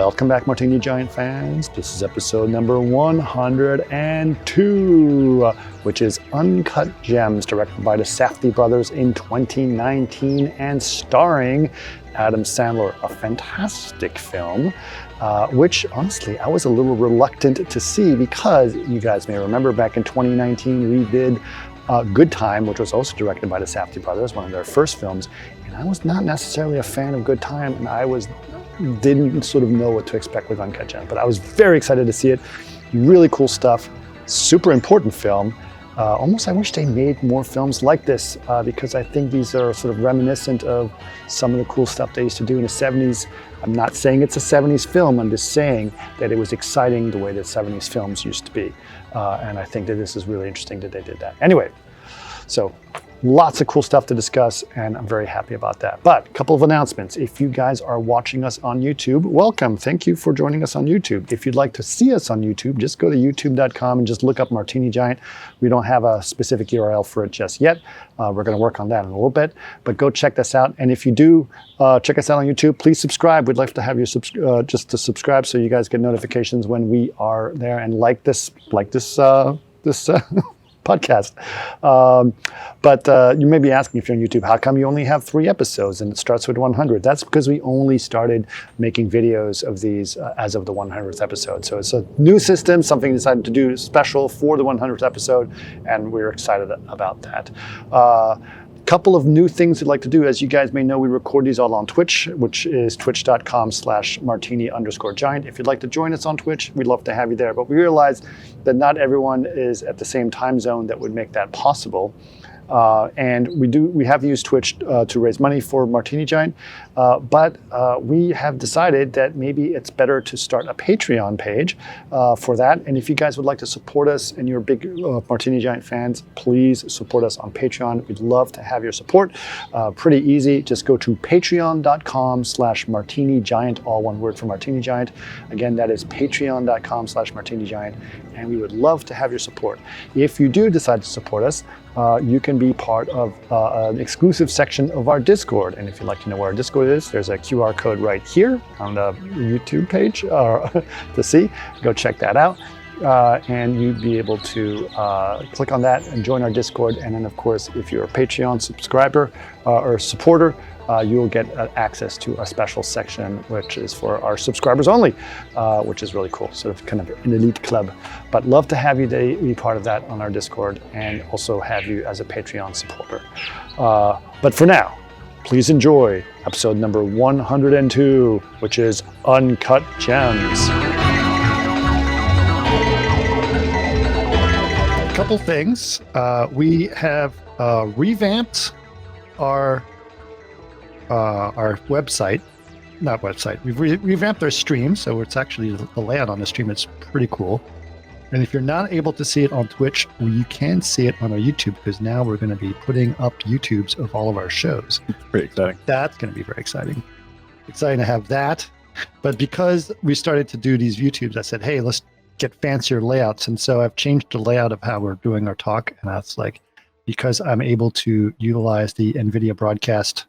Welcome back, Martini Giant fans. This is episode number 102, which is Uncut Gems, directed by the Safdie brothers in 2019 and starring Adam Sandler, a fantastic film, which honestly I was a little reluctant to see because you guys may remember back in 2019 we did Good Time, which was also directed by the Safdie brothers, one of their first films, and I was not necessarily a fan of Good Time, and I didn't sort of know what to expect with Uncut Gems, but I was very excited to see it. Really cool stuff, super important film. Almost I wish they made more films like this because I think these are sort of reminiscent of some of the cool stuff they used to do in the 70s. I'm not saying it's a 70s film, I'm just saying that it was exciting the way that 70s films used to be. And I think that this is really interesting that they did that. Anyway, so lots of cool stuff to discuss, and I'm very happy about that. But a couple of announcements. If you guys are watching us on YouTube, welcome. Thank you for joining us on YouTube. If you'd like to see us on YouTube, just go to youtube.com and just look up Martini Giant. We don't have a specific URL for it just yet. We're going to work on that in a little bit, but go check this out. And if you do check us out on YouTube, please subscribe. We'd like to have you just to subscribe so you guys get notifications when we are there, and like this podcast. But you may be asking, if you're on YouTube, how come you only have 3 episodes and it starts with 100? That's because we only started making videos of these as of the 100th episode. So it's a new system, something we decided to do special for the 100th episode, and we're excited about that. Couple of new things we'd like to do. As you guys may know, we record these all on Twitch, which is twitch.com/martini_giant. If you'd like to join us on Twitch, we'd love to have you there. But we realize that not everyone is at the same time zone that would make that possible. And we have used Twitch to raise money for Martini Giant, but we have decided that maybe it's better to start a Patreon page for that. And if you guys would like to support us and you're big Martini Giant fans, please support us on Patreon. We'd love to have your support. Pretty easy. Just go to patreon.com/Martini Giant, all one word for Martini Giant. Again, that is patreon.com/Martini Giant, and we would love to have your support. If you do decide to support us, you can be part of an exclusive section of our Discord. And if you'd like to know where our Discord is, there's a QR code right here on the YouTube page to see. Go check that out. And you'd be able to click on that and join our Discord. And then, of course, if you're a Patreon subscriber or supporter, you'll get access to a special section, which is for our subscribers only, which is really cool, sort of kind of an elite club. But love to have you be part of that on our Discord, and also have you as a Patreon supporter. But for now, please enjoy episode number 102, which is Uncut Gems. A couple things. We have revamped our website, we've revamped our stream, so it's actually the layout on the stream. It's pretty cool. And if you're not able to see it on Twitch, you can see it on our YouTube, because now we're going to be putting up YouTubes of all of our shows. It's pretty exciting. That's going to be very exciting. Exciting to have that. But because we started to do these YouTubes, I said, hey, let's get fancier layouts. And so I've changed the layout of how we're doing our talk. And that's like, because I'm able to utilize the NVIDIA broadcast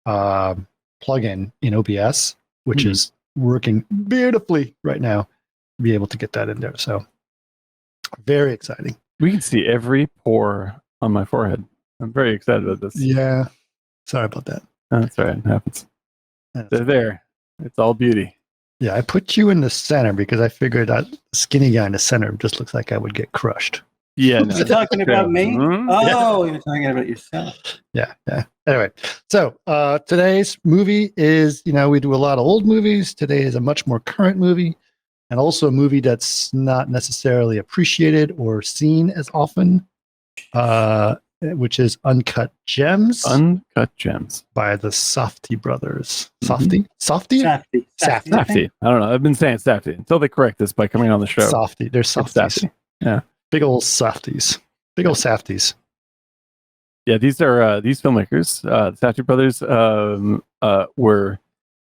plugin in OBS, which is working beautifully right now, to be able to get that in there. So very exciting. We can see every pore on my forehead. I'm very excited about this. Yeah. Sorry about that. That's all right. It happens. They're there. It's all beauty. Yeah, I put you in the center because I figured that skinny guy in the center just looks like I would get crushed. Yeah. No, you're talking about me? Mm-hmm. Oh, you're talking about yourself. Yeah. Anyway, so today's movie is, we do a lot of old movies. Today is a much more current movie, and also a movie that's not necessarily appreciated or seen as often, which is Uncut Gems. Uncut Gems. By the Safdie brothers. Safdie? Safdie? Safdie. I don't know. I've been saying Safdie until they correct this by coming on the show. Safdie. They're Safdies. Yeah. Big old Safdies. Big old Safdies. Yeah, these are these filmmakers. The Safdie brothers were,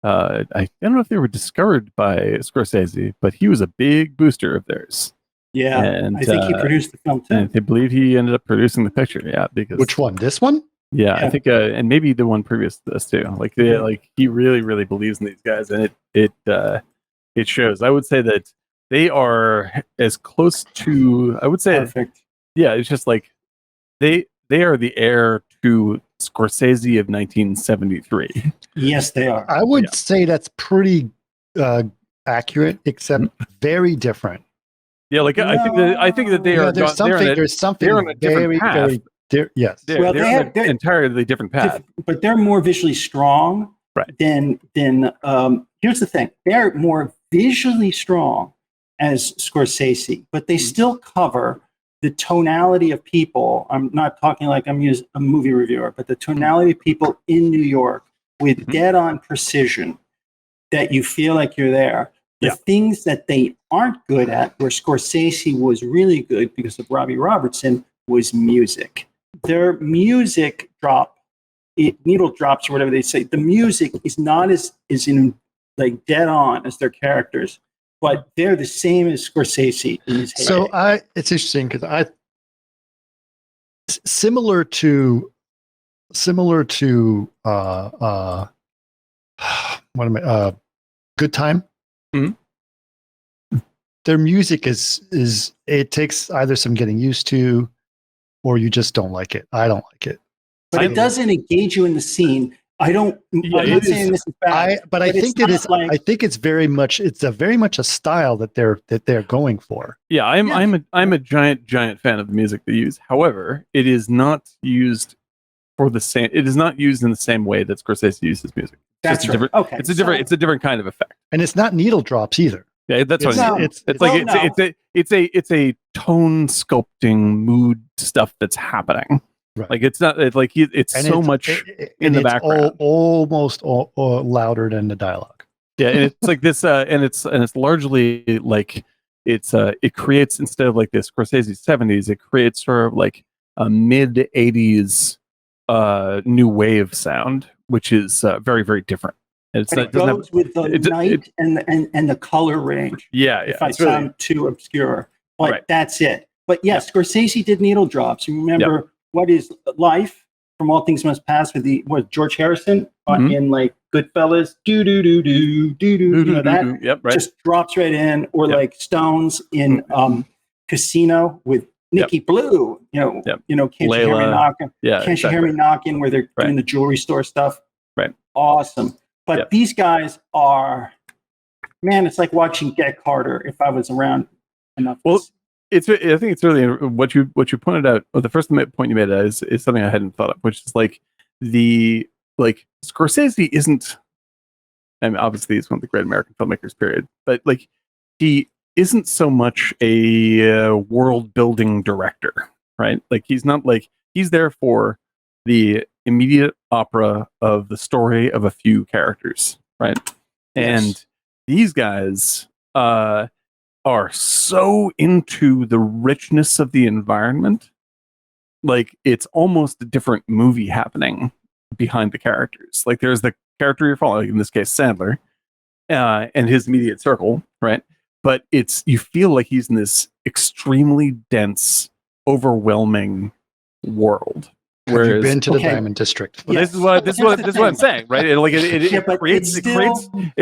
I don't know if they were discovered by Scorsese, but he was a big booster of theirs. Yeah, and I think he produced the film too. And I believe he ended up producing the picture. Yeah, because which one? This one? Yeah, I think, and maybe the one previous to this too. Like, he really, really believes in these guys, and it it shows. I would say that they are as close to. I would say, Perfect. Yeah, it's just like they are the heir to Scorsese of 1973. Yes, they are. I would say that's pretty accurate, except very different. Yeah, like I think that they are. There's something they're on a different very, path. yes. They're on an entirely different path. But they're more visually strong. Right. Than here's the thing. They're more visually strong as Scorsese, but they still cover the tonality of people. I'm not talking like I'm a movie reviewer, but the tonality of people in New York with dead-on precision that you feel like you're there. The things that they aren't good at, where Scorsese was really good because of Robbie Robertson, was music. Their music needle drops or whatever they say. The music is not as in like dead on as their characters, but they're the same as Scorsese in his head. So it's interesting because similar to Good Time. Mm-hmm. Their music is it takes either some getting used to, or you just don't like it. I don't like it, but it doesn't engage you in the scene. I'm not saying this is bad, I think it is. I think it's very much a style that they're going for. Yeah, I'm a giant fan of the music they use. However, it is not used for the same. It is not used in the same way that Scorsese uses music. That's right. Okay, it's a different kind of effect, and it's not needle drops either. Yeah, that's what I mean. It's a tone sculpting mood stuff that's happening. Right. Like it's not it's so much in the background, almost louder than the dialogue. Yeah, and it's like this, and it's largely like it creates, instead of like this Scorsese 70s, it creates sort of like a mid 80s new wave sound, which is very, very different. It goes with the night and the color range. Yeah, if I sound too obscure, but that's it. But yes, Scorsese did needle drops. You remember What Is Life? From All Things Must Pass with George Harrison in like Goodfellas, that just drops right in, or like Stones in Casino with Nicky Blue. Can't you hear me knocking? Can't you hear me knocking? Where they're doing the jewelry store stuff. Right. Awesome. But these guys are, man, it's like watching Get Carter if I was around enough. Well, I think it's really what you pointed out. Well, the first point you made is something I hadn't thought of, which is like Scorsese isn't. I mean, obviously he's one of the great American filmmakers, period. But like he isn't so much a world building director, right? Like he's not like he's there for the immediate opera of the story of a few characters, right? Yes. And these guys are so into the richness of the environment, like it's almost a different movie happening behind the characters. Like there's the character you're following, in this case Sandler, and his immediate circle, right? But you feel like he's in this extremely dense, overwhelming world. Have you been to the Diamond District? Well, this is what I'm saying, right? It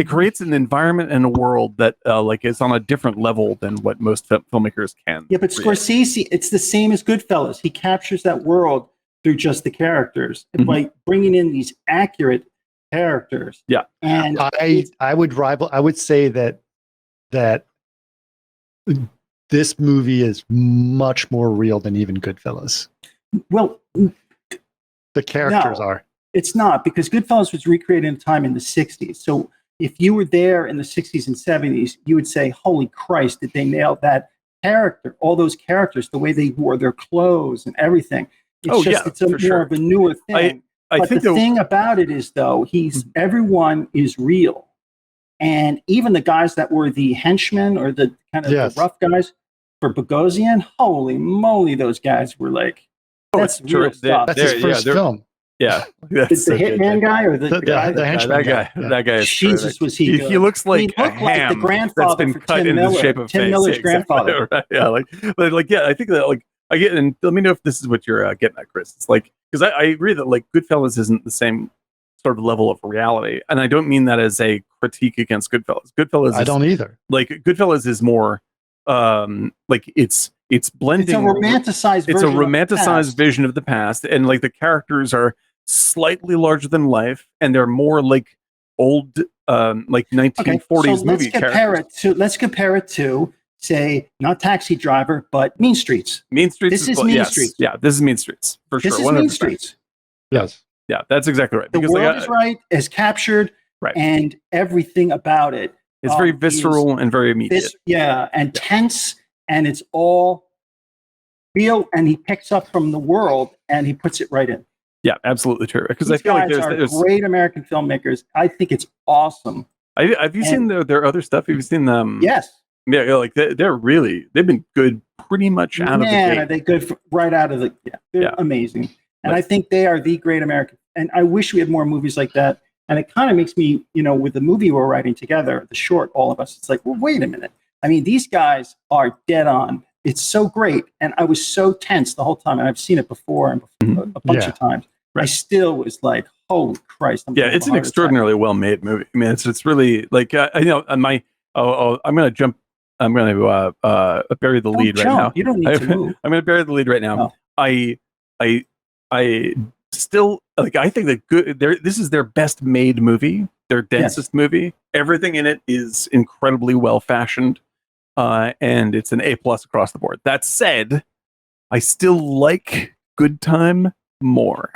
creates an environment and a world that like is on a different level than what most filmmakers can. Yeah, but Scorsese, it's the same as Goodfellas. He captures that world through just the characters, and by bringing in these accurate characters. Yeah, and I would say that this movie is much more real than even Goodfellas. Well. The characters are. It's not, because Goodfellas was recreated in a time in the 60s. So if you were there in the 60s and 70s, you would say, holy Christ, did they nail that character, all those characters, the way they wore their clothes and everything. It's more of a newer thing. But the thing about it is, though, everyone is real. And even the guys that were the henchmen or the kind of the rough guys for Bogosian, holy moly, those guys were like, that's real stuff. That's his first film. Yeah, the hitman guy or the guy? The henchman guy. That guy is Jesus, was he good. He looks like a ham like the grandfather that's been cut in the shape of Tim Miller's grandfather. Right. Yeah, I think that like I get, and let me know if this is what you're getting at, Chris. It's like, because I agree that like Goodfellas isn't the same sort of level of reality. And I don't mean that as a critique against Goodfellas. I don't either. Like Goodfellas is more like it's blending. It's a romanticized vision of the past, and like the characters are slightly larger than life, and they're more like old like 1940s movie characters. Let's compare it to, say, not Taxi Driver, but Mean Streets. Mean Streets. This is Mean Streets. Yeah, this is Mean Streets for sure. This is Mean Streets. Yes. Yeah, that's exactly right. The world is right, is captured, right, and everything about it. It's very visceral and very immediate. And tense, and it's all real. And he picks up from the world and he puts it right in. Yeah, absolutely true. Because I feel like there's great American filmmakers. I think it's awesome. Have you seen their other stuff? Have you seen them? Yes. Yeah, like they've been good pretty much out of the gate. Are they good right out of the? Yeah, they're amazing. And I think they are the great American. And I wish we had more movies like that. And it kind of makes me, with the movie we're writing together, the short, all of us, it's like, well, wait a minute. I mean, these guys are dead on. It's so great. And I was so tense the whole time. And I've seen it before and a bunch of times. Right. I still was like, holy Christ. It's an extraordinarily well-made movie. I mean, it's really like, I'm going to jump. I'm going to bury the lead right now. You don't need to move. I'm going to bury the lead right now. Oh. I still like. I think that this is their best made movie, their densest movie. Everything in it is incredibly well fashioned, and it's an A+ across the board. That said, I still like Good Time more.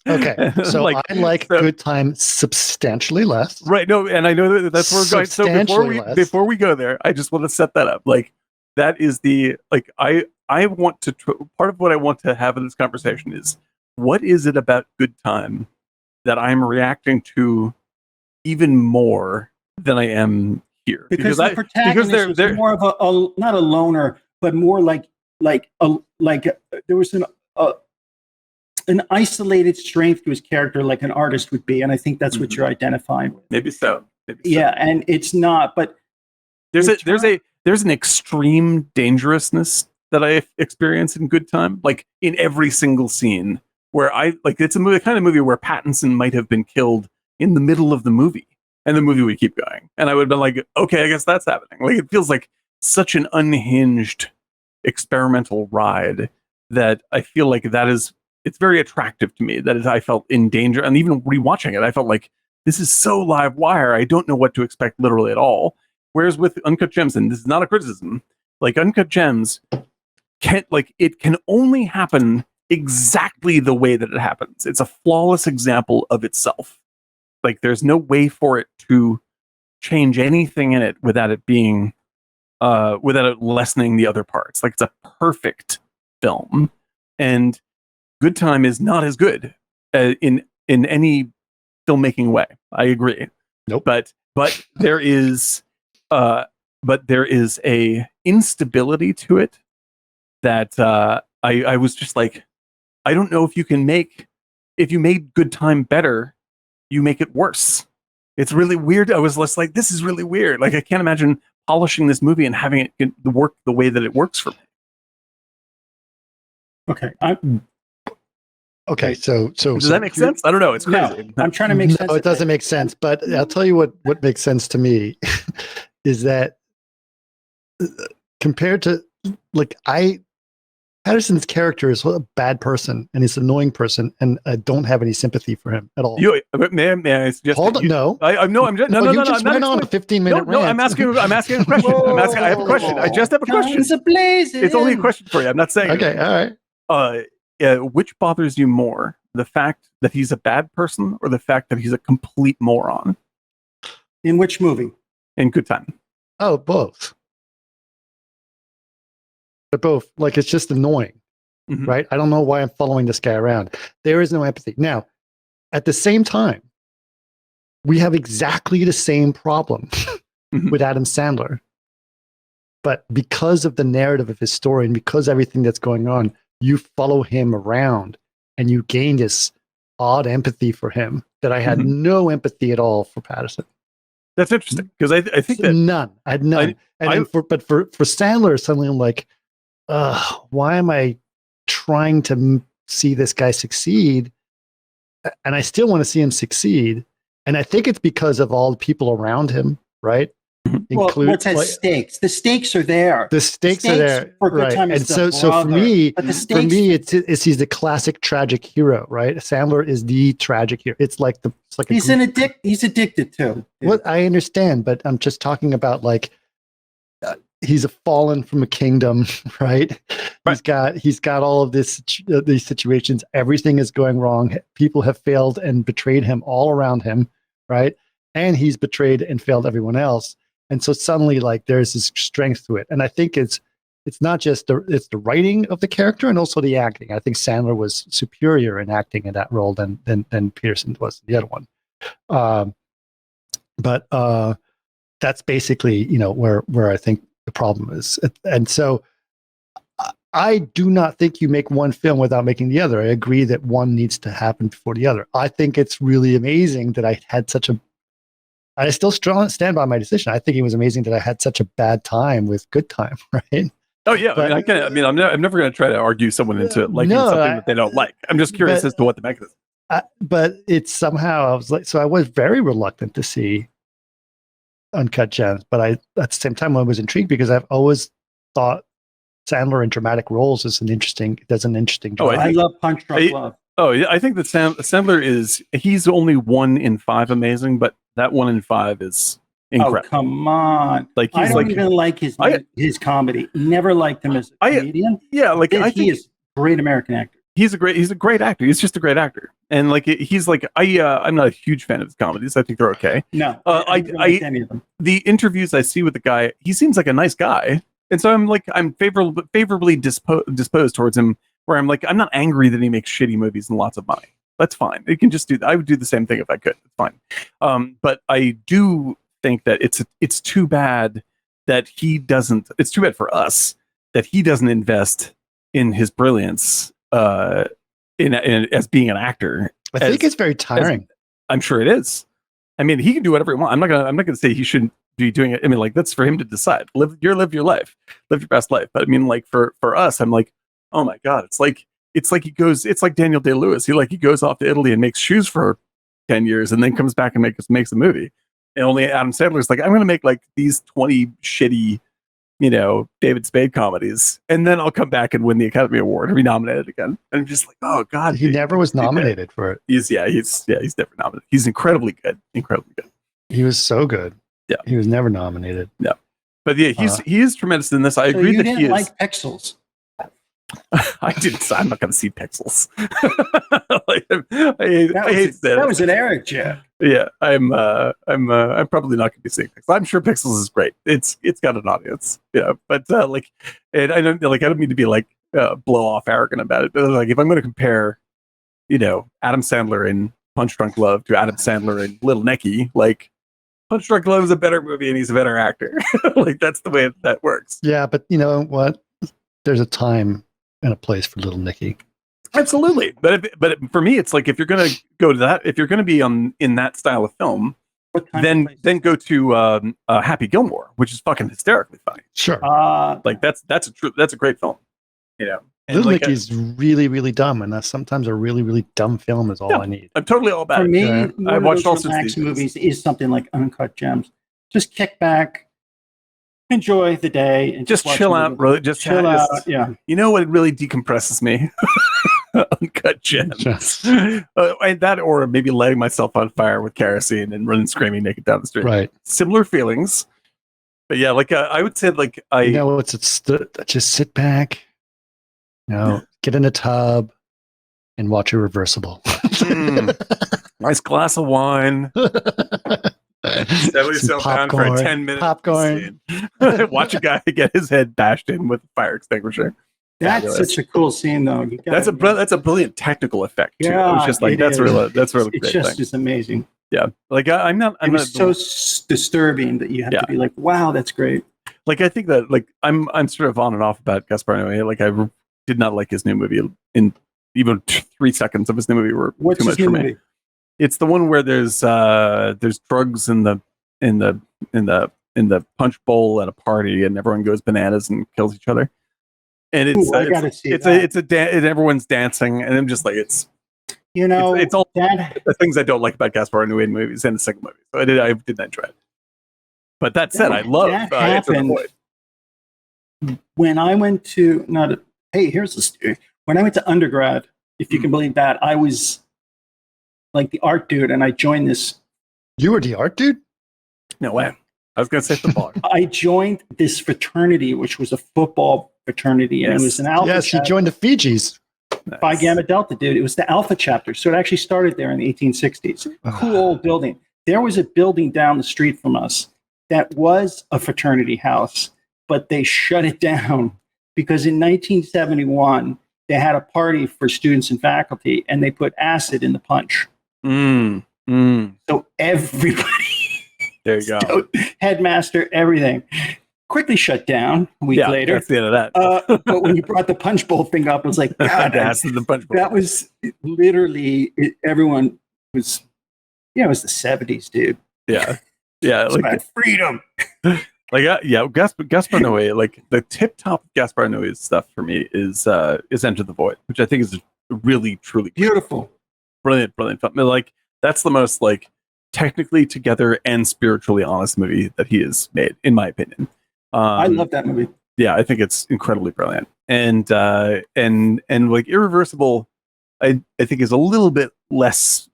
Okay, so I like Good Time substantially less. Right. No, and I know that's where we're going. So before we go there, I just want to set that up. Like that is the like I want to part of what I want to have in this conversation is what is it about Good Time that I'm reacting to even more than I am here? Because the protagonist was more of a not a loner, but more like there was an isolated strength to his character, like an artist would be, and I think that's what you're identifying with. Maybe so. Yeah, and it's not, but there's an extreme dangerousness that I experience in Good Time, like in every single scene where it's the kind of movie where Pattinson might have been killed in the middle of the movie and the movie would keep going. And I would have been like, okay, I guess that's happening. Like, it feels like such an unhinged experimental ride that I feel like it's very attractive to me that I felt in danger. And even rewatching it, I felt like this is so live wire. I don't know what to expect literally at all. Whereas with Uncut Gems, and this is not a criticism, like Uncut Gems it can only happen exactly the way that it happens. It's a flawless example of itself. Like there's no way for it to change anything in it without it being without it lessening the other parts. Like it's a perfect film. And Good Time is not as good in any filmmaking way. I agree. Nope. But there is a instability to it that I was just like, I don't know if you made Good Time better, you make it worse. It's really weird. I was just like, this is really weird. Like I can't imagine polishing this movie and having it work the way that it works for me. Okay. Okay, so does that make sense? I don't know. It's crazy. No, I'm trying to make sense. No, it doesn't make sense. But I'll tell you what makes sense to me is that compared to Patterson's character is a bad person and he's an annoying person, and I don't have any sympathy for him at all. May I suggest? Hold on, no. I'm just no. You just went on a 15-minute rant. No, I'm asking a question. I have a question. I just have a question. It's only a question for you. I'm not saying. Okay, all right. Which bothers you more, the fact that he's a bad person or the fact that he's a complete moron? In which movie? In Good Time. Oh, both. They're both. Like, it's just annoying, right? I don't know why I'm following this guy around. There is no empathy. Now, at the same time, we have exactly the same problem with Adam Sandler. But because of the narrative of his story and because everything that's going on, you follow him around and you gain this odd empathy for him that I had no empathy at all for Patterson. That's interesting because I think that none. I had none. For Sandler, suddenly I'm like, why am I trying to see this guy succeed? and I still want to see him succeed. And I think it's because of all the people around him, right? Well, what's at stakes? The stakes are there. The stakes are there, for Good right? Time And is so the brother, but the stakes it's he's the classic tragic hero, right? Sandler is the tragic hero. It's like he's addicted to. What I understand, but I'm just talking about like he's a fallen from a kingdom, right? He's got all of these situations. Everything is going wrong. People have failed and betrayed him all around him, right? And he's betrayed and failed everyone else. And so suddenly, like, there's this strength to it. And I think it's not just it's the writing of the character and also the acting. I think Sandler was superior in acting in that role than Peterson was in the other one. But that's basically, where I think the problem is. And so I do not think you make one film without making the other. I agree that one needs to happen before the other. I think it's really amazing that I had I still stand by my decision. I think it was amazing that I had such a bad time with Good Time, right? Oh yeah, but, I'm never going to try to argue someone into liking something that they don't like. I'm just curious as to what the mechanism. But it's somehow I was very reluctant to see Uncut Gems, but at the same time I was intrigued because I've always thought Sandler in dramatic roles does an interesting job. I love Punch Drunk Love. Oh yeah, I think that Sandler he's only 1 in 5 amazing, but that 1 in 5 is incredible. Oh come on! Like I don't even like his comedy. Never liked him as a comedian. Yeah, like I think he is a great American actor. He's a great actor. He's just a great actor, and like he's like I'm not a huge fan of his comedies. I think they're okay. No, I don't like any of them. The interviews I see with the guy, he seems like a nice guy, and so I'm favorably disposed towards him. Where I'm like, I'm not angry that he makes shitty movies and lots of money. That's fine. He can just do that. I would do the same thing if I could. It's fine. But I do think that it's too bad that he doesn't. It's too bad for us that he doesn't invest in his brilliance in as being an actor. I think it's very tiring. I'm sure it is. I mean, he can do whatever he wants. I'm not gonna say he shouldn't be doing it. I mean, like that's for him to decide. Live your life, live your best life. But I mean, like for us, I'm like, oh my God, it's like it's like Daniel Day-Lewis. He goes off to Italy and makes shoes for 10 years and then comes back and makes a movie. And only Adam Sandler's like, I'm going to make like these 20 shitty, David Spade comedies. And then I'll come back and win the Academy Award or be nominated again. And I'm just like, oh God. He never was nominated for it. He's never nominated. He's incredibly good. He was so good. Yeah. He was never nominated. Yeah. But yeah, he is tremendous in this. I agree that he is. Like Pixels. I'm not going to see Pixels. I hate that. That was an Eric joke. Yeah, I'm probably not going to be seeing Pixels. I'm sure Pixels is great. It's got an audience. Yeah, but and I don't mean to be like blow off arrogant about it. But like if I'm going to compare, Adam Sandler in Punch Drunk Love to Adam Sandler in Little Nicky, like Punch Drunk Love is a better movie and he's a better actor. Like that's the way that works. Yeah, but you know what? There's a time and a place for Little Nicky. Absolutely, but for me, it's like if you're going to go to that, if you're going to be in that style of film, then go to Happy Gilmore, which is fucking hysterically funny. Sure, like that's a great film. Little Nicky's really, really dumb, and that's sometimes a really, really dumb film is all I need. I'm totally all about it. For me, I watched all sorts of these movies is something like Uncut Gems. Just kick back. Enjoy the day and just chill out, bro. Just chill out. Yeah. You know what really decompresses me? Uncut Gems. That or maybe lighting myself on fire with kerosene and running screaming naked down the street. Right. Similar feelings. But yeah, like I would say, like just sit back. Get in a tub and watch a reversible. Nice glass of wine. Settle yourself down for a 10-minute popcorn. Watch a guy get his head bashed in with a fire extinguisher. That's such a cool scene, though. That's a brilliant technical effect too. Yeah, it's just like that's really it's just amazing. Yeah, like I'm not. So disturbing that you have to be like, wow, that's great. Like I think that like I'm sort of on and off about Gaspar Noé. Like I did not like his new movie. In even 3 seconds of his new movie were too much for me. It's the one where there's drugs in the punch bowl at a party and everyone goes bananas and kills each other. And it's everyone's dancing and I'm just like it's You know, it's all that the things I don't like about Gaspar Noé in movies and the second movie. So I did not enjoy it. But that said, I love that Enter the happened Void. when I went to here's the story. When I went to undergrad, if you can believe that, I was like the art dude, and I joined this. You were the art dude? No way. I was going to say football. I joined this fraternity, which was a football fraternity, and it was an alpha. Yes, he joined the Fijis. Phi Gamma Delta, dude. It was the Alpha chapter. So it actually started there in the 1860s. Cool old building. There was a building down the street from us that was a fraternity house, but they shut it down because in 1971, they had a party for students and faculty, and they put acid in the punch. So everybody, there you go, headmaster, everything, quickly shut down a week later. That's the end of that. But when you brought the punch bowl thing up, it was like, God, the punch bowl. That was literally everyone was. Yeah, it was the 70s, dude. Yeah, like freedom. Gaspar Noé, like the tip top of Gaspar Noé's stuff for me is Enter the Void, which I think is really truly beautiful, brilliant film. Like that's the most like technically together and spiritually honest movie that he has made, in my opinion. I love that movie. Yeah, I think it's incredibly brilliant, and like Irreversible, I think is a little bit less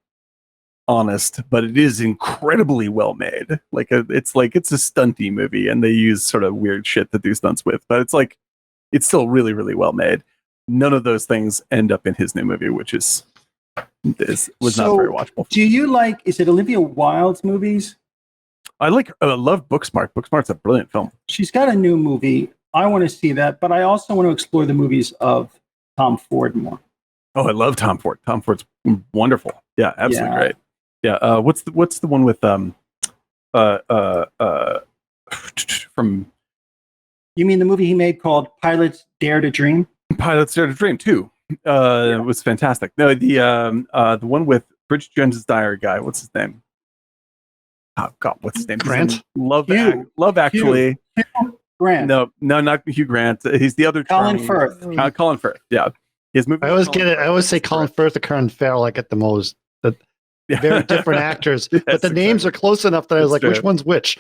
honest, but it is incredibly well made. It's a stunty movie, and they use sort of weird shit to do stunts with, but it's still really, really well made. None of those things end up in his new movie, which was not very watchable. Do you like? Is it Olivia Wilde's movies? I love Booksmart. Booksmart's a brilliant film. She's got a new movie. I want to see that, but I also want to explore the movies of Tom Ford more. Oh, I love Tom Ford. Tom Ford's wonderful. Yeah, absolutely great. Yeah, what's the one with from? You mean the movie he made called Pilots Dare to Dream? Pilots Dare to Dream too. It was fantastic. No, the one with Bridget Jones's Diary guy. What's his name? Oh God, what's his name? Grant. Love Actually. Hugh Grant. No, not Hugh Grant. He's the other Colin Firth. Colin Firth. Yeah, his movie. I always say Colin Firth or Colin Farrell. I get the most. Very different actors, but the names are close enough that I was like, which one's which?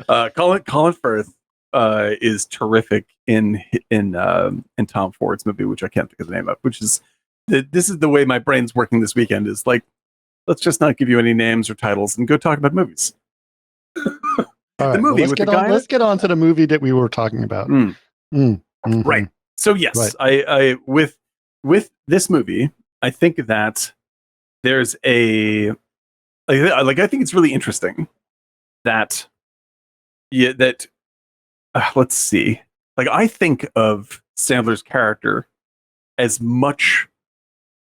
Colin Firth is terrific in Tom Ford's movie, which I can't think of the name of. Which is this is the way my brain's working this weekend. Is like, let's just not give you any names or titles and go talk about movies. All right, let's get on to the movie that we were talking about. Right. So yes, right. I with this movie, I think that there's I think it's really interesting that let's see. Like I think of Sandler's character as much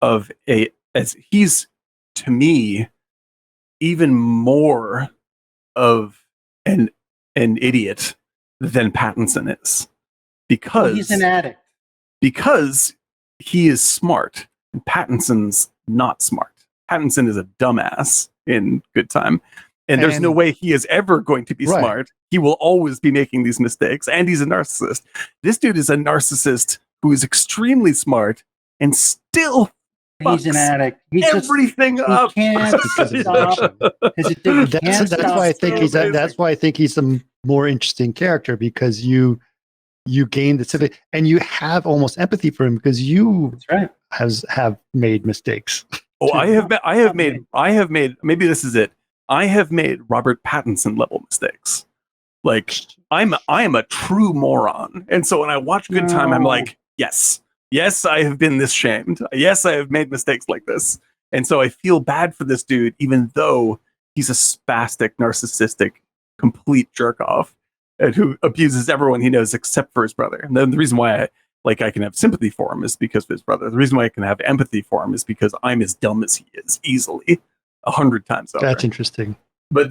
of as he's to me even more of an idiot than Pattinson is, because he's an addict, because he is smart and Pattinson's not smart. Pattinson is a dumbass in Good Time, and there's no way he is ever going to be smart. He will always be making these mistakes, and he's a narcissist. This dude is a narcissist who is extremely smart and still he's an addict. Everything up. He can't stop. That's why I think he's. That's why I think he's a more interesting character, because you gain the sympathy and you have almost empathy for him, because you have made mistakes. Oh, I have made. Maybe this is it. I have made Robert Pattinson level mistakes. Like I am a true moron, and so when I watch Good Time, I'm like, yes, I have been this shamed. Yes, I have made mistakes like this, and so I feel bad for this dude, even though he's a spastic, narcissistic, complete jerk off, and who abuses everyone he knows except for his brother. And then the reason why I can have sympathy for him is because of his brother. The reason why I can have empathy for him is because I'm as dumb as he is, easily, 100 times over. That's interesting. But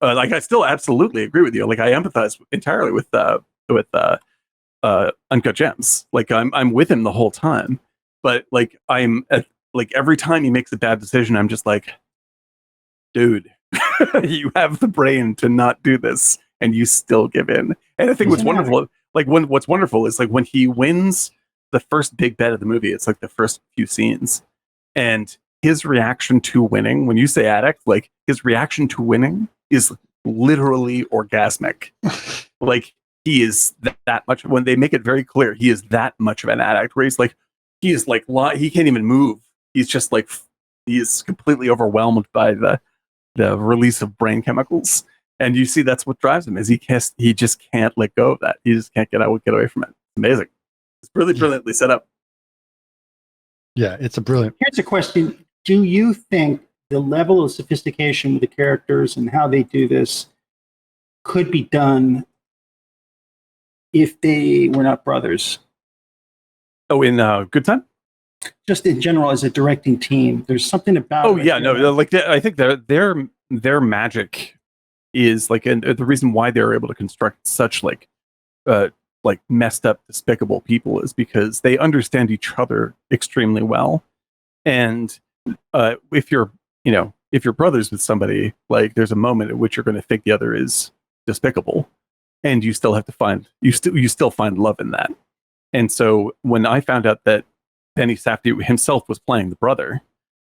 like I still absolutely agree with you. Like I empathize entirely with Uncut Gems. Like I'm with him the whole time. But like like every time he makes a bad decision, I'm just like, dude, you have the brain to not do this, and you still give in. And I think what's wonderful is like when he wins the first big bet of the movie. It's like the first few scenes, and his reaction to winning. When you say addict, like his reaction to winning is literally orgasmic. Like he is that much. When they make it very clear, he is that much of an addict. Where he's like, he is like he can't even move. He's just like he is completely overwhelmed by the release of brain chemicals. And you see that's what drives him is he just can't let go of that. He just can't get away from it. It's amazing. It's really brilliantly set up. Yeah, it's a brilliant. Here's a question. Do you think the level of sophistication with the characters and how they do this could be done if they were not brothers? Oh, in Good Time? Just in general as a directing team. There's something about Oh, yeah, no, like I think their magic is like, and the reason why they're able to construct such like messed up, despicable people is because they understand each other extremely well. And if you're brothers with somebody, like there's a moment at which you're going to think the other is despicable, and you still have to find you still find love in that. And so when I found out that Benny Safdie himself was playing the brother,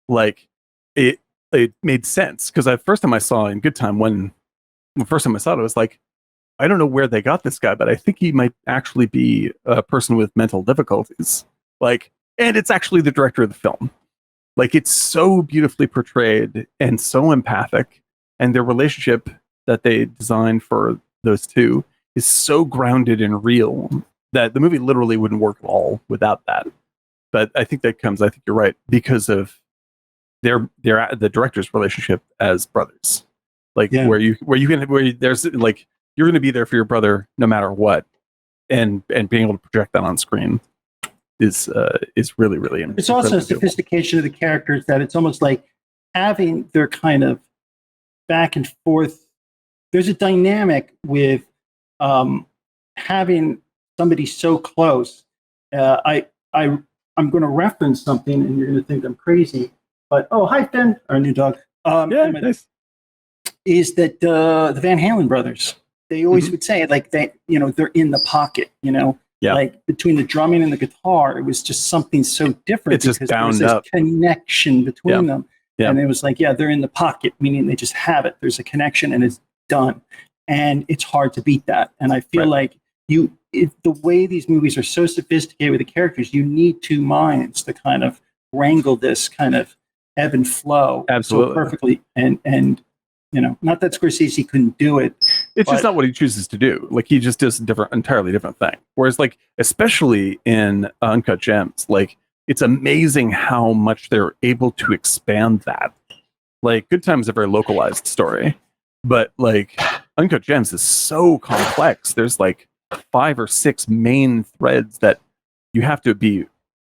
like it made sense because the first time I saw in Good Time, when the first time I saw it, I was like, I don't know where they got this guy, but I think he might actually be a person with mental difficulties. Like, and it's actually the director of the film. Like, it's so beautifully portrayed and so empathic, and their relationship that they designed for those two is so grounded and real that the movie literally wouldn't work at all without that. But I think you're right, because of the director's relationship as brothers. Like where there's like you're going to be there for your brother no matter what, and being able to project that on screen is really, really important. It's also a sophistication of the characters that it's almost like having their kind of back and forth. There's a dynamic with having somebody so close. I'm going to reference something, and you're going to think I'm crazy. But hi Finn, our new dog. Nice. Is that the Van Halen brothers? They always would say like they're in the pocket, like between the drumming and the guitar, it was just something so different. It's just bound there was up. This connection between them. Yeah. And it was like, they're in the pocket, meaning they just have it. There's a connection and it's done. And it's hard to beat that. And I feel like the way these movies are so sophisticated with the characters, you need two minds to kind of wrangle this kind of ebb and flow Absolutely. so perfectly. And not that Scorsese couldn't do it. It's just not what he chooses to do. Like he just does entirely different thing. Whereas like, especially in Uncut Gems, like it's amazing how much they're able to expand that. Like Good Time is a very localized story, but like Uncut Gems is so complex. There's like 5 or 6 main threads that you have to be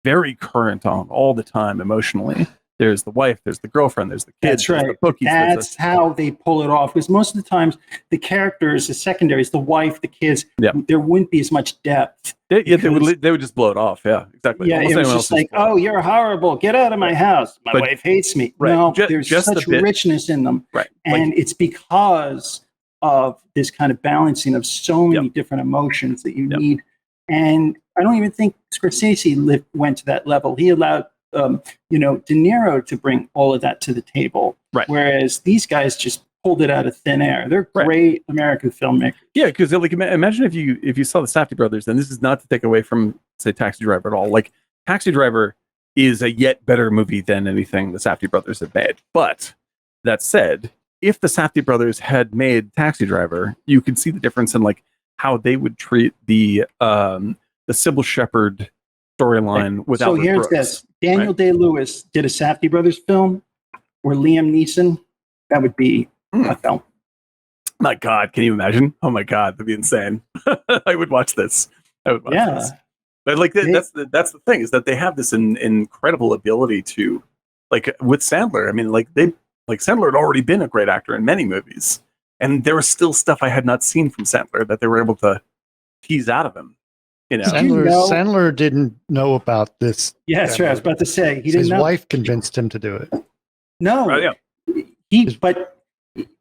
very current on all the time emotionally. There's the wife, there's the girlfriend, there's the kids. That's right. The bookies, that's how they pull it off. Because most of the times, the characters, the secondaries, the wife, the kids, there wouldn't be as much depth. They would just blow it off. Yeah, exactly. Yeah, it was just like, you're horrible. Get out of my house. My wife hates me. Right. No, there's such richness in them. Right. And it's because of this kind of balancing of so many different emotions that you need. And I don't even think Scorsese went to that level. He allowed De Niro to bring all of that to the table. Right. Whereas these guys just pulled it out of thin air. They're great American filmmakers. Yeah, because like imagine if you saw the Safdie brothers, and this is not to take away from say Taxi Driver at all. Like Taxi Driver is a yet better movie than anything the Safdie brothers have made. But that said, if the Safdie brothers had made Taxi Driver, you could see the difference in like how they would treat the Sybil Shepherd storyline without. So here's this: Daniel Day-Lewis did a Safdie brothers film, or Liam Neeson. That would be a film. My God, can you imagine? Oh my God, that'd be insane. I would watch this. This. But like that's the thing, is that they have this incredible ability to, like with Sandler. I mean, Sandler had already been a great actor in many movies, and there was still stuff I had not seen from Sandler that they were able to tease out of him. Sandler didn't know about this. Yes, right. I was about to say his wife convinced him to do it. No, but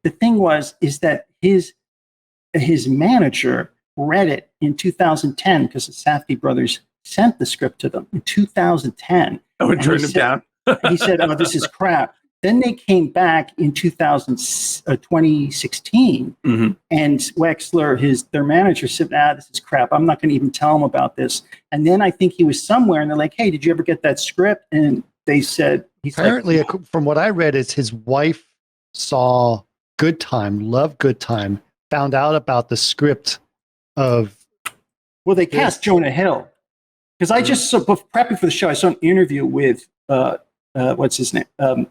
the thing is that his manager read it in 2010 because the Safdie brothers sent the script to them in 2010. Oh, and turned him down. He said, "Oh, this is crap." Then they came back in 2016, and Wexler, their manager, said, "This is crap. I'm not going to even tell him about this." And then I think he was somewhere, and they're like, "Hey, did you ever get that script?" And they said, apparently, from what I read, is his wife saw Good Time, loved Good Time, found out about the script of. Well, they cast Jonah Hill because I just saw, prepping for the show, I saw an interview with what's his name, Adam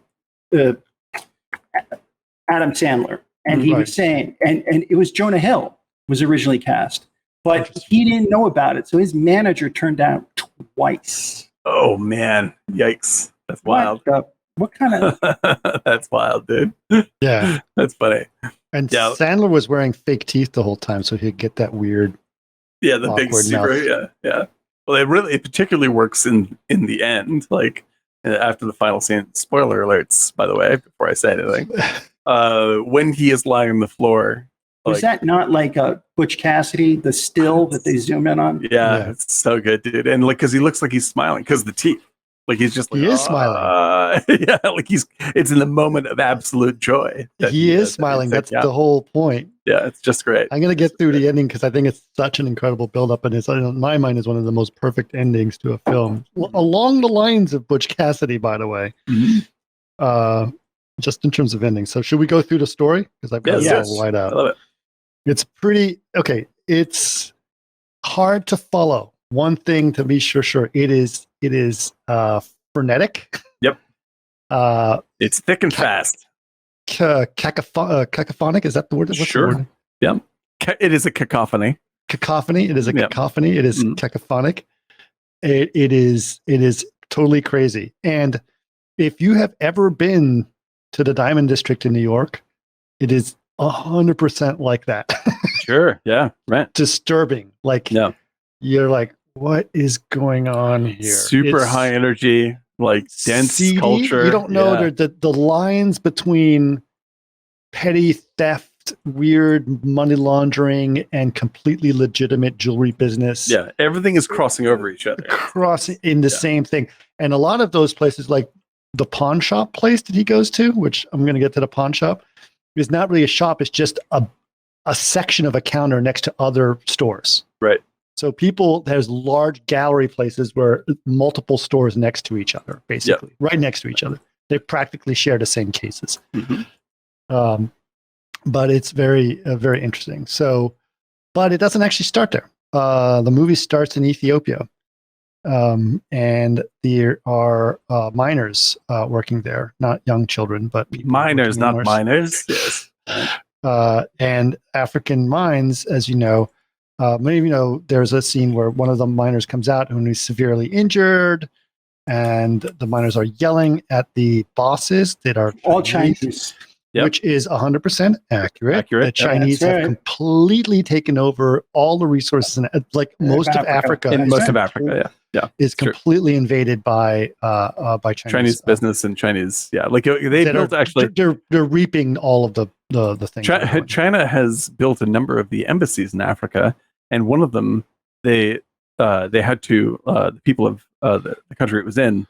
Sandler, and he was saying, and it was Jonah Hill was originally cast, but he didn't know about it, so his manager turned down twice. Oh man, yikes! That's wild. What kind of? That's wild, dude. Yeah, that's funny. And Sandler was wearing fake teeth the whole time, so he'd get that weird. Yeah, the big super. Yeah. Well, it particularly works in the end, like after the final scene. Spoiler alerts, by the way, before I say anything. When he is lying on the floor. Was that not like Butch Cassidy, the still that they zoom in on? Yeah, it's so good, dude. And like, because he looks like he's smiling because the teeth. Like he's just like, he is smiling. Yeah, like it's in the moment of absolute joy. He is smiling. That's the whole point. Yeah, it's just great. I'm going to get through the ending because I think it's such an incredible build-up, and it's, in my mind, is one of the most perfect endings to a film. Along the lines of Butch Cassidy, by the way. Just in terms of ending. So should we go through the story? Because I've got it all laid out. I love it. It's pretty, okay, it's hard to follow. One thing to be sure, it is frenetic. Yep. It's thick and fast. Cacophonic, is that the word? What's sure. the word? Yeah. It is a cacophony. Cacophony. It is a cacophony. It is cacophonic. It is totally crazy. And if you have ever been to the Diamond District in New York, it is 100% like that. Sure. Yeah. Right. Disturbing. Like, you're like, what is going on here? Super high energy, like dense seedy. culture. You don't know the lines between petty theft, weird money laundering, and completely legitimate jewelry business. Yeah, everything is crossing over each other. Crossing in the same thing. And a lot of those places, like the pawn shop place that he goes to, which I'm going to get to the pawn shop, is not really a shop. It's just a section of a counter next to other stores. Right. So there's large gallery places where multiple stores next to each other, basically, right next to each other. They practically share the same cases. But it's very, very interesting. So, but it doesn't actually start there. The movie starts in Ethiopia. And there are miners working there, not young children, but miners, not miners. Yes. And African mines, as you know, many of you know, there's a scene where one of the miners comes out and he's severely injured, and the miners are yelling at the bosses that are all Chinese. Which is 100% accurate. The Chinese have completely taken over all the resources, and like most of Africa. Is completely invaded by Chinese business and Chinese. Yeah, like they built they're reaping all of the things. China has built a number of the embassies in Africa, and one of them they had to the people of the country it was in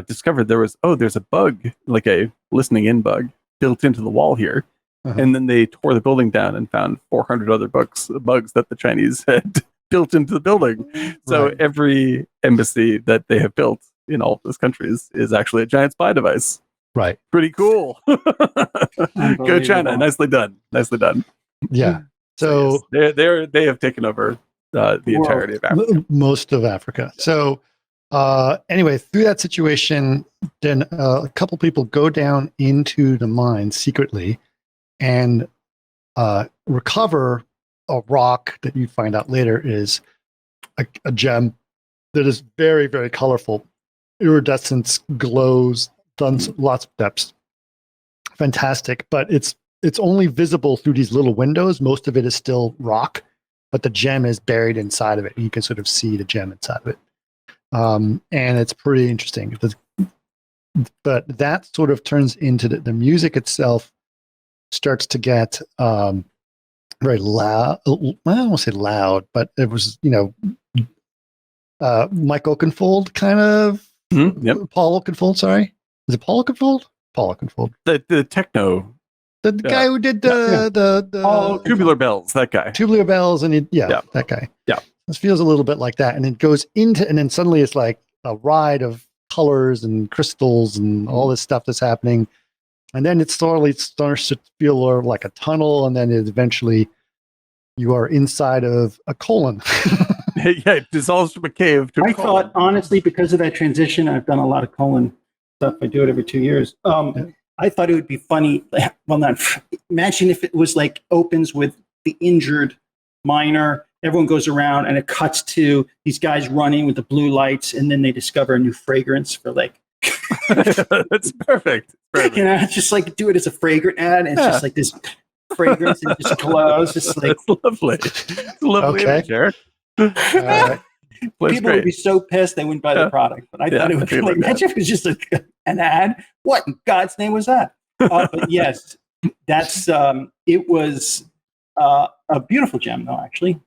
discovered there's a bug, like a listening in bug, built into the wall here. And then they tore the building down and found 400 other bugs that the Chinese had built into the building. So every embassy that they have built in all those countries is actually a giant spy device. Right. Pretty cool. Go China. Nicely done. Yeah. So they have taken over the entirety of Africa. Most of Africa. So anyway, through that situation, then a couple people go down into the mine secretly and recover a rock that you find out later is a gem that is very, very colorful. Iridescence, glows, done lots of depths. Fantastic, but it's only visible through these little windows. Most of it is still rock, but the gem is buried inside of it. You can sort of see the gem inside of it. And it's pretty interesting. But that sort of turns into the music itself starts to get very loud. I don't want to say loud, but it was, Mike Oakenfold kind of. Yep. Paul Oakenfold, sorry. Is it Paul Oakenfold? Paul Oakenfold. The techno. The guy who did the Tubular Bells, that guy. Tubular Bells, and that guy. Yeah. This feels a little bit like that. And it goes into, and then suddenly it's like a ride of colors and crystals and all this stuff that's happening. And then it slowly starts to feel like a tunnel, and then eventually you are inside of a colon. Yeah, it dissolves from a cave to a colon. Thought, honestly, because of that transition, I've done a lot of colon stuff. I do it every 2 years. I thought it would be funny. Well, imagine if it was like opens with the injured miner. Everyone goes around and it cuts to these guys running with the blue lights, and then they discover a new fragrance for like. That's perfect. You know, it's just like do it as a fragrant ad. And it's just like this fragrance and just glows. Just like it's lovely. It's a lovely image, Eric. People would be so pissed they wouldn't buy the product. But I thought it would be like, imagine if it was just an ad. What in God's name was that? But yes, that's it was a beautiful gem, though. Actually,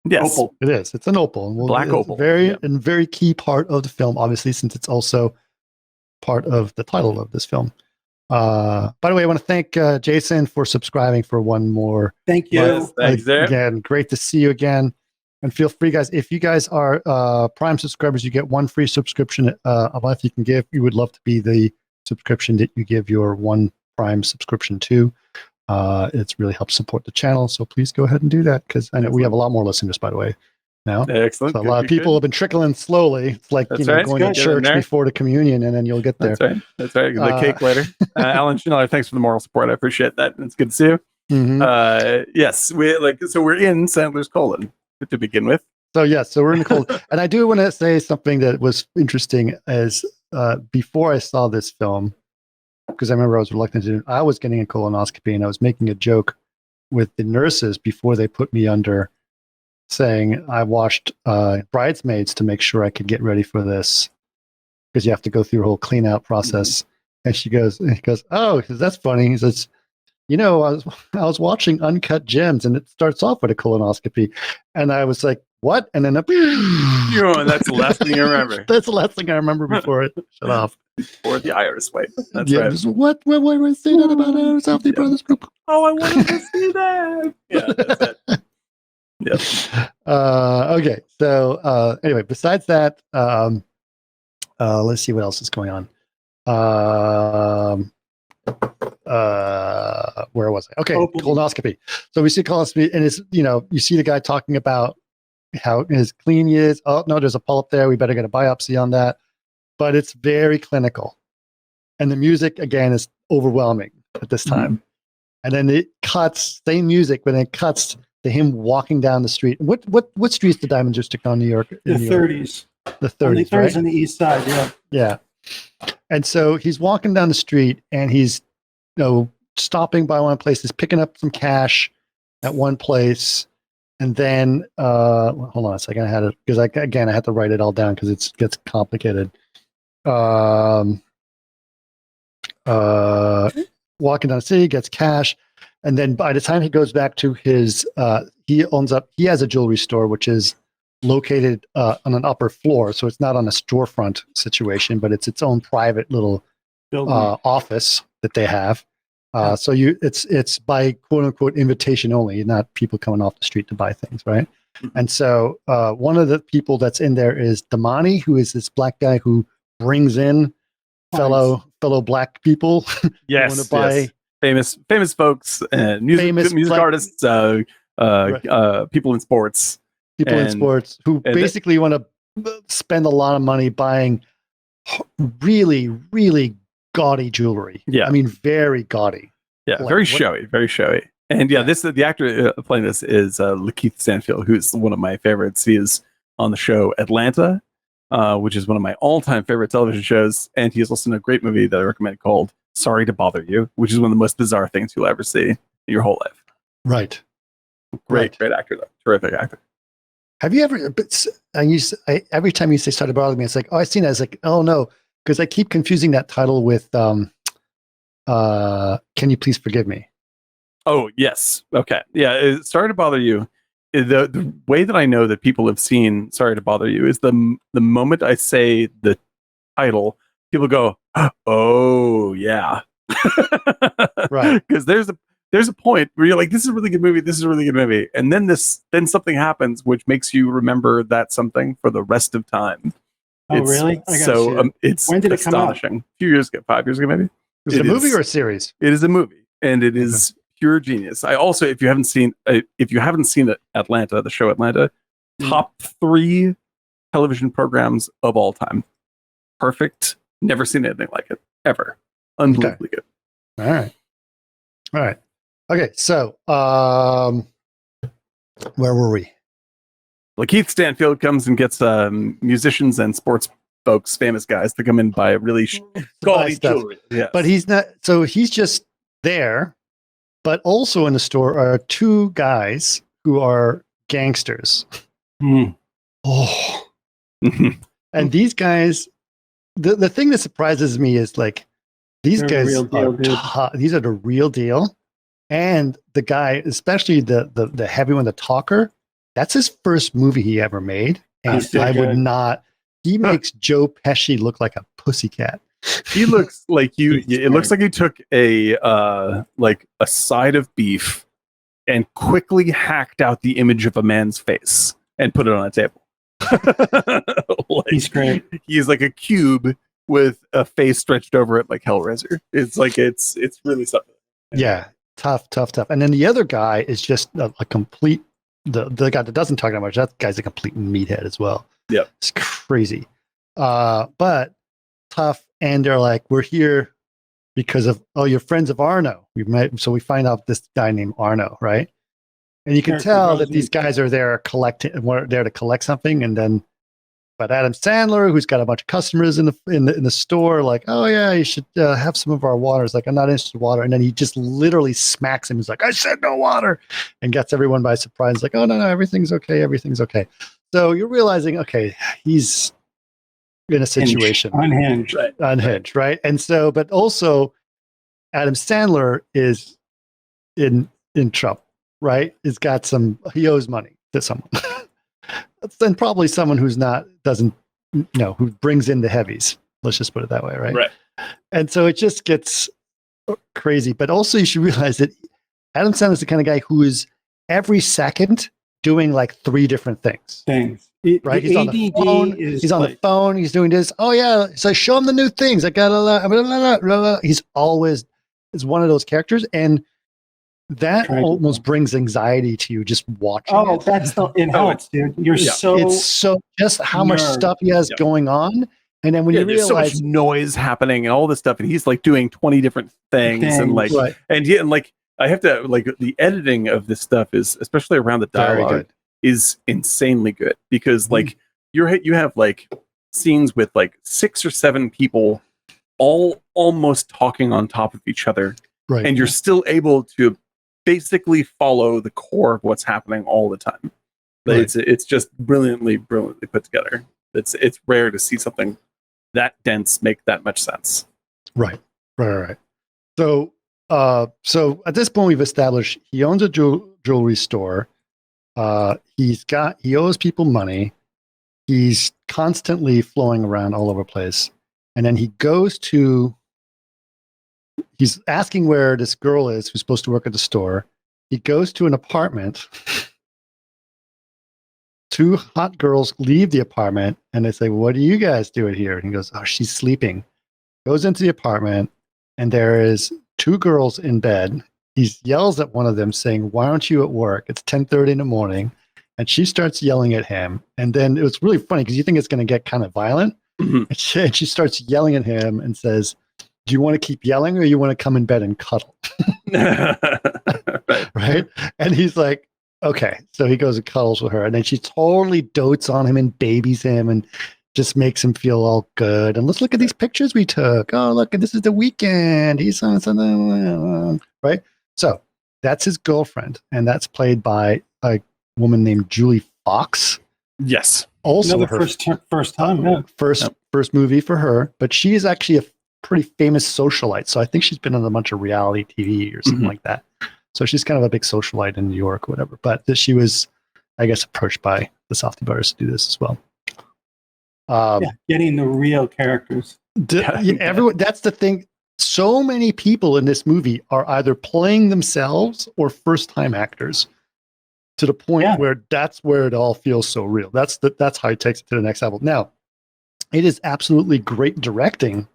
yes, opal. It is. It's an opal. Well, black opal. Very key part of the film, obviously, since it's also part of the title of this film. By the way, I want to thank Jason for subscribing for one more. Thank you. Yes, thanks, again, great to see you again. And feel free, guys, if you guys are Prime subscribers, you get one free subscription a month you can give. We would love to be the subscription that you give your one Prime subscription to. It's really helps support the channel. So please go ahead and do that, because I know we have a lot more listeners, by the way, now. Excellent. So a lot of people have been trickling slowly. It's like going to church before the communion, and then you'll get there. That's right. The cake later. Alan Schneller, thanks for the moral support. I appreciate that. It's good to see you. Mm-hmm. Yes, we're in Sandler's colon to begin with. So we're in the cold. And I do want to say something that was interesting as before I saw this film, because I remember I was reluctant to do it. I was getting a colonoscopy, and I was making a joke with the nurses before they put me under, saying I watched Bridesmaids to make sure I could get ready for this, because you have to go through a whole clean out process. And he goes, oh, that's funny. He says, I was watching Uncut Gems, and it starts off with a colonoscopy, and I was like, what? And then that's the last thing I remember. That's the last thing I remember before it shut off. Or the Iris wipe. That's right. What? Why would I say that about our Southie Brothers group? Oh, I wanted to see that. Yeah, that's it. Yes. Okay. So anyway, besides that, let's see what else is going on. Where was I? Okay, colonoscopy. So we see colonoscopy, and it's you see the guy talking about how clean he is. Oh no, there's a polyp there. We better get a biopsy on that. But it's very clinical, and the music again is overwhelming at this time. Mm-hmm. And then it cuts, same music, but it cuts to him walking down the street. What streets did Diamond just stick on New York? The 30s. The 30s, right? On the east side, yeah. Yeah. And so he's walking down the street, and he's stopping by one place, is picking up some cash at one place, and then hold on a second, I had it because I had to write it all down because it gets complicated. Walking down the city, gets cash, and then by the time he goes back to his he has a jewelry store which is located on an upper floor, so it's not on a storefront situation, but it's its own private little office that they have. So it's by quote unquote invitation only, not people coming off the street to buy things, right? Mm-hmm. And so one of the people that's in there is Damani, who is this black guy who brings in fellow black people. Yes, want to buy famous folks, music artists, people in sports. Who basically want to spend a lot of money buying really, really gaudy jewelry. Yeah. I mean, very gaudy. Yeah, very showy. And the actor playing this is Lakeith Stanfield, who's one of my favorites. He is on the show Atlanta, which is one of my all-time favorite television shows. And he is also in a great movie that I recommend called Sorry to Bother You, which is one of the most bizarre things you'll ever see in your whole life. Right. Great actor, though. Terrific actor. Have you ever, every time you say Sorry to Bother Me, it's like, oh, I've seen it. It's like, oh no, because I keep confusing that title with Can You Please Forgive Me? Oh, yes. Okay. Yeah. Sorry to Bother You the way that I know that people have seen Sorry to Bother You is the moment I say the title, people go, oh yeah. Right. Because there's a point where you're like, this is a really good movie, this is a really good movie, and then something happens which makes you remember that something for the rest of time. Oh, really? I gotta see So it. it's When did it come out? astonishing. A few years ago, 5 years ago maybe. Is it a movie or a series? It is a movie, and it is pure genius. I also, if you haven't seen Atlanta, the show Atlanta, top 3 television programs of all time. Perfect. Never seen anything like it ever. Unbelievably good. All right. Okay, so where were we? Well, Keith Stanfield comes and gets musicians and sports folks, famous guys, to come in buy really quality jewelry. Yeah, but he's not. So he's just there. But also in the store are 2 guys who are gangsters. Oh, and these guys. The thing that surprises me is like these They're guys real deal, these are the real deal. And the guy, especially the heavy one, the talker, that's his first movie he ever made. And I would not. He makes Joe Pesci look like a pussycat. He looks like it looks like he took a side of beef and quickly hacked out the image of a man's face and put it on a table. He's great. He's like a cube with a face stretched over it like Hellraiser. It's like it's really something. Yeah, tough. And then the other guy is just a complete the guy that doesn't talk that much. That guy's a complete meathead as well. Yeah, it's crazy. But tough, and they're like, we're here because of you're friends of Arno. So we find out this guy named Arno, right? And you can tell that these guys are there there to collect something, and then, but Adam Sandler, who's got a bunch of customers in the store, like, oh yeah, you should have some of our water. It's like, I'm not interested in water, and then he just literally smacks him. He's like, I said no water, and gets everyone by surprise. Like, oh no, everything's okay. So you're realizing, okay, he's in a situation unhinged, right? And so, but also, Adam Sandler is in trouble. Right? He owes money to someone. Then probably someone who brings in the heavies. Let's just put it that way, right? Right. And so it just gets crazy. But also you should realize that Adam Sandler is the kind of guy who is every second doing like 3 different things. Right? He's on the phone. He's doing this. Oh yeah. So show him the new things. I got a He's always is one of those characters. And that almost brings anxiety to you just watching it. Oh, that's the helps, dude. It's so just how much stuff he has going on. And then when you realize there's so much noise happening and all this stuff, and he's like doing 20 different things. And like, and like, I have to, like, the editing of this stuff is, especially around the dialogue, is insanely good, because like you have like scenes with like 6 or 7 people all almost talking on top of each other. Right. And you're still able to basically follow the core of what's happening all the time. Right. It's just brilliantly put together. It's rare to see something that dense make that much sense. Right. So at this point we've established he owns a jewelry store. He owes people money. He's constantly flowing around all over the place. And then he's asking where this girl is who's supposed to work at the store. He goes to an apartment. 2 hot girls leave the apartment and they say, what are you guys doing here? And he goes, oh, she's sleeping. Goes into the apartment and there is 2 girls in bed. He yells at one of them saying, why aren't you at work? It's 10:30 in the morning. And she starts yelling at him. And then it was really funny because you think it's going to get kind of violent. Mm-hmm. And she starts yelling at him and says, do you want to keep yelling or you want to come in bed and cuddle? Right? And he's like, okay. So he goes and cuddles with her. And then she totally dotes on him and babies him and just makes him feel all good. And let's look at these pictures we took. Oh, look, this is the weekend. He's on something. Right? So that's his girlfriend. And that's played by a woman named Julie Fox. Yes. Also her first time. Yeah. First movie for her. But she is actually a pretty famous socialite. So I think she's been on a bunch of reality TV or something like that. So she's kind of a big socialite in New York or whatever. But she was I guess, approached by the Safdie brothers to do this as well. Getting the real characters. Everyone. That's the thing. So many people in this movie are either playing themselves or first-time actors, to the point where that's where it all feels so real. That's how it takes it to the next level. Now, it is absolutely great directing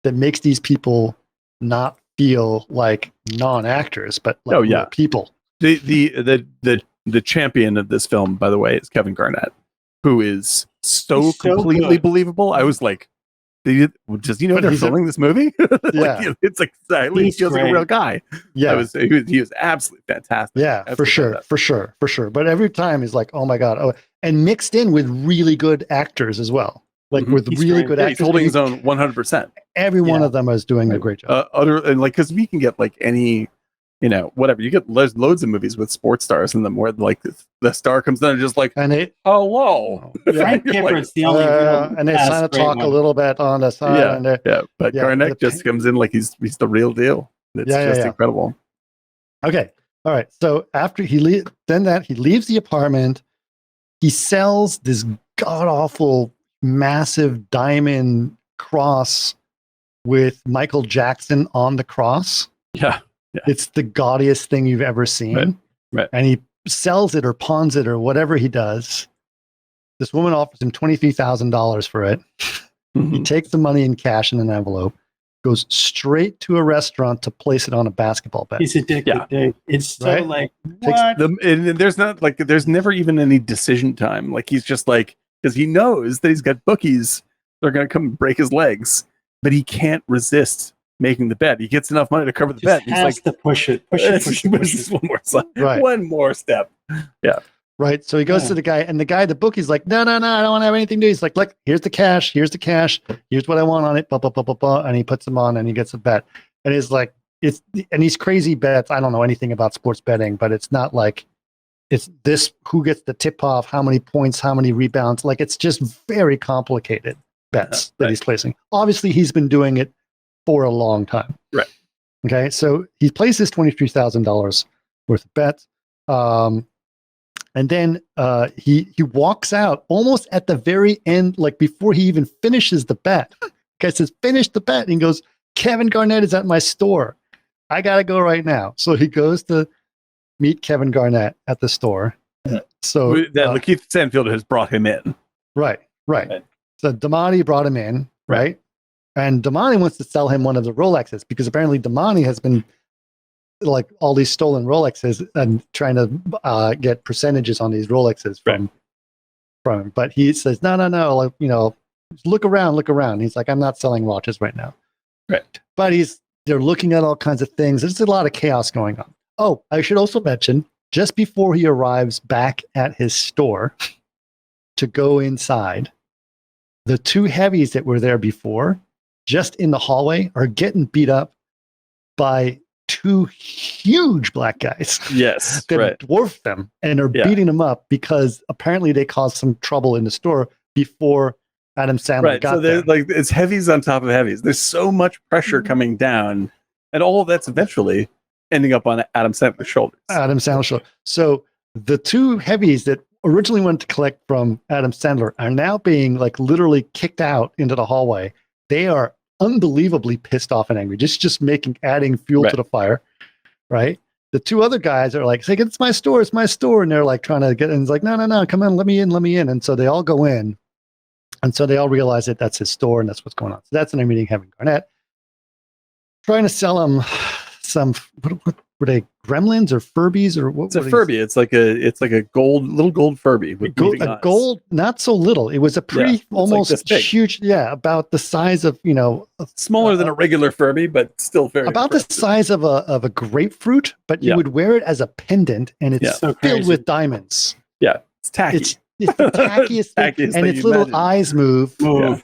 that makes these people not feel like non-actors, but like real people. The champion of this film, by the way, is Kevin Garnett, who is so completely believable. I was like, does he know they're filming this movie? It's like he feels like a real guy. Yeah, he was absolutely fantastic. Yeah, absolutely for sure. But every time he's like, oh my god, and mixed in with really good actors as well. Like with really good actors, he's holding his own 100%. Every one of them is doing a great job. Because we can get like any, whatever. You get loads of movies with sports stars in them where like the star comes in and just like, hello. Frank Gifford's the only and they kind of talk a little bit on the side. But Garnett just comes in like he's the real deal. It's just incredible. Okay, all right. So after he leaves the apartment, he sells this god awful massive diamond cross with Michael Jackson on the cross. Yeah. It's the gaudiest thing you've ever seen. Right. And he sells it or pawns it or whatever he does. This woman offers him $23,000 for it. He takes the money in cash in an envelope, goes straight to a restaurant to place it on a basketball bet. He's addicted. Yeah. It's so like, what? There's never even any decision time. Like he's just like, because he knows that he's got bookies that are going to come and break his legs, but he can't resist making the bet. He gets enough money to cover the bet. He's like to push it. One more step. Yeah. Right. So he goes to the guy, and the bookie's like, no, I don't want to have anything to do. He's like, look, here's the cash. Here's what I want on it. Blah, blah, blah, blah, blah. And he puts them on and he gets a bet. And he's like, and these crazy bets. I don't know anything about sports betting, but it's not like it's this, who gets the tip off, how many points, how many rebounds. Like it's just very complicated bets that he's placing. Obviously he's been doing it for a long time. Right. Okay. So he places $23,000 worth of bets. And then he walks out almost at the very end, like before he even finishes the bet. Guy says, finish the bet. And he goes, Kevin Garnett is at my store. I got to go right now. So he goes to meet Kevin Garnett at the store. So Lakeith Stanfield has brought him in. Right. So Damani brought him in, right? And Damani wants to sell him one of the Rolexes because apparently Damani has been like all these stolen Rolexes and trying to get percentages on these Rolexes from him. But he says, no, like, look around. He's like, I'm not selling watches right now. Right. But they're looking at all kinds of things. There's a lot of chaos going on. Oh, I should also mention, just before he arrives back at his store to go inside, the two heavies that were there before, just in the hallway, are getting beat up by two huge black guys. Yes, that dwarf them and are beating them up because apparently they caused some trouble in the store before Adam Sandler got there. So like it's heavies on top of heavies. There's so much pressure coming down, and all of that's eventually ending up on Adam Sandler's shoulders. So the two heavies that originally went to collect from Adam Sandler are now being like literally kicked out into the hallway. They are unbelievably pissed off and angry. Just adding fuel to the fire, right? The two other guys are like, "Say, it's my store, and they're like trying to get in. And it's like, no, come on, let me in. And so they all go in, and so they all realize that that's his store and that's what's going on. So that's when they're meeting Kevin Garnett, trying to sell him some. What were they? Gremlins or Furbies or what? It's a Furby. It's like a little gold Furby with gold, not so little. It was a pretty almost like huge. Yeah, about the size of smaller than a regular Furby, but still very about the size of a grapefruit. But you would wear it as a pendant, and it's filled with diamonds. Yeah, it's tacky. It's the tackiest thing, and its little eyes move. Yeah.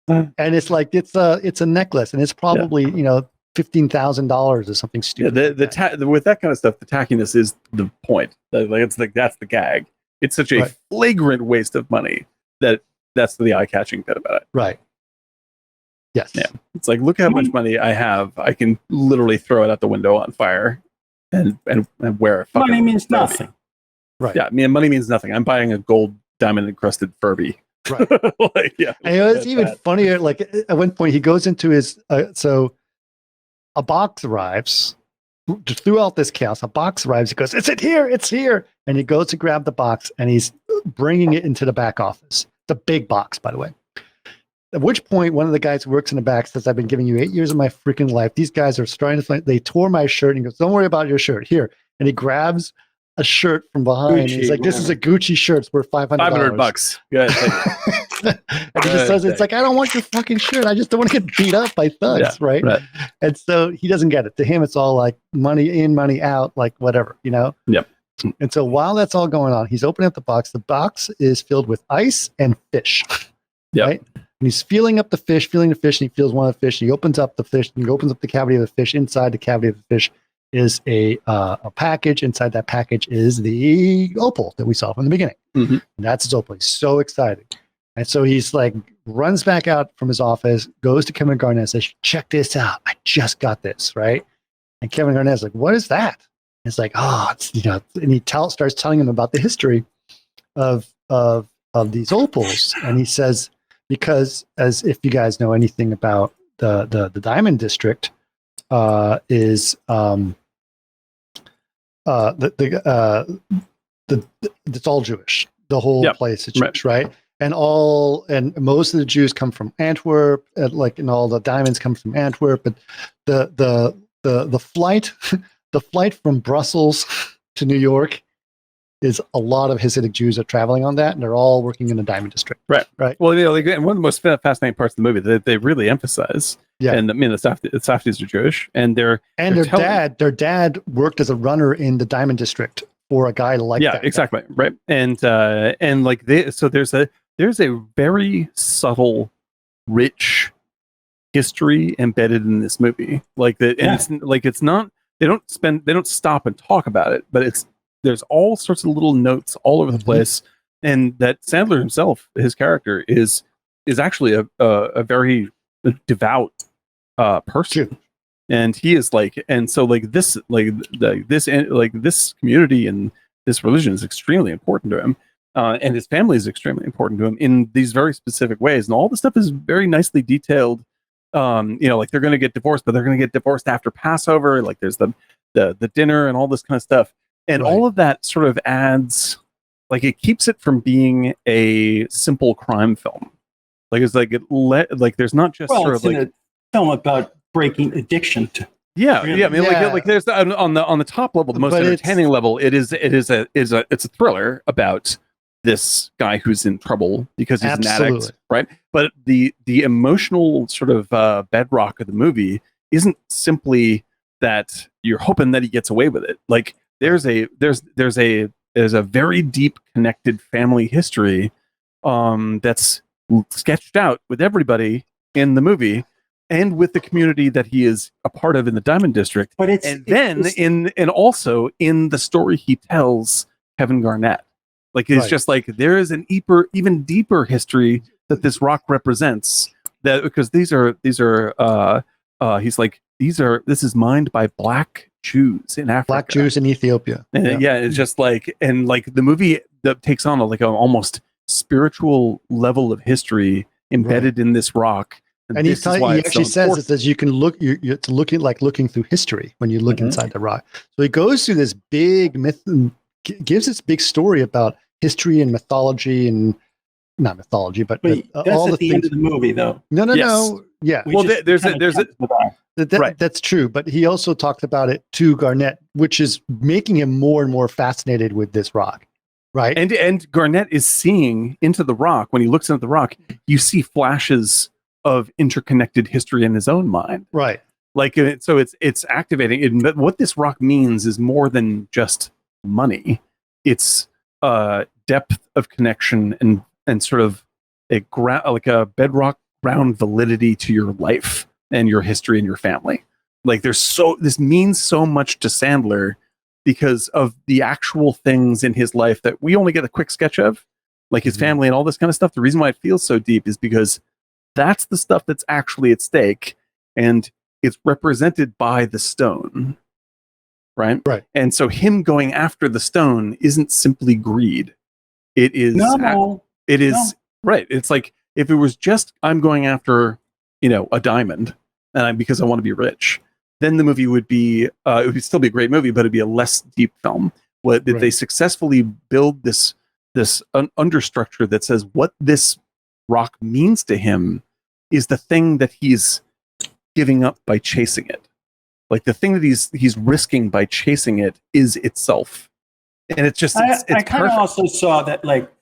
And it's like it's a necklace, and it's probably $15,000 or something stupid. With that kind of stuff, the tackiness is the point. That's the gag. It's such a flagrant waste of money that's the eye-catching bit about it. Right. Yes. Yeah. It's like, look how much money I have. I can literally throw it out the window on fire and wear it. Money means nothing. Right. Yeah, I mean, money means nothing. I'm buying a gold diamond encrusted Furby. Right. Like, yeah. And it's even funnier. Like at one point, he goes into his so a box arrives. Throughout this chaos, a box arrives. He goes, "It's it here! It's here!" And he goes to grab the box, and he's bringing it into the back office. The big box, by the way. At which point, one of the guys who works in the back says, "I've been giving you 8 years of my freaking life. These guys are starting to find." They tore my shirt, and he goes, "Don't worry about your shirt. Here." And he grabs a shirt from behind. Gucci, and he's like, "This is a Gucci shirt. It's worth $500. $500. Good. And he just says, "It's like, I don't want your fucking shirt. I just don't want to get beat up by thugs." Right? And so he doesn't get it. To him, it's all like money in, money out, like whatever, you know? Yep. And so while that's all going on, he's opening up the box. The box is filled with ice and fish. Yep. Right? And he's feeling the fish, and he feels one of the fish. And he opens up the fish, and he opens up the cavity of the fish. Inside the cavity of the fish is a package. Inside that package is the opal that we saw from the beginning. Mm-hmm. And that's his opal. He's so excited. And so he's like, runs back out from his office, goes to Kevin Garnett and says, "Check this out. I just got this," right? And Kevin Garnett's like, "What is that?" And it's like, "Oh, it's, you know," and he starts telling him about the history of these opals. And he says, because as if you guys know anything about the Diamond District, it's all Jewish. The whole place is Jewish, right? And most of the Jews come from Antwerp, and all the diamonds come from Antwerp. But the flight from Brussels to New York is a lot of Hasidic Jews are traveling on that, and they're all working in the Diamond District. Right. Well, you know, and one of the most fascinating parts of the movie that they really emphasize. Yeah. And I mean, the Safdies are Jewish, and their dad worked as a runner in the Diamond District for a guy like that. Yeah, exactly. Right. And like there's a very subtle, rich history embedded in this movie. Like that, and it's not. They don't stop and talk about it, but there's all sorts of little notes all over the place, and that Sandler himself, his character, is actually a very devout person. True. And he is like, and so like this community and this religion is extremely important to him, and his family is extremely important to him in these very specific ways. And all the stuff is very nicely detailed. You know, like they're going to get divorced, but they're going to get divorced after Passover. Like there's the dinner and all this kind of stuff, and all of that sort of adds, like it keeps it from being a simple crime film. Like it's like like there's not just sort of like a film about breaking addiction to. Yeah. I mean, like there's on the top level, the most entertaining level, it's a thriller about this guy who's in trouble because he's an addict, right? But the emotional sort of bedrock of the movie isn't simply that you're hoping that he gets away with it. Like there's a very deep connected family history that's sketched out with everybody in the movie. And with the community that he is a part of in the Diamond District, and also in the story he tells Kevin Garnett, like it's just like there is an even deeper history that this rock represents. That because this is mined by Black Jews in Africa, Black Jews in Ethiopia. And it's just like the movie that takes on like an almost spiritual level of history embedded in this rock. And he actually says it says you can look. It's looking through history when you look inside the rock. So he goes through this big myth, gives this big story about history and mythology, and not mythology, but that's all at the end of the movie, though. No. Yeah. Well, that's true. But he also talked about it to Garnett, which is making him more and more fascinated with this rock. Right. And Garnett is seeing into the rock. When he looks into the rock, you see flashes of interconnected history in his own mind, right? Like so, it's activating. But what this rock means is more than just money. It's depth of connection and sort of like a bedrock ground validity to your life and your history and your family. Like this means so much to Sandler because of the actual things in his life that we only get a quick sketch of, like his family and all this kind of stuff. The reason why it feels so deep is because that's the stuff that's actually at stake, and it's represented by the stone, right? Right. And so him going after the stone isn't simply greed. It is right. It's like if it was just I'm going after, a diamond and because I want to be rich, then the movie would be it would still be a great movie, but it'd be a less deep film. They successfully build this understructure that says what this rock means to him is the thing that he's giving up by chasing it. Like the thing that he's risking by chasing it is itself. And it's just I kind of also saw that, like,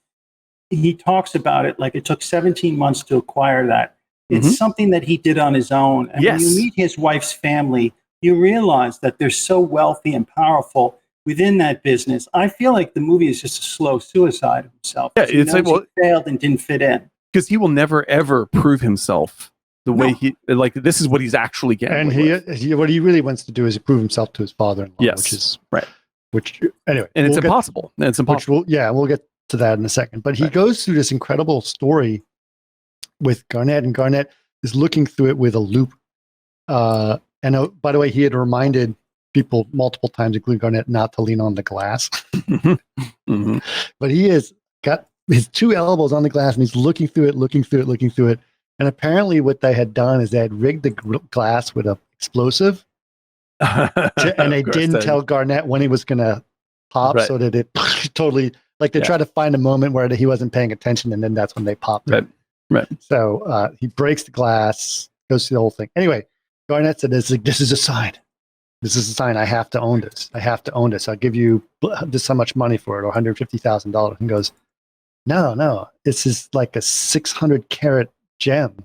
he talks about it like it took 17 months to acquire that. It's something that he did on his own. And when you meet his wife's family, you realize that they're so wealthy and powerful within that business. I feel like the movie is just a slow suicide of himself. Yeah, it's like, well, he failed and didn't fit in. Because he will never ever prove himself the way this is what he's actually getting. And what he really wants to do is prove himself to his father-in-law, which is right. Which anyway, and it's impossible. It's impossible. We'll get to that in a second. But he goes through this incredible story with Garnett, and Garnett is looking through it with a loop. And by the way, he had reminded people multiple times, including Garnett, not to lean on the glass. But he has got his two elbows on the glass, and he's looking through it. And apparently, what they had done is they had rigged the glass with an explosive. And they didn't tell Garnett when he was going to pop, so that it totally, like, they try to find a moment where he wasn't paying attention, and then that's when they popped it. Right. So he breaks the glass, goes through the whole thing. Anyway, Garnett said, "This is a sign. This is a sign. I have to own this. I'll give you this so much money for it, or $150,000." And goes, "No, this is like a 600 carat gem.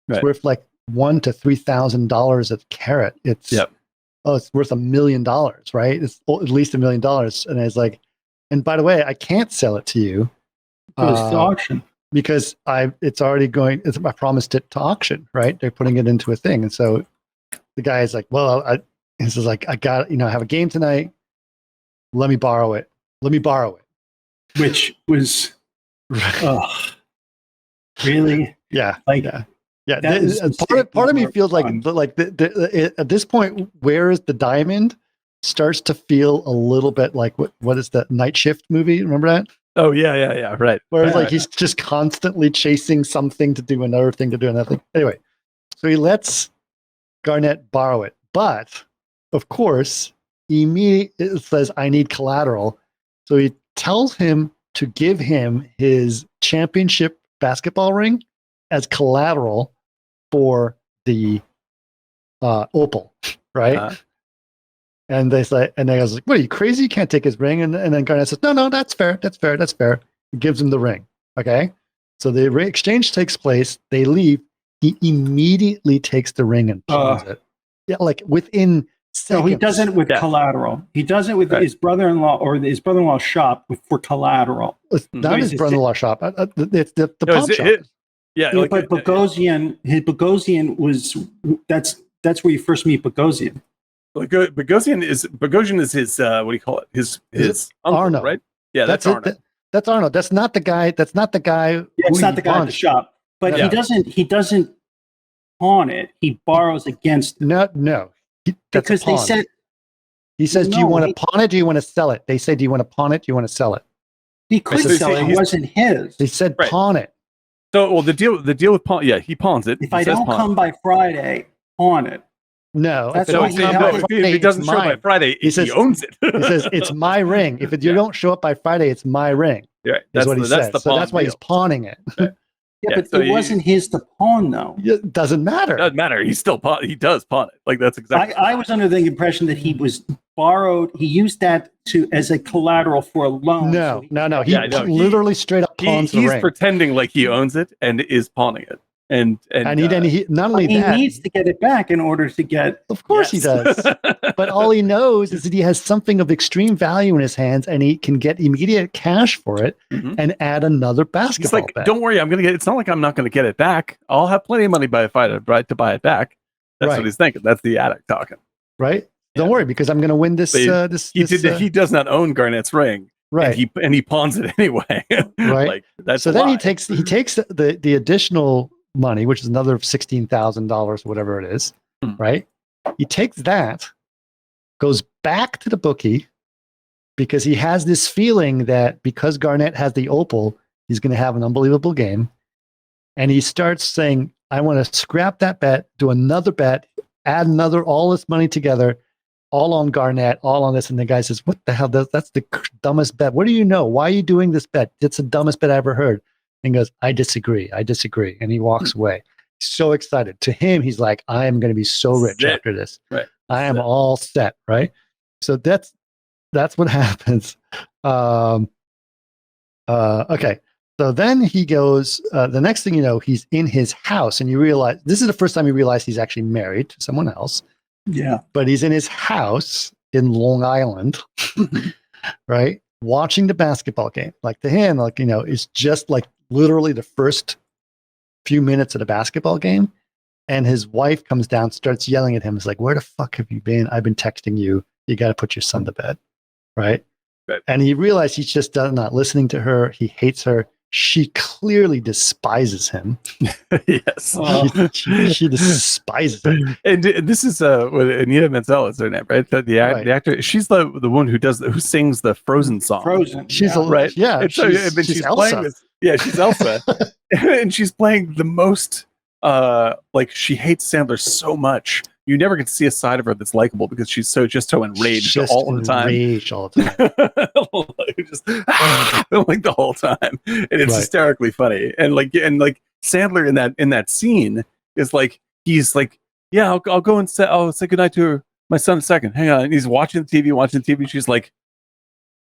It's worth like $1,000 to $3,000 a carat. It's it's worth $1 million, right? It's at least $1 million." And it's like, and by the way, I can't sell it to you. It's to auction. Because it's already going, I promised it to auction, right? They're putting it into a thing. And so the guy is like, well, he says, like, I got, I have a game tonight. Let me borrow it. Which was, really? Yeah. Like, yeah. Part of me feels like at this point, where is the diamond starts to feel a little bit like what is that Night Shift movie? Remember that? Oh yeah, right. Whereas like he's just constantly chasing something to do another thing to do another thing. Anyway, so he lets Garnett borrow it, but of course, immediately says, "I need collateral." So he tells him to give him his championship basketball ring as collateral for the opal, right? And they say, and I was like, "What, are you crazy? You can't take his ring." And then Garnett says, No, that's fair. He gives him the ring. Okay. So the exchange takes place. They leave. He immediately takes the ring and pawns it. Yeah, like within seconds. No, he does it with collateral. He does it with his brother-in-law or his brother-in-law's shop for collateral. It's not his brother-in-law's shop. It's the pawn shop. But Bogosian was that's where you first meet Bogosian. Bogosian is his what do you call it? His uncle, Arno, right? Yeah, that's Arno. That's Arno. That's not the guy. That's not the guy. Yeah, it's not the guy at the shop. But he doesn't pawn it. He borrows against it. No. Because they said he says, "Do you want to pawn it? Do you want to sell it?" They say, "Do you want to pawn it? Do you want to sell it?" He could sell it. It wasn't his. They said, "Pawn it." So, well, the deal with pawn. Yeah, he pawns it. If I don't come by Friday, pawn it. No, if he doesn't show up by Friday, he owns it. He says, "It's my ring. If you don't show up by Friday, it's my ring." Right. That's what he says. So that's why he's pawning it. But it wasn't his to pawn, though. It doesn't matter. Doesn't matter. He does pawn it. Like, that's exactly. I was under the impression that he was borrowed. He used that as a collateral for a loan. No. He literally straight up pawns the ring. He's pretending like he owns it and is pawning it. And he not only that, he needs to get it back in order to get. Of course he does. But all he knows is that he has something of extreme value in his hands, and he can get immediate cash for it and add another basketball. He's like, "Don't worry, I'm gonna get. It's not like I'm not gonna get it back. I'll have plenty of money to buy it back." That's what he's thinking. That's the addict talking, right? Don't worry, because I'm gonna win this. He does not own Garnett's ring, right? And he pawns it anyway, right? Like, that's so. Then he takes the additional money, which is another $16,000, whatever it is, right? He takes that, goes back to the bookie because he has this feeling that because Garnett has the opal, he's going to have an unbelievable game. And he starts saying, I want to scrap that bet, do another bet, add all this money together, all on Garnett, all on this. And the guy says, what the hell? That's the dumbest bet. What do you know? Why are you doing this bet? It's the dumbest bet I ever heard. And he goes, I disagree. And he walks away. He's so excited. To him, he's like, I am going to be so rich after this. Right. I am all set. Right. So that's what happens. Okay. So then he goes, the next thing you know, he's in his house, and you realize this is the first time you realize he's actually married to someone else. Yeah. But he's in his house in Long Island, right? Watching the basketball game. Like to him, like, it's just like literally the first few minutes of the basketball game. And his wife comes down, starts yelling at him. It's like, where the fuck have you been? I've been texting you. You got to put your son to bed. Right. And he realized he's just not listening to her. He hates her. She clearly despises him. Yes. She despises him. And this is Anita Menzel is her name, right? The actor. She's the one who sings the Frozen song. Frozen. She's right. Yeah. And she's playing this. Yeah, she's Elsa, and she's playing the most. Like she hates Sandler so much. You never get to see a side of her that's likable because she's so enraged all the time. Like the whole time, and it's hysterically funny. And like Sandler in that scene is like he's like, yeah, I'll go and I'll say goodnight to my son in a second. Hang on, and he's watching TV. She's like,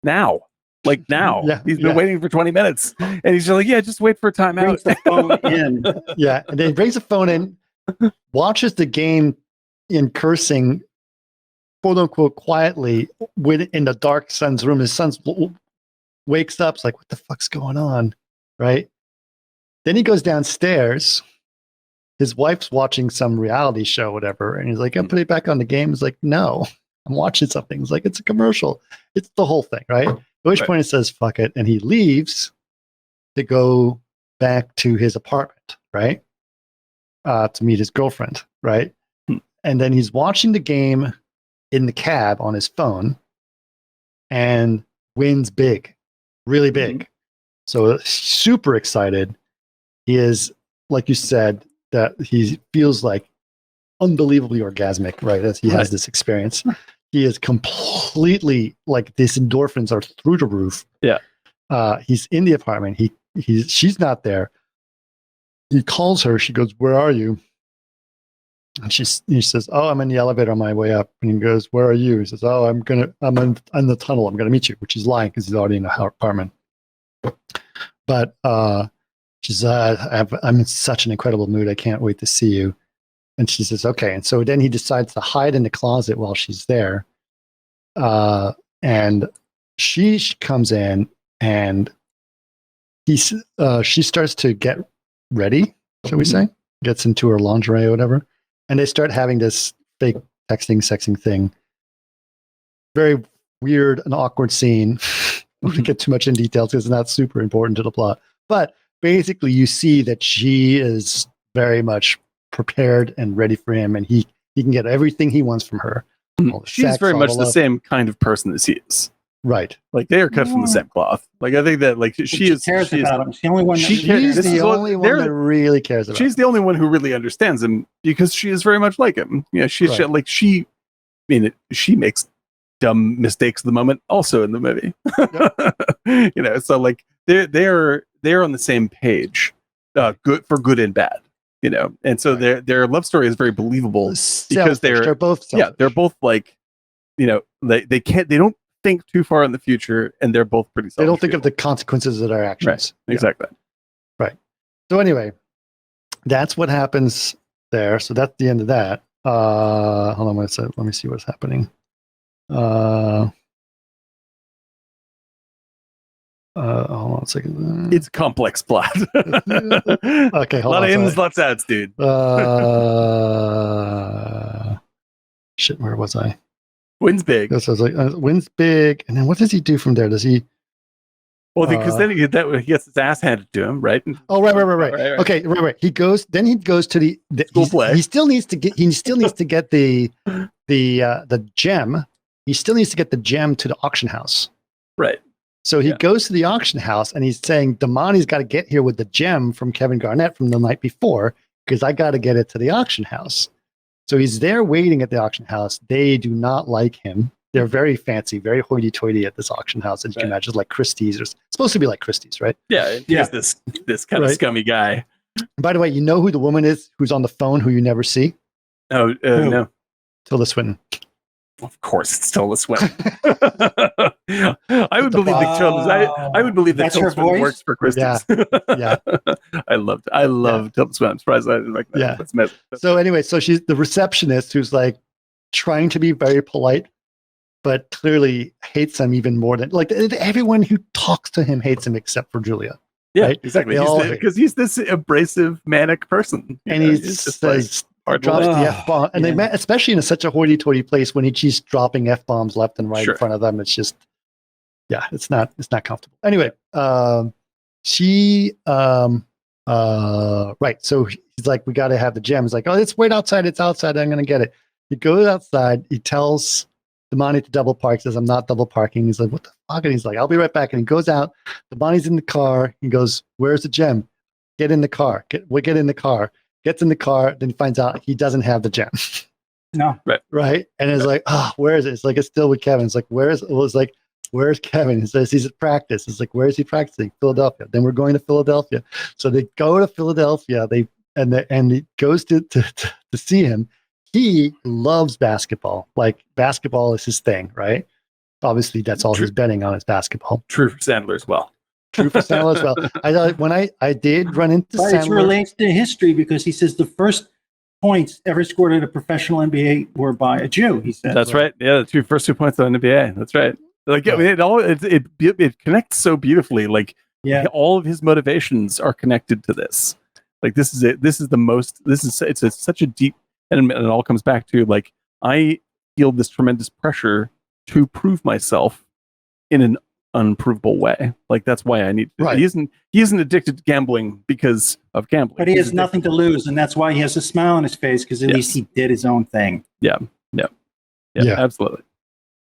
now. Yeah, he's been waiting for 20 minutes, and he's just like, yeah, just wait for a timeout. Brings the phone in. Yeah, and then he brings the phone in, watches the game in cursing, quote unquote, quietly in the dark son's room. His son wakes up, like, what the fuck's going on? Right? Then he goes downstairs. His wife's watching some reality show, whatever, and he's like, I'll put it back on the game. He's like, no, I'm watching something. He's like, it's a commercial. It's the whole thing, right? At which point he says, fuck it, and he leaves to go back to his apartment, right? To meet his girlfriend, right? And then he's watching the game in the cab on his phone and wins big, really big. So super excited. He is, like you said, that he feels like unbelievably orgasmic, right? As he has this experience. He is completely like these endorphins are through the roof. Yeah. He's in the apartment. She's not there. He calls her. She goes, where are you? And he says, oh, I'm in the elevator on my way up. And he goes, where are you? He says, oh, I'm in the tunnel. I'm going to meet you, which he's lying because he's already in the apartment. But she says, I'm in such an incredible mood. I can't wait to see you. And she says, okay. And so then he decides to hide in the closet while she's there. And she comes in and she starts to get ready, shall we say? Gets into her lingerie or whatever. And they start having this fake texting, sexing thing. Very weird and awkward scene. I don't get too much in details because it's not super important to the plot. But basically, you see that she is very much prepared and ready for him, and he can get everything he wants from her. She's very much the same kind of person as he is. Right. Like they are cut from the same cloth. Like I think that like she cares about him. She's the only one. She's the only one that really cares about him. She's the only one who really understands him because she is very much like him. Yeah, she makes dumb mistakes at the moment also in the movie. Yep. So like they're on the same page, good and bad. And so their love story is very believable because they're both selfish. Yeah, they're both like, they don't think too far in the future, and they're both pretty selfish. They don't think of the consequences of their actions. Right. Exactly. Right. So anyway, that's what happens there. So that's the end of that. Hold on one second. Let me see what's happening. Hold on a second. It's a complex plot. Okay, hold on. A lot of ins, lots of outs, dude. Shit, where was I? Wins big. So I was like, wins big, and then what does he do from there? Does he? Well, because then he gets his ass handed to him, right? Oh, right. Okay, right. He goes to the school play. He still needs to get the gem he still needs to get the gem to the auction house. Right. So he goes to the auction house and he's saying, Damani's got to get here with the gem from Kevin Garnett from the night before because I got to get it to the auction house. So he's there waiting at the auction house. They do not like him. They're very fancy, very hoity-toity at this auction house. As you can imagine, like Christie's. It's supposed to be like Christie's, right? Yeah. Here's this kind of scummy guy. By the way, you know who the woman is who's on the phone who you never see? Oh, no. Tilda Swinton. Of course, it's Tilda Swinton. I would believe that Tilda Swinton works for Christie's. Yeah. I love Tilda Swinton. I'm surprised I didn't recognize that. That's amazing. So anyway, so she's the receptionist who's like trying to be very polite, but clearly hates him even more than like everyone who talks to him hates him except for Julia. Yeah, right? exactly. Because he's this abrasive, manic person, and he says. Or drops the F-bomb. And they met, especially in such a hoity-toity place when he's dropping F-bombs left and right in front of them. It's just, it's not comfortable. Anyway, right. So he's like, we got to have the gem. He's like, oh, it's wait outside. It's outside. I'm going to get it. He goes outside. He tells Damani to double park. Says, I'm not double parking. He's like, what the fuck? And he's like, I'll be right back. And he goes out. Damani's in the car. He goes, where's the gem? Get in the car. Get in the car. Gets in the car, then he finds out he doesn't have the gem. No. Right. And it's like, where is it? It's like, it's still with Kevin. It's like, where's Kevin? He says he's at practice. It's like, where is he practicing? Philadelphia. Then we're going to Philadelphia. So they go to Philadelphia. And he goes to see him. He loves basketball. Like basketball is his thing, right? Obviously, that's all he's betting on is basketball. True for Sandler as well. True for Sandler as well. I thought when I did run into Sandler. It's related to history because he says the first points ever scored at a professional NBA were by a Jew. He said that's right. Yeah, the first 2 points on the NBA. That's right. Like it connects so beautifully. Like all of his motivations are connected to this. Like this is it. This is the most. It's such a deep, and it all comes back to like I feel this tremendous pressure to prove myself in an unprovable way. Like that's why I need to. Right. He isn't addicted to gambling because of gambling. But he has nothing to lose, and that's why he has a smile on his face because at least he did his own thing. Yeah, absolutely.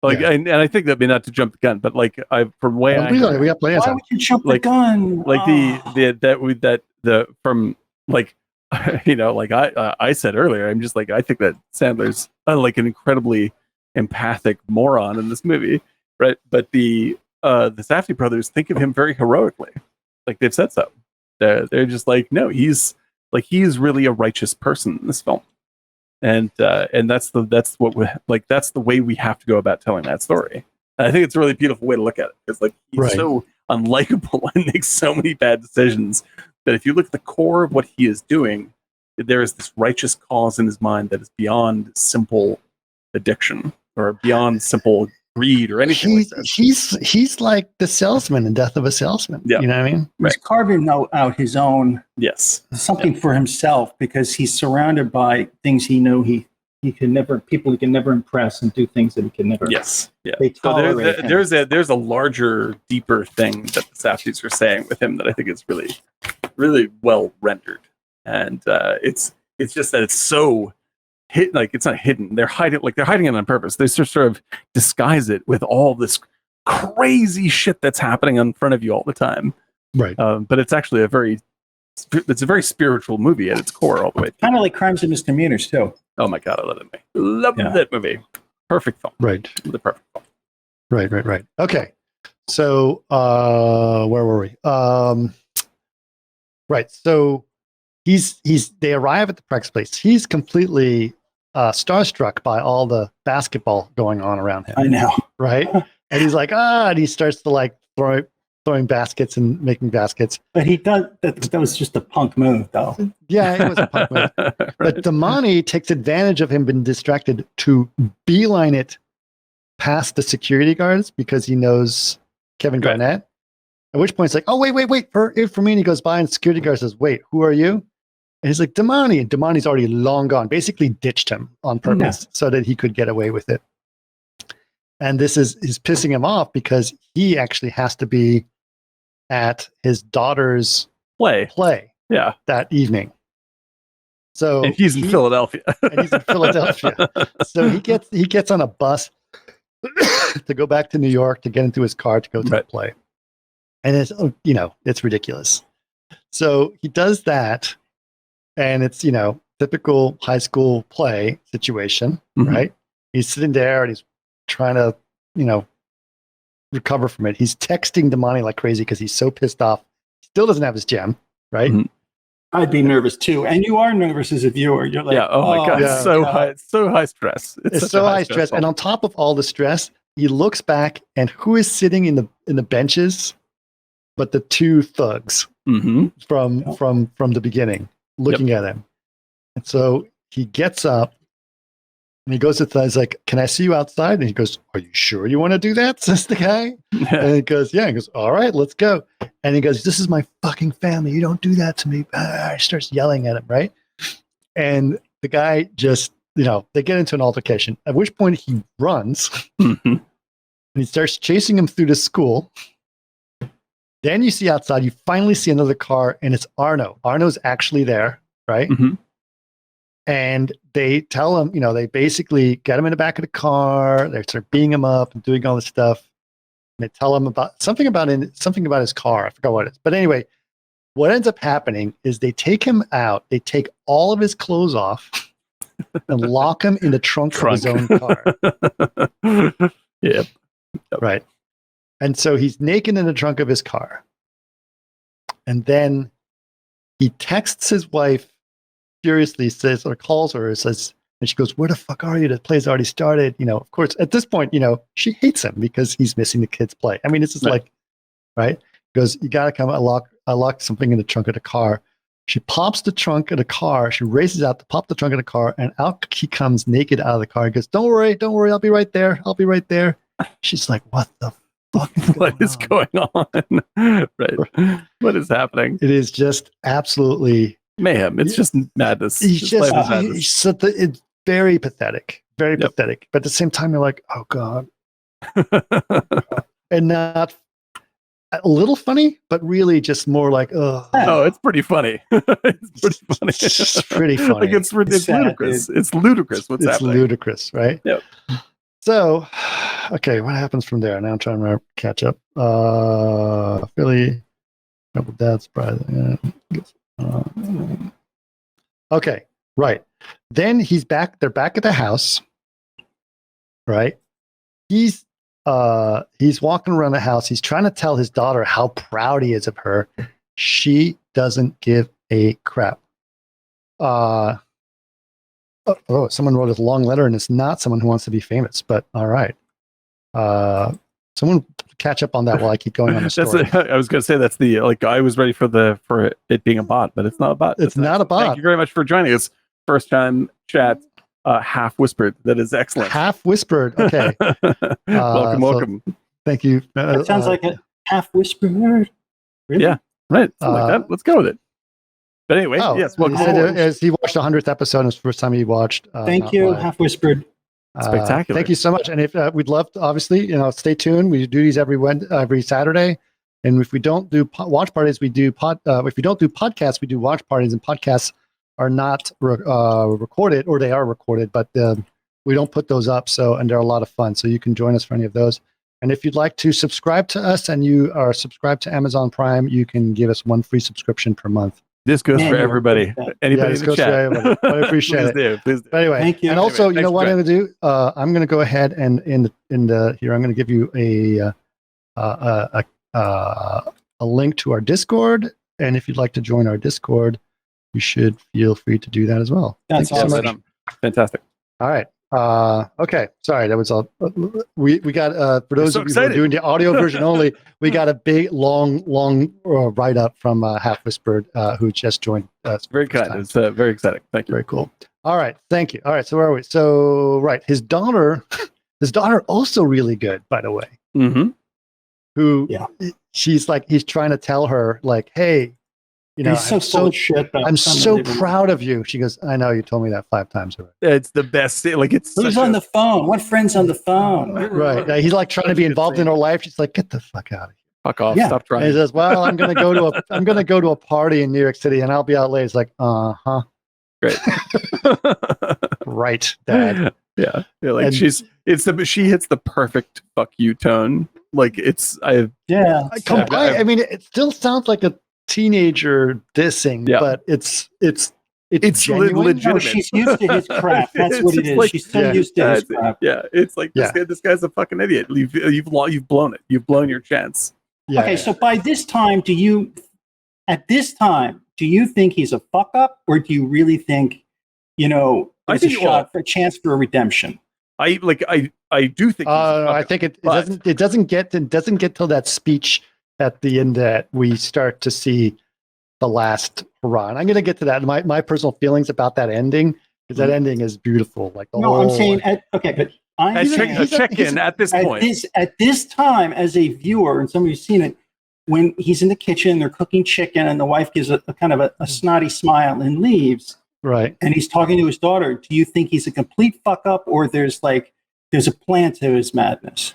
Like, and I think that'd be not to jump the gun, but like from way we got plenty of time. Why would you jump the gun? Like the from like you know, like I said earlier, I'm just like I think that Sandler's like an incredibly empathic moron in this movie, right? But the Safdie brothers think of him very heroically. Like they've said so. They're just like, no, he's really a righteous person in this film. And that's the way we have to go about telling that story. And I think it's a really beautiful way to look at it. Because like he's so unlikable and makes so many bad decisions that if you look at the core of what he is doing, there is this righteous cause in his mind that is beyond simple addiction or beyond simple greed or anything like that. He's like the salesman in Death of a Salesman. Yeah. You know what I mean? He's carving out his own something for himself because he's surrounded by things he know he can never, people he can never impress and do things that he can never. Yes. Yeah. So there's a larger, deeper thing that the Safdies are saying with him that I think is really, really well rendered. And it's just that it's so hidden, like it's not hidden. They're hiding it on purpose. They sort of disguise it with all this crazy shit that's happening in front of you all the time. Right. But it's actually a very spiritual movie at its core all the way. Kind of like Crimes and Misdemeanors too. Oh my God, I love that movie. Love that movie. Perfect film. Right. The perfect film. Right. Okay. So where were we? Right. So they arrive at the Prex place. He's completely starstruck by all the basketball going on around him. I know. Right? And he's like, and he starts to like throwing baskets and making baskets. But he does that was just a punk move though. Yeah, it was a punk move. But Damani takes advantage of him being distracted to beeline it past the security guards because he knows Kevin Garnett. At which point it's like, oh, wait, for me. And he goes by and the security guard says, wait, who are you? And he's like, Damani. And Damani's already long gone, basically ditched him on purpose so that he could get away with it. And this is pissing him off because he actually has to be at his daughter's play that evening. So and he's in Philadelphia. So he gets on a bus to go back to New York to get into his car to go to the Right. play. And it's, it's ridiculous. So he does that, and it's, typical high school play situation, Mhm. right? He's sitting there and he's trying to, recover from it. He's texting Damani like crazy because he's so pissed off. He still doesn't have his gem, right? Mhm. I'd be nervous too, and you are nervous as a viewer. You're like, Yeah. Oh my god. yeah. It's so God. high. It's so high stress. It's such a so high stress. film. And on top of all the stress, he looks back, and who is sitting in the benches but the two thugs Mhm. from the beginning looking at him. And so he gets up and he goes to the, he's like, "Can I see you outside?" And he goes, "Are you sure you want to do that?" Says the guy. And he goes, "Yeah." He goes, "All right, let's go." And he goes, "This is my fucking family. You don't do that to me." He starts yelling at him, right? And the guy just, they get into an altercation, at which point he runs Mhm. and he starts chasing him through the school. Then you see outside, you finally see another car, and it's Arno. Arno's actually there, right? Mhm. And they tell him, they basically get him in the back of the car. They start beating him up and doing all this stuff. And they tell him about something about his car. I forgot what it is. But anyway, what ends up happening is they take him out. They take all of his clothes off and lock him in the trunk of his own car. Yep. Right. And so he's naked in the trunk of his car. And then he texts his wife furiously, says, or calls her, says, and she goes, "Where the fuck are you? The play's already started." Of course, at this point, she hates him because he's missing the kids' play. I mean, it's just like, right? Goes, "You got to come. I locked something in the trunk of the car." She pops the trunk of the car. She races out to pop the trunk of the car, and out he comes naked out of the car. He goes, don't worry. I'll be right there. She's like, "What the fuck is going on? Right. What is happening? It is just absolutely mayhem. It's just madness. He's Life is madness. it's very pathetic. Very pathetic. But at the same time, you're like, oh God. And not a little funny, but really just more like, oh. Oh, it's pretty funny. It's pretty funny. Like it's ludicrous. It's ludicrous what's happening. It's ludicrous, right? Yep. So, okay, what happens from there? Now I'm trying to catch up. Philly, couple dads, surprise. Okay, right. Then he's back. They're back at the house, right? He's walking around the house. He's trying to tell his daughter how proud he is of her. She doesn't give a crap. Someone wrote a long letter, and it's not someone who wants to be famous, but all right. Someone catch up on that while I keep going on the story. I was going to say that's I was ready for it being a bot, but it's not a bot. It's not a bot. Thank you very much for joining us. First time chat, half whispered. That is excellent. Half whispered. Okay. Welcome. Thank you. That sounds like a half whispered. Really? Yeah. Right. Something like that. Let's go with it. But anyway, yes. Welcome. As he watched the 100th episode, and it's the first time he watched. Thank you. Half whispered. Spectacular. Thank you so much. And if we'd love to, obviously, stay tuned. We do these every Saturday. And if we don't do watch parties, we do if we don't do podcasts, we do watch parties, and podcasts are not recorded, or they are recorded, but we don't put those up. And they're a lot of fun. So you can join us for any of those. And if you'd like to subscribe to us and you are subscribed to Amazon Prime, you can give us one free subscription per month. This goes for everybody. Anybody in the chat. I appreciate it. Please do. But anyway, thank you. And also, anyway, you know what I'm going to do? I'm going to go ahead and here I'm going to give you a link to our Discord. And if you'd like to join our Discord, you should feel free to do that as well. That's Thank you awesome. so much. Fantastic. All right. Okay. Sorry, that was all. We got for those so of you who are doing the audio version only, we got a big long write up from Half Whispered who just joined us. Very kind. It's very exciting. Thank you. Very cool. All right. Thank you. All right. So where are we? So right, his daughter also really good, by the way. Mm-hmm. Who? Yeah. He's trying to tell her like, hey. He's so full of shit. I'm so proud of you. She goes, I know, you told me that 5 times already. It's the best. Who's on the phone? What friend's on the phone? Right. He's like trying to be involved in her life. She's like, get the fuck out of here. Fuck off. Yeah. Stop trying. And he says, well, I'm gonna go to a party in New York City and I'll be out late. It's like, uh-huh. Great. Right, Dad. Yeah, like And- she hits the perfect fuck you tone. Like Yeah. I mean, it still sounds like a teenager dissing, Yeah. but it's It's genuine. legit. No, she's used to his crap. That's It's what it just is. like- She's so used to his crap. Yeah, it's like Yeah. this guy's a fucking idiot. You've blown it. You've blown your chance. Yeah, Okay, so by this time, do you think he's a fuck up, or do you really think, I there's a think- shot for a chance for a redemption? I do think. I think it doesn't get till that speech at the end that we start to see the last hurrah. And I'm going to get to that. My personal feelings about that ending, because that ending is beautiful. Like the No, whole, I'm saying I'm saying a check-in at this point. at this time, as a viewer and somebody who's seen it, when he's in the kitchen, they're cooking chicken, and the wife gives a kind of a snotty smile and leaves, right. and he's talking to his daughter. Do you think he's a complete fuck up, or there's a plan to his madness?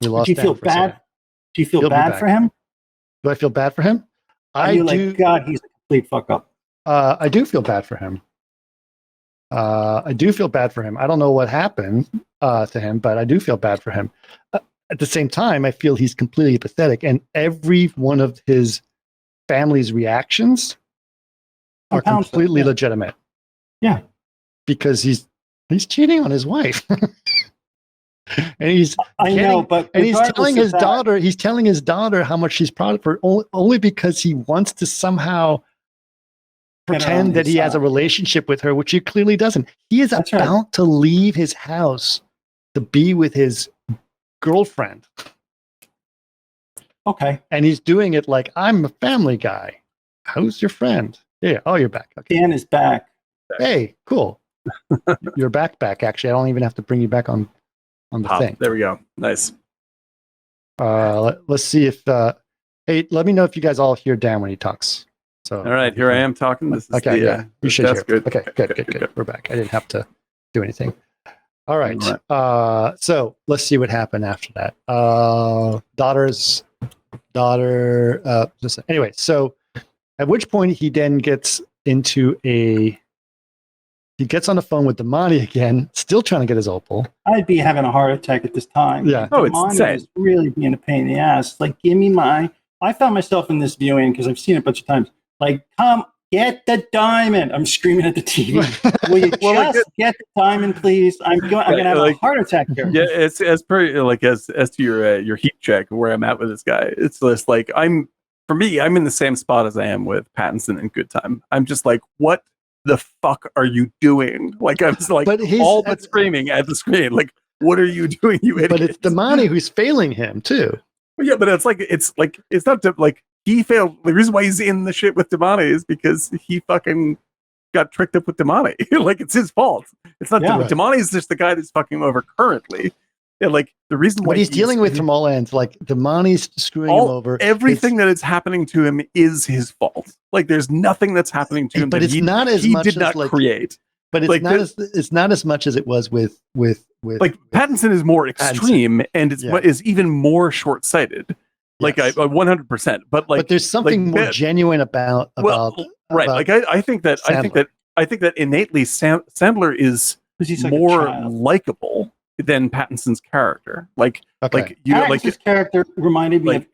We lost Do you feel Dan for a second. bad? Do you feel He'll be bad back. for him? Do I feel bad for him? Are you like, God, he's a complete fuck up? I do feel bad for him. I do feel bad for him. I don't know what happened to him, but I do feel bad for him. At the same time, I feel he's completely pathetic, and every one of his family's reactions are Compounds completely them, yeah. legitimate. Yeah. Because he's cheating on his wife. And he's I know, but and he's regardless telling of his that- daughter how much she's proud of her, only because he wants to somehow Get her on pretend that his he has a side. relationship with her, which he clearly doesn't. He is That's about right. to leave his house to be with his girlfriend, Okay, and he's doing it like, I'm a family guy. Who's your friend? Yeah. Oh, you're back. Okay. Dan is back. Hey, cool. You're back. Actually, I don't even have to bring you back on the thing. There we go. Nice. Let's see if. Hey, let me know if you guys all hear Dan when he talks. So. All right, here I am talking. This is Okay. Yeah. You should that's hear. good. Okay. Good. We're back. I didn't have to do anything. All right. All So let's see what happened after that. Anyway, so at which point he then gets he gets on the phone with Damani again, still trying to get his opal. I'd be having a heart attack at this time. Yeah. Oh, it's Damani insane. is really being a pain in the ass. Like, give me I found myself in this viewing because I've seen it a bunch of times. Like, come get the diamond. I'm screaming at the TV. Will you just get the diamond, please? I'm going to have a heart attack here. Yeah, it's as per like as to your heat check where I'm at with this guy. It's just like I'm in the same spot as I am with Pattinson in Good Time. I'm just like, what the fuck are you doing? Like I'm just like all but screaming at the screen. Like, what are you doing, you idiot? But it's Damani who's failing him too. Yeah, but it's not like he failed. The reason why he's in the shit with Damani is because he fucking got tricked up with Damani. Like, it's his fault. It's not Damani is just the guy that's fucking over currently. Yeah, like the reason why what he's dealing with from all ends, like Damani's screwing him over. Everything that is happening to him is his fault. Like, there's nothing that's happening to him but that it's he not as he much did as not like, create. But it's like not it's not as much as it was with like Pattinson is more extreme and is even more short-sighted. Like, yes. I 100%. But there's something more genuine about right. Like I think that innately Sandler is more likable than Pattinson's character. Pattinson's character reminded me of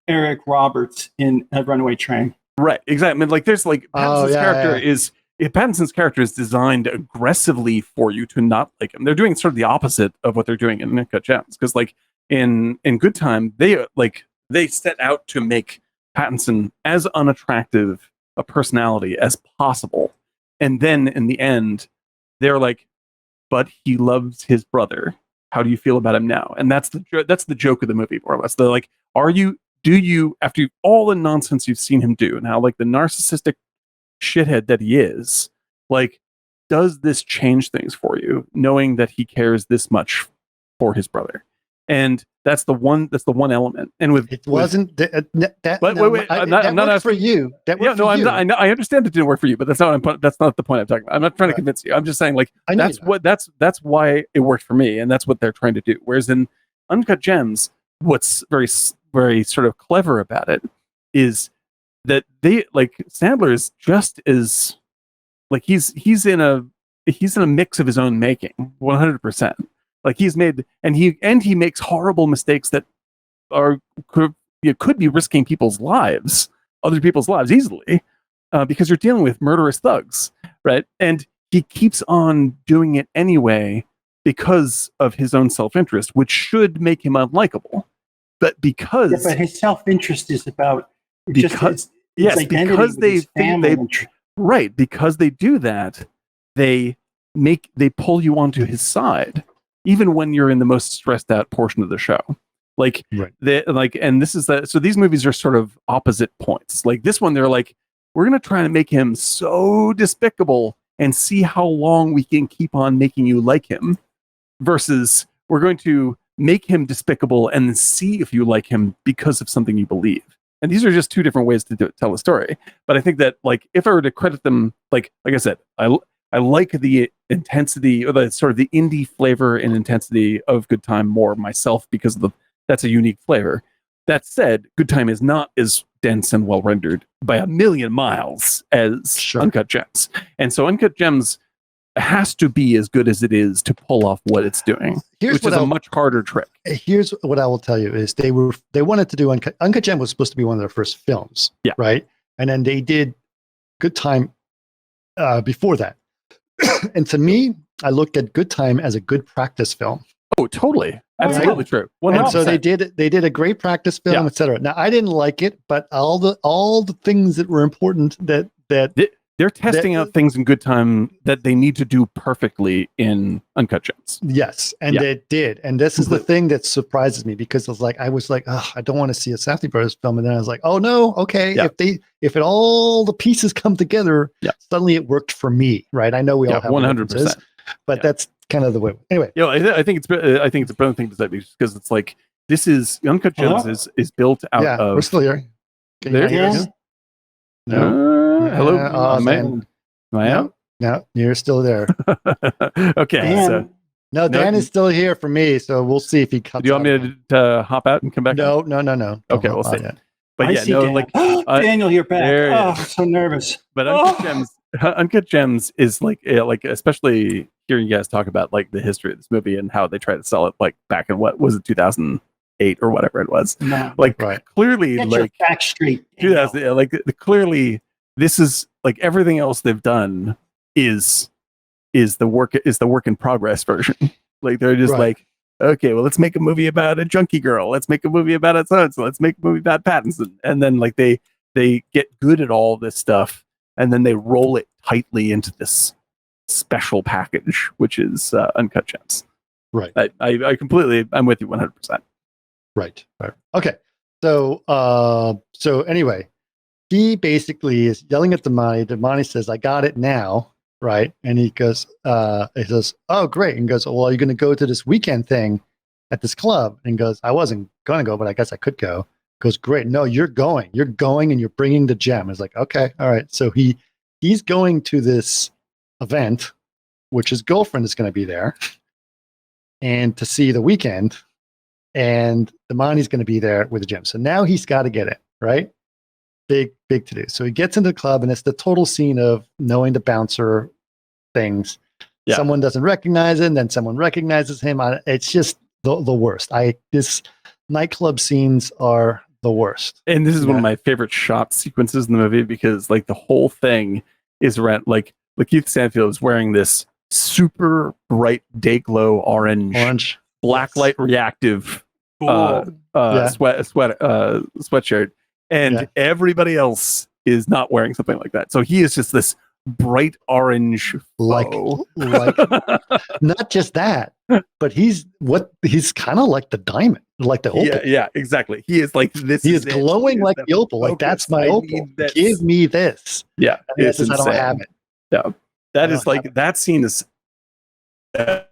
Eric Roberts in Runaway Train. Right, exactly. I mean, like, there's like Pattinson's character is designed aggressively for you to not like him. They're doing sort of the opposite of what they're doing in Uncut Gems, because like in Good Time, they set out to make Pattinson as unattractive a personality as possible, and then in the end, they're like, but he loves his brother. How do you feel about him now? And that's the joke of the movie, more or less. They're like, do you, after all the nonsense you've seen him do, and how like the narcissistic shithead that he is, like, does this change things for you, knowing that he cares this much for his brother? And that's the one element. And with it wasn't that. Wait, I'm not asking for you. That worked for you. I understand it didn't work for you, but that's not the point I'm talking about. I'm not trying to convince you. I'm just saying, like, that's why it worked for me, and that's what they're trying to do. Whereas in Uncut Gems, what's very, very sort of clever about it is that they, like, Sandler is just as like he's in a he's in a mix of his own making, 100%. Like he's made, and he makes horrible mistakes that could be risking people's lives, other people's lives easily, because you're dealing with murderous thugs, right? And he keeps on doing it anyway because of his own self-interest, which should make him unlikable. But because but his self-interest is about because because they do that, they pull you onto his side, even when you're in the most stressed out portion of the show. Like and this is so these movies are sort of opposite points. Like this one, they're like, we're gonna try to make him so despicable and see how long we can keep on making you like him, versus we're going to make him despicable and then see if you like him because of something you believe. And these are just two different ways to tell a story. But I think that, like, if I were to credit them, like I said, I like the intensity, or the sort of the indie flavor and intensity of Good Time more myself, because that's a unique flavor. That said, Good Time is not as dense and well rendered by a million miles as Uncut Gems. And so Uncut Gems has to be as good as it is to pull off what it's doing, which is a much harder trick. Here's what I will tell you is they wanted to do Uncut Gem was supposed to be one of their first films, right? And then they did Good Time before that. And to me, I looked at Good Time as a good practice film. Oh, totally. Absolutely true. 100%. And so they did a great practice film, etc. Now I didn't like it, but all the things that were important that they're testing out things in Good Time that they need to do perfectly in Uncut Gems. Yes, and they did. And this is the thing that surprises me, because I was like, oh, I don't want to see a Safdie Brothers film. And then I was like, oh no, okay. Yeah. If all the pieces come together, suddenly it worked for me, right? I know we all have 100%, but that's kind of the way. Anyway, I think it's a brilliant thing to say, because it's like, this is Uncut Gems is built out of. We're still here. Can you hear us? No. Hello. Am I out? No, you're still there. Okay. Dan. So Dan is still here for me, so we'll see if he comes. Do you want me to hop out and come back? No. Okay, we'll see. But Daniel, you're back. I'm so nervous. But Uncut Gems is like especially hearing you guys talk about like the history of this movie and how they try to sell it, like back in what was it, 2008 or whatever it was. No. Clearly, get your facts straight. 2000, clearly this is like everything else they've done is the work in progress version. Like they're just like, okay, well, let's make a movie about a junkie girl. Let's make a movie about a so let's make a movie about Pattinson. And then like they get good at all this stuff, and then they roll it tightly into this special package, which is Uncut Gems. Right. I completely, I'm with you 100%. Right. Okay. So anyway, he basically is yelling at Damani. Damani says, I got it now. Right. And he goes, oh, great. And goes, well, are you going to go to this weekend thing at this club? And goes, I wasn't going to go, but I guess I could go. Goes, great. No, you're going and you're bringing the gem. It's like, okay. All right. So he's going to this event, which his girlfriend is going to be there, and to see the weekend. And Damani's going to be there with the gem. So now he's got to get it, right? Big to do. So he gets into the club, and it's the total scene of knowing the bouncer things. Yeah. Someone doesn't recognize him, then someone recognizes him. It's just the worst. This nightclub scenes are the worst. And this is one of my favorite shot sequences in the movie, because like the whole thing is around like Lakeith Stanfield is wearing this super bright day glow orange blacklight reactive sweatshirt, and everybody else is not wearing something like that. So he is just this bright orange like not just that, but he's kind of like the diamond, like the opal. Yeah, exactly. He is like this. He is glowing like the opal. Like, that's my opal. Give me this. Yeah, it's insane. I don't have it. Yeah, that is like that scene is like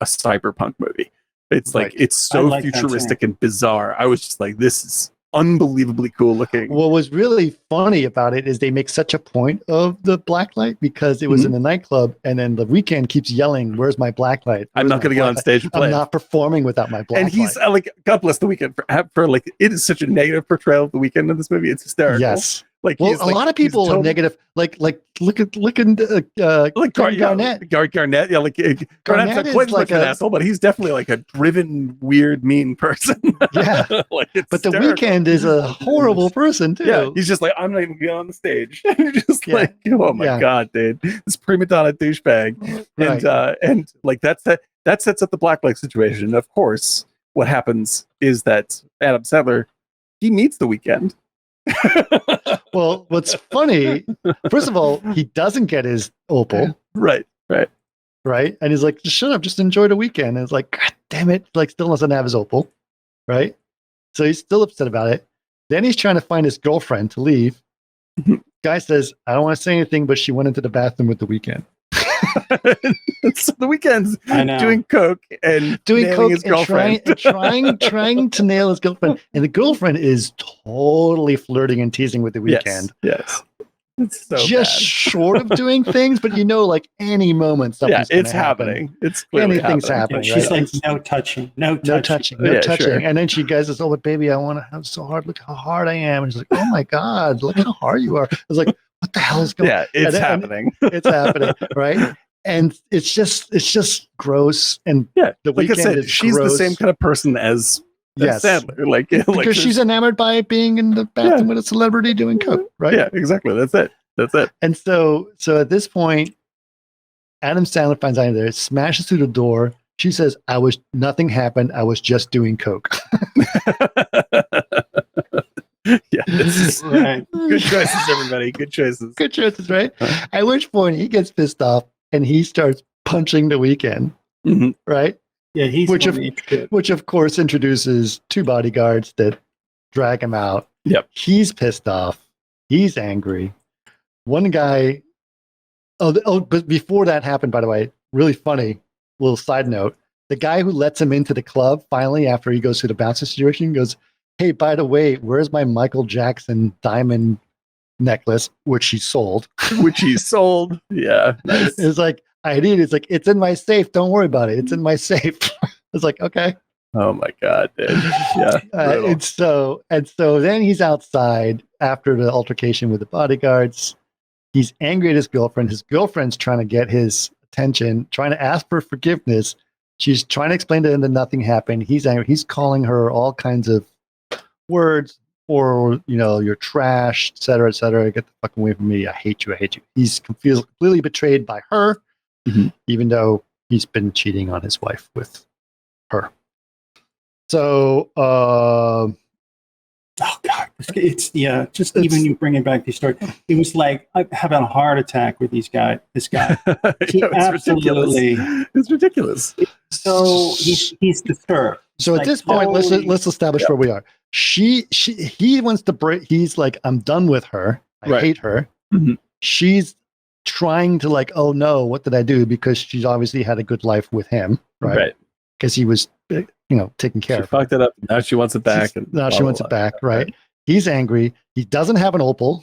a cyberpunk movie. It's like it's so futuristic and bizarre. I was just like, this is unbelievably cool looking. What was really funny about it is they make such a point of the blacklight, because it was in the nightclub, and then the weekend keeps yelling, "Where's my blacklight? I'm not going to get on stage and play. I'm not performing without my blacklight." And he's like, God bless the weekend for like, it is such a negative portrayal of the weekend in this movie. It's hysterical. Yes. Like, Well, he's a like, lot of he's people are total- negative. Like look at Kevin Garnett. Garnett, yeah, like Garnett's Garnett not quite is as much like of an a- asshole, but he's definitely like a driven, weird, mean person. Yeah. Like, it's But the hysterical. Weeknd is a horrible person too. Yeah, he's just like, I'm not even going on the stage. Just Yeah. like, oh my Yeah. god, dude, this prima donna douchebag. Right. And like that sets up the black leg situation. And of course, what happens is that Adam Sandler, he meets the Weeknd. Well, what's funny, first of all, he doesn't get his opal, right. right? And he's like, just shut up, just enjoy the weekend. And it's like, God damn it, like still doesn't have his opal, right? So he's still upset about it. Then he's trying to find his girlfriend to leave. Guy says, I don't want to say anything, but she went into the bathroom with the Weeknd. So the Weeknd's I know. doing coke and Doing nailing coke his and girlfriend. trying to nail his girlfriend. And the girlfriend is totally flirting and teasing with the Weeknd. Yes. It's so Just bad. short of doing things, but like any moment something's Yeah, it's gonna happen. happening. It's clearly Anything's happening. Yeah, happening. she's right? like, no touching, no touching. No touching, no Yeah, touching. sure. And then she goes, oh, but baby, I want to have so hard. Look how hard I am. And she's like, oh my God, look how hard you are. I was like, what the hell is going on? Yeah, it's And- happening. It's happening, right? And it's just gross. And Yeah, the like I Weeknd said, is she's gross. the same kind of person as Yes. Sandler. Like, Because she's enamored by being in the bathroom with a celebrity doing coke, right? Yeah, exactly. That's it. And so at this point, Adam Sandler finds out there, smashes through the door. She says, nothing happened. I was just doing coke. Yeah, this is Right. good choices, everybody. Good choices. Good choices, right? At which point he gets pissed off and he starts punching the Weeknd, Mhm. right? Yeah, he's Which one of the good. Which of course introduces two bodyguards that drag him out. Yep. He's pissed off. He's angry. One guy. But before that happened, by the way, really funny little side note. The guy who lets him into the club finally, after he goes through the bouncer situation, goes, "Hey, by the way, where's my Michael Jackson diamond necklace, which he sold?" Which he sold. Yeah. Nice. It's like, I need it. It's like, it's in my safe. Don't worry about it. It's in my safe. It's like, okay. Oh my god, dude. Yeah. brutal. And so then he's outside after the altercation with the bodyguards. He's angry at his girlfriend. His girlfriend's trying to get his attention, trying to ask for forgiveness. She's trying to explain to him that nothing happened. He's angry. He's calling her all kinds of words, or you're trash, et cetera, et cetera. Get the fuck away from me. I hate you. I hate you. He's feels completely betrayed by her, even though he's been cheating on his wife with her. So, Oh God, it's even you bringing back these stories. It was like I'm having a heart attack with This guy, he Yeah, absolutely. It's ridiculous. So he's disturbed. So at this point, let's establish where we are. He wants to break. He's like, I'm done with her. I hate her. Mhm. She's trying to like, oh no, what did I do? Because she's obviously had a good life with him, right? Because he was, taking care She of her. fucked it up. Now she wants it back. Now she wants it back, right? He's angry. He doesn't have an opal.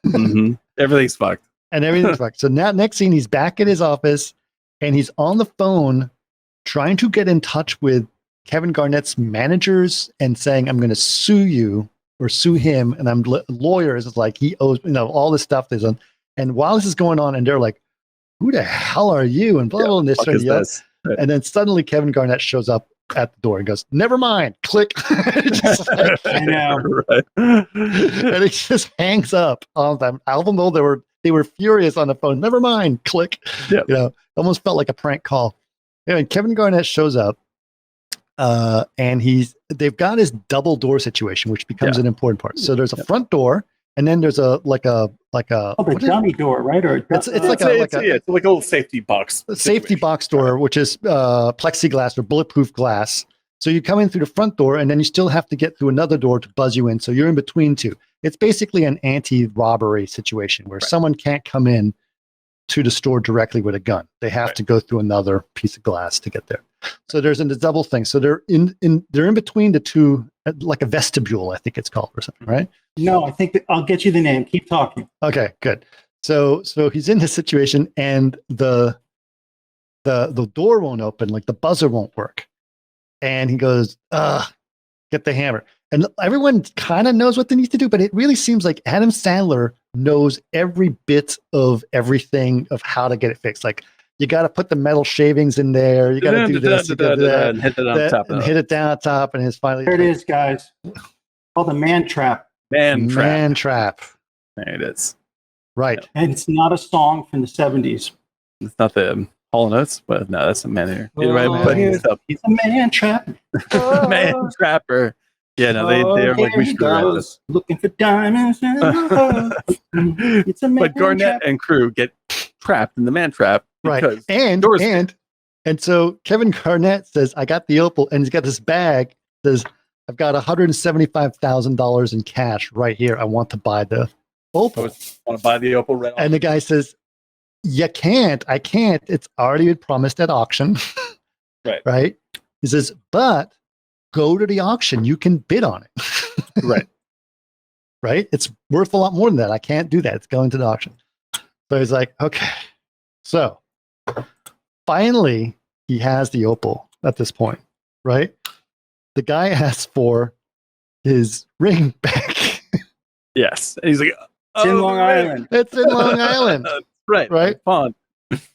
Mhm. Everything's fucked. And everything's fucked. So now, next scene, he's back at his office and he's on the phone trying to get in touch with Kevin Garnett's managers and saying, I'm going to sue you or sue him. And I'm lawyers. It's like he owes, all this stuff. And while this is going on, and they're like, who the hell are you? And blah, blah, and this Fuck and is the other. this? Right. And then suddenly Kevin Garnett shows up at the door and goes, never mind, click. Just like, I know. Right. and he just hangs up all the time. Even though they were furious on the phone. Never mind, click. Yep. Almost felt like a prank call. Anyway, Kevin Garnett shows up, and they've got his double door situation, which becomes an important part. So there's a front door, and then there's a dummy door, right? Or it's like It's like a little safety box. safety box door, which is plexiglass or bulletproof glass. So you come in through the front door, and then you still have to get through another door to buzz you in. So you're in between two. It's basically an anti-robbery situation where someone can't come in to the store directly with a gun. They have to go through another piece of glass to get there. So there's a double thing. So they're in between the two, like a vestibule, I think it's called, or something, right? No, I think I'll get you the name. Keep talking. Okay, good. So he's in this situation, and the door won't open, like the buzzer won't work. And he goes, get the hammer. And everyone kind of knows what they need to do, but it really seems like Adam Sandler knows every bit of everything of how to get it fixed. Like, you got to put the metal shavings in there. You got to do this, you got to do that, and hit it on top. and hit it down on top. And his finally. There it is, guys. Called the man trap. Man trap. There it is. Right. And it's not a song from the 70s. It's not the Hall & Oates, but no, that's a man here. Oh, Right, but he's a man trap. man trapper. Yeah, no, they're like, we should write this. Looking for diamonds. It's a man But Garnett trap. and crew get trapped in the man trap. Right. Because And so Kevin Garnett says, I got the opal, and he's got this bag. Says, I've got $175,000 in cash right here. I want to buy the opal. Want to buy the opal right And the guy says, you can't. I can't. It's already been promised at auction. Right. Right. He says, but go to the auction. You can bid on it. Right. Right. It's worth a lot more than that. I can't do that. It's going to the auction. So he's like, okay. So finally, he has the opal at this point. Right. The guy asks for his ring back. Yes. And he's like, It's in Long Island. It's in Long Island. Right. Right. Fun.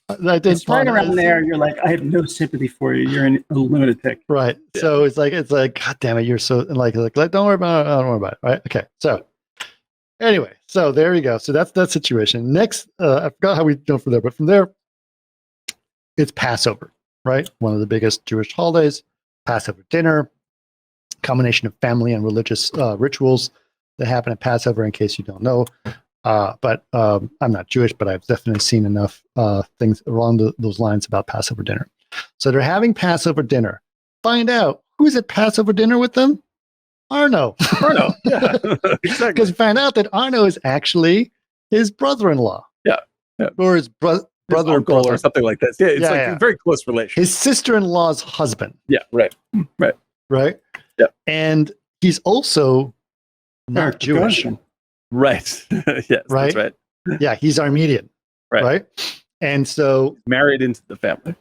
It's right around there. You're like, I have no sympathy for you. You're a lunatic. Right. Yeah. So it's like, God damn it, you're so like, don't worry about it. Don't worry about it. Right. Okay. So anyway, so there you go. So that's that situation. Next, I forgot how we go from there, but from there, it's Passover, right? One of the biggest Jewish holidays. Passover dinner, combination of family and religious rituals that happen at Passover. In case you don't know. But I'm not Jewish, but I've definitely seen enough things along those lines about Passover dinner. So they're having Passover dinner. Find out who's at Passover dinner with them? Arno. Yeah. Exactly. Because you find out that Arno is actually his brother-in-law. Yeah. Or his brother or something like this. Yeah, it's a very close relation. His sister-in-law's husband. Yeah, right. Right? Yeah. And he's also not Jewish. Right. Yes, right? that's right. Yeah, he's Armenian. Right. And so married into the family.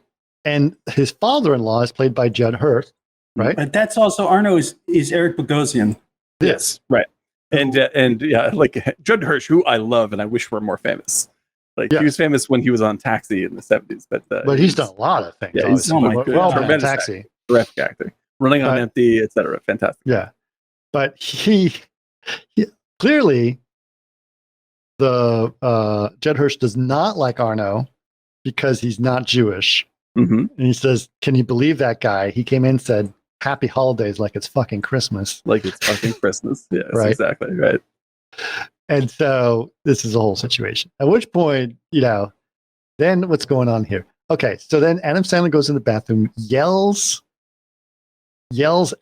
And his father-in-law is played by Judd Hirsch, right? But that's also Arno is Eric Bogosian. Yes, right. And yeah, like Judd Hirsch, who I love and I wish were more famous. Like he was famous when he was on Taxi in the 70s, but he's done a lot of things. Yeah, he's tremendous Taxi, actor, terrific actor, Running on Empty, etc. Fantastic. Yeah, but he clearly the Judd Hirsch does not like Arno because he's not Jewish. Mm-hmm. And he says, "Can you believe that guy? He came in and said." Happy holidays like it's fucking Christmas. Like it's fucking Christmas. Yes, right. Exactly. Right. And so this is a whole situation. At which point, then what's going on here? Okay, so then Adam Sandler goes in the bathroom, yells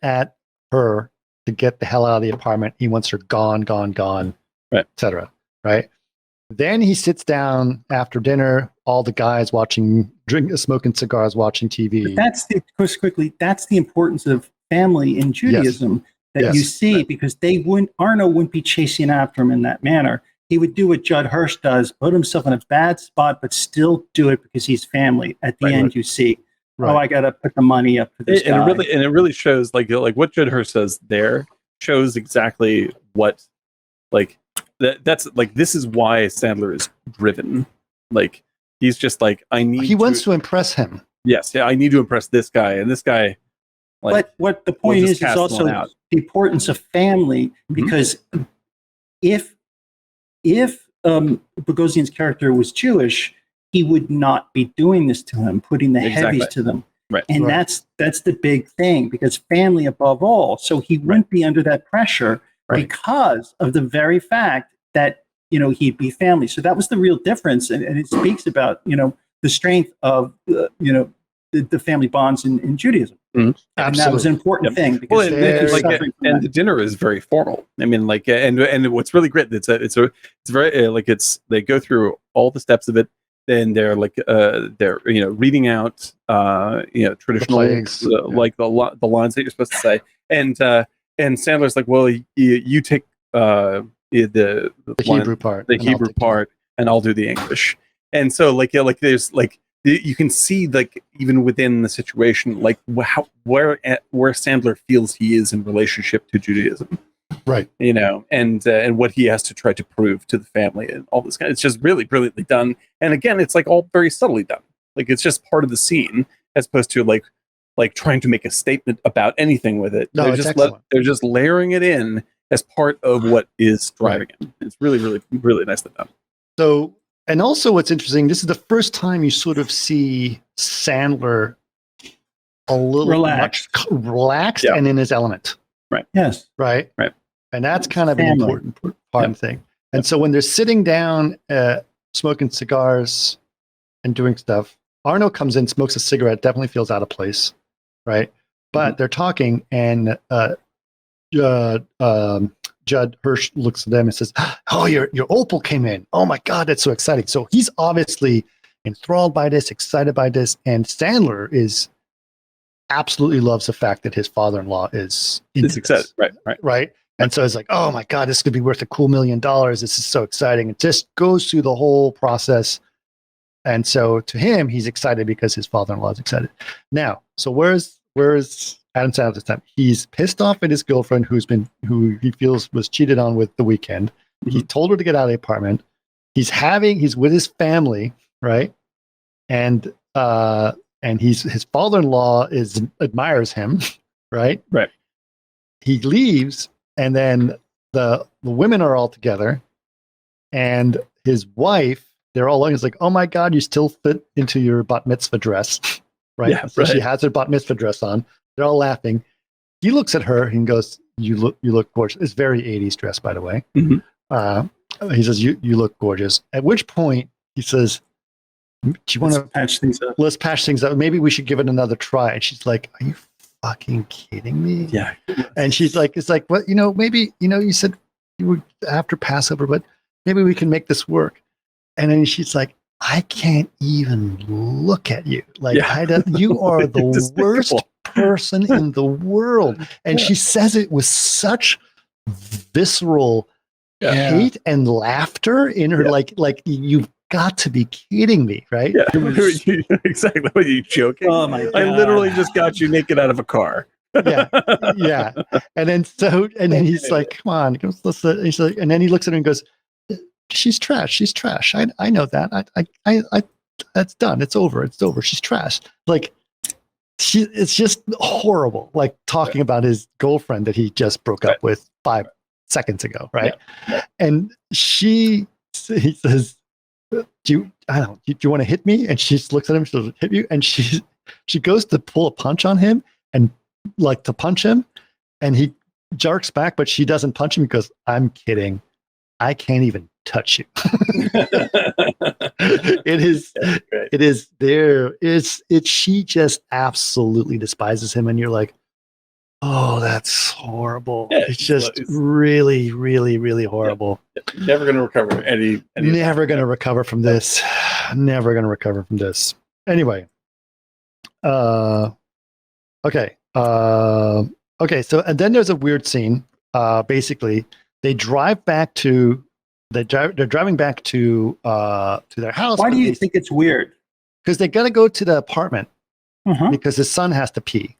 at her to get the hell out of the apartment. He wants her gone, right, etc. Right? Then he sits down after dinner, all the guys smoking cigars, watching TV. But that's the importance of family in Judaism that you see, because Arno wouldn't be chasing after him in that manner. He would do what Judd Hirsch does, put himself in a bad spot, but still do it because he's family. At the end, you see, I got to put the money up for this guy. And it really shows like what Judd Hirsch does there shows exactly what that's like. This is why Sandler is driven. Like he's just like he wants to impress him. Yes, yeah, I need to impress this guy, and this guy. But what the point is also the importance of family, because if Bogosian's character was Jewish, he would not be doing this to him, putting the heavies to them. Right. And that's the big thing, because family above all. So he wouldn't be under that pressure because of the very fact that, he'd be family. So that was the real difference. And it speaks about, the strength of, the family bonds in Judaism. Mm-hmm. And that was an important thing. Because and the dinner is very formal. I mean, and what's really great, it's very they go through all the steps of it. Then they're reading out traditional like the lines that you're supposed to say, and Sandler's like, well, you take the Hebrew part, and I'll do the English. And so there's you can see, like, even within the situation, like where Sandler feels he is in relationship to Judaism, Right. And what he has to try to prove to the family and all this kind. It's just really brilliantly done. And again, it's like all very subtly done. Like, it's just part of the scene as opposed to like trying to make a statement about anything with it. No, they're just layering it in as part of what is driving it. It's really, really, really nicely done. So, and also what's interesting, this is the first time you sort of see Sandler a little relaxed and in his element. Right. Yes. Right. Right. And that's kind of an important thing. And so when they're sitting down, smoking cigars and doing stuff, Arno comes in, smokes a cigarette, definitely feels out of place. Right. But they're talking, and Judd Hirsch looks at them and says, "Oh, your Opal came in. Oh my God, that's so exciting." So he's obviously enthralled by this, excited by this, and Sandler is absolutely loves the fact that his father-in-law is excited. Right. And so it's like, "Oh my God, this could be worth a cool $1 million. This is so exciting." It just goes through the whole process. And so to him, he's excited because his father-in-law is excited. Now, so where's Adam Sandler this time? He's pissed off at his girlfriend who he feels was cheated on with The Weeknd. He told her to get out of the apartment. He's with his family, right? And his father-in-law admires him, right? Right. He leaves, and then the women are all together, and his wife, they're all looking. It's like, "Oh my God, you still fit into your bat mitzvah dress," right? Yeah, so she has her bat mitzvah dress on. They're all laughing. He looks at her and goes, "You look gorgeous." It's very 80s dress, by the way. He says, "You look gorgeous." At which point he says, "Do you want to patch things up? Let's patch things up. Maybe we should give it another try." And she's like, "Are you fucking kidding me?" Yeah. And she's like, "It's like, well, maybe, you said you would after Passover, but maybe we can make this work." And then she's like, "I can't even look at you. Like, you are the worst person in the world." And she says it with such visceral hate and laughter in her, like you've got to be kidding me, right? Yeah, exactly. Are you joking? Oh my God. I literally just got you naked out of a car. yeah. And then he's like, "Come on." He goes, he's like, and then he looks at her and goes, "She's trash. She's trash. I know that. I that's done. It's over. She's trash." Like, it's just horrible. Like, talking about his girlfriend that he just broke up with 5 seconds ago, right? Yeah. And he says, "Do you want to hit me?" And she looks at him. She'll hit you. And she goes to pull a punch on him and like to punch him, and he jerks back, but she doesn't punch him because, "I'm kidding. I can't even touch you." She just absolutely despises him, and you're like, "Oh, that's horrible." It's just really, really, really horrible. Never going to recover any Never going to recover from this. Never going to recover from this. Anyway. Okay. So, and then there's a weird scene. Basically, they're driving back to their house. Why do you think it's weird? Because they got to go to the apartment because his son has to pee.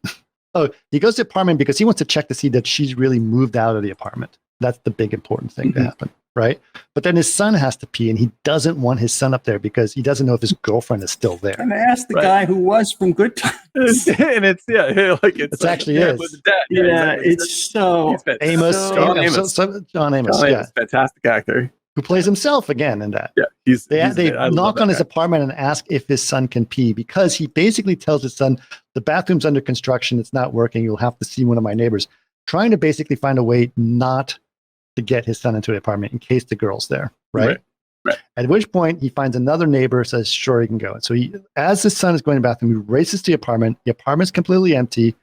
Oh, he goes to the apartment because he wants to check to see that she's really moved out of the apartment. That's the big important thing to happen, right? But then his son has to pee, and he doesn't want his son up there because he doesn't know if his girlfriend is still there. And I asked the guy who was from Good Times. And it's actually is. It's so Amos. John Amos. John Amos, fantastic actor. Who plays himself again in that. Yeah, they knock on his apartment and ask if his son can pee, because he basically tells his son, "The bathroom's under construction. It's not working. You'll have to see one of my neighbors," trying to basically find a way not to get his son into the apartment in case the girl's there. Right. At which point he finds another neighbor, says, "Sure, he can go." And so as his son is going to the bathroom, he races to the apartment. The apartment's completely empty.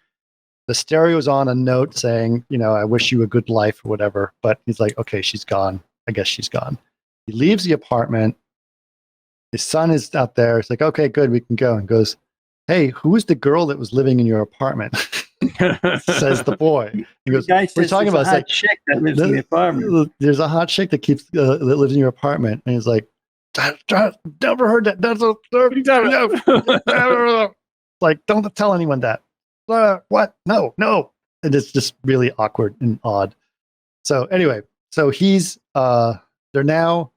The stereo's on a note saying, "I wish you a good life," or whatever. But he's like, "Okay, she's gone. I guess she's gone." He leaves the apartment. His son is out there. It's like, "Okay, good, we can go." And goes, "Hey, who is the girl that was living in your apartment?" Says the boy. He goes, "What are you talking about?" It's like, chick that lives in the apartment. There's a hot chick that lives in your apartment. And he's like, Never heard that. Like, don't tell anyone that. What? No. And it's just really awkward and odd. So anyway, so they're now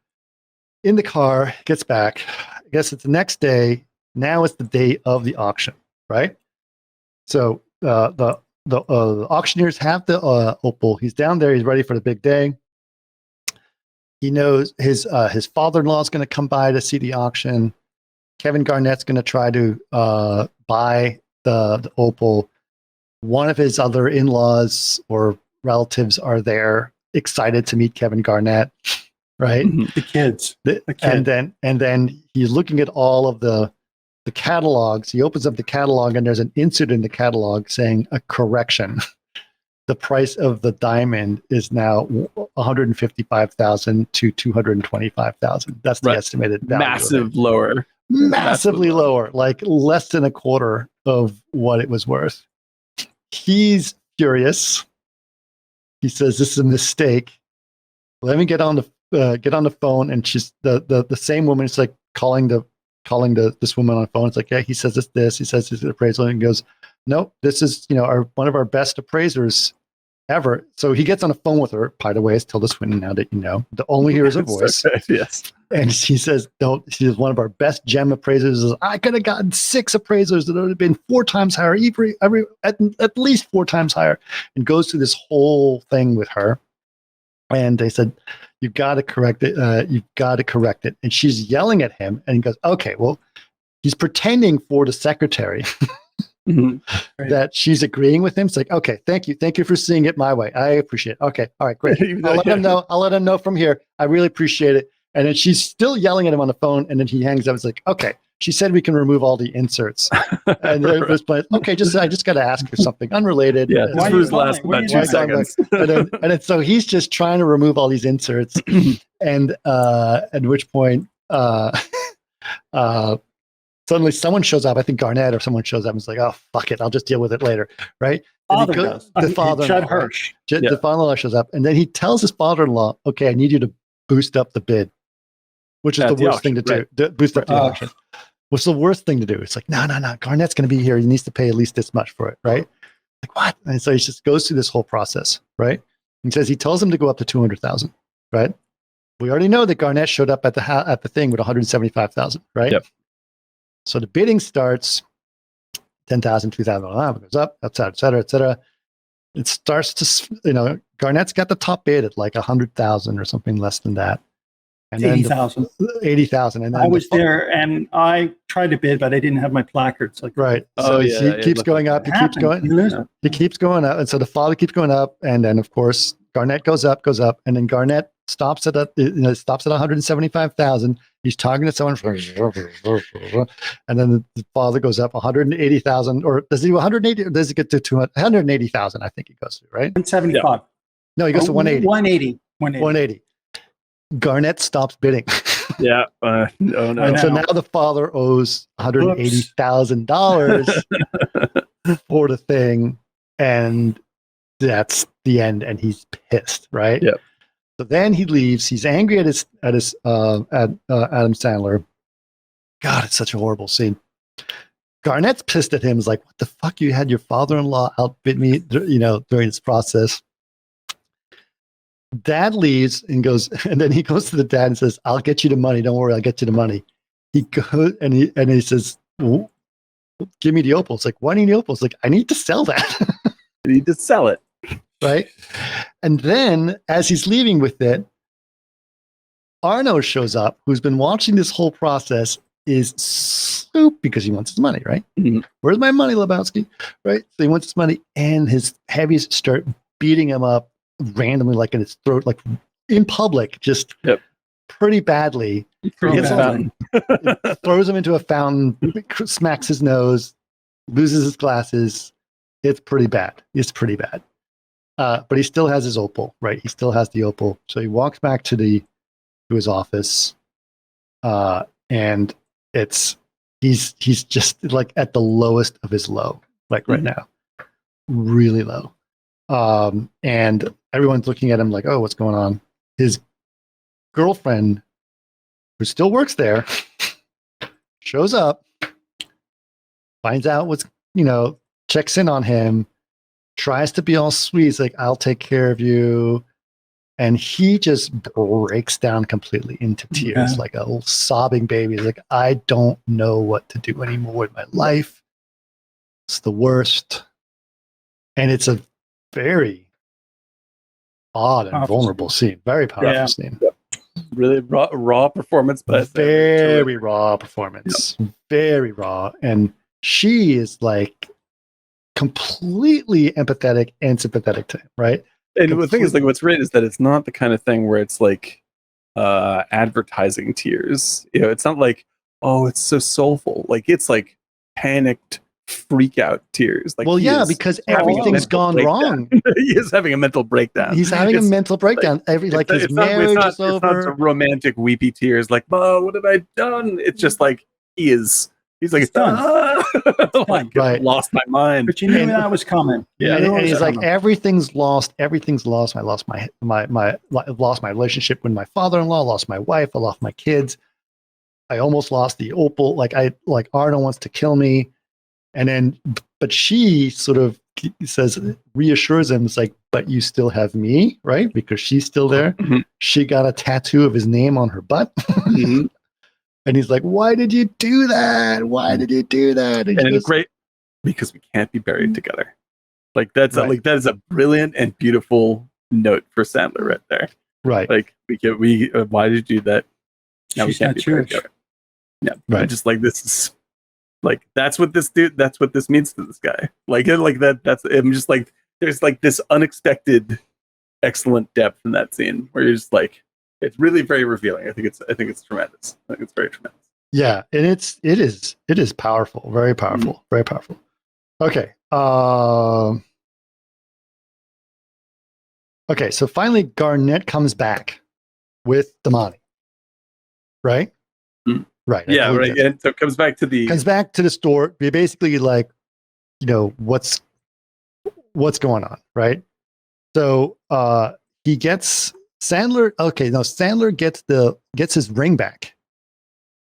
in the car, gets back. I guess it's the next day. Now it's the day of the auction, right? So the auctioneers have the opal. He's down there. He's ready for the big day. He knows his father-in-law is going to come by to see the auction. Kevin Garnett's going to try to buy the opal. One of his other in-laws or relatives are there, excited to meet Kevin Garnett, right? The kids. And then he's looking at all of the catalogs. He opens up the catalog, and there's an insert in the catalog saying a correction. The price of the diamond is now $155,000 to $225,000. That's the estimated value. Massively lower, like less than a quarter of what it was worth. He's furious. He says, "This is a mistake. Let me get on the phone." And she's the same woman is like calling this woman on the phone. It's like, yeah, he says this. He says this appraisal, and goes, "Nope, this is one of our best appraisers ever." So he gets on the phone with her. By the way, it's Tilda Swinton, now that you know. The only hears her voice. Yes. And she says, "Don't." She's one of our best gem appraisers. I could have gotten 6 appraisers that would have been 4 times higher, at least 4 times higher, and goes through this whole thing with her. And they said, "You've got to correct it. You've got to correct it." And she's yelling at him, and he goes, "Okay, well," he's pretending for the secretary that she's agreeing with him. It's like, "Okay, thank you for seeing it my way. I appreciate it. Okay, all right, great. I'll let him know from here. I really appreciate it." And then she's still yelling at him on the phone, and then he hangs up. It's like, "Okay, she said we can remove all the inserts." And then okay, I just got to ask her something unrelated. Yeah, this was last about 2 seconds. and then so he's just trying to remove all these inserts, and at which point, suddenly someone shows up. I think Garnett or someone shows up and is like, "Oh, fuck it, I'll just deal with it later," right? The father-in-law, Judd Hirsch. The father-in-law shows up, and then he tells his father-in-law, "Okay, I need you to boost up the bid," which is the worst thing to do. Right. Boost up the auction. What's the worst thing to do? It's like, no. Garnett's going to be here. He needs to pay at least this much for it, right? Like, what? And so he just goes through this whole process, right? He says he tells him to go up to 200,000, right? We already know that Garnett showed up at the thing with 175,000, right? Yep. So the bidding starts 10,000, 2,000, goes up, et cetera, et cetera. It starts to, Garnett's got the top bid at like 100,000 or something less than that. And 80,000. 80,000. And then I was there, and I tried to bid, but I didn't have my placards. Like, right. So he keeps going up. He keeps going up. And so the father keeps going up. And then, of course, Garnett goes up. And then Garnett stops at 175,000. He's talking to someone. And then the father goes up 180,000. Or does he do 180? Or does he get to 180,000? I think he goes to, right? 175. Yeah. No, he goes to 180. 180. Garnett stops bidding. Yeah. Oh, no. And so now the father owes $180,000 for the thing, and that's the end. And he's pissed, right? Yep. So then he leaves. He's angry at Adam Sandler. God, it's such a horrible scene. Garnett's pissed at him. He's like, "What the fuck? You had your father-in-law outbid me, during this process." Dad leaves and then he goes to the dad and says, "I'll get you the money. Don't worry, I'll get you the money." He goes and he says, "Well, give me the opal." It's like, "Why do you need the opal?" It's like, "I need to sell that." You need to sell it. Right? And then as he's leaving with it, Arno shows up, who's been watching this whole process, is soup because he wants his money, right? Mm-hmm. "Where's my money, Lebowski?" Right? So he wants his money, and his heavies start beating him up randomly, like in his throat, like in public, just pretty badly. Throws him into a fountain, smacks his nose, loses his glasses. It's pretty bad. But he still has his opal, right? He still has the opal. So he walks back to his office, and he's just like at the lowest of his low, like right now, really low. And everyone's looking at him like, "Oh, what's going on?" His girlfriend who still works there, shows up, finds out what's, checks in on him, tries to be all sweet. He's like, I'll take care of you. And he just breaks down completely into tears, like a little sobbing baby. He's like, I don't know what to do anymore with my life. It's the worst. And it's a very odd and vulnerable scene. Very powerful scene. Really raw performance, but very raw performance. Very raw. And she is like completely empathetic and sympathetic to him, right? And the thing is, like, what's great is that it's not the kind of thing where it's like advertising tears. It's not like, oh, it's so soulful. Like, it's like panicked freak out tears. Like, because everything's gone wrong. He is having a mental breakdoing. He's having a mental breakdown. His marriage is over. It's not romantic, weepy tears. Like, oh, what have I done? It's just like He's like, right. Lost my mind. But you knew that was coming. Yeah, and he's like, everything's lost. Everything's lost. I lost my relationship with my father-in-law. Lost my wife. I lost my kids. I almost lost the opal. Like Arno wants to kill me. And then, but she sort of reassures him. It's like, but you still have me, right? Because she's still there. Mm-hmm. She got a tattoo of his name on her butt. Mm-hmm. And he's like, why did you do that? Why did you do that? And it's great because we can't be buried together. Like that is a brilliant and beautiful note for Sandler right there. Right. Like why did you do that? Now we can't be buried together. Yeah. Right. Just like this is like that's what this means to this guy. Like that's I'm just like there's like this unexpected excellent depth in that scene where you're just like it's really very revealing. I think it's tremendous. I think it's very tremendous. Yeah, and it is powerful, very powerful, very powerful. Okay. Okay, so finally Garnett comes back with Damani. Right? Mm. Right. Yeah, right. And so it comes back to the store. We basically like, what's going on, right? So he gets Sandler gets his ring back.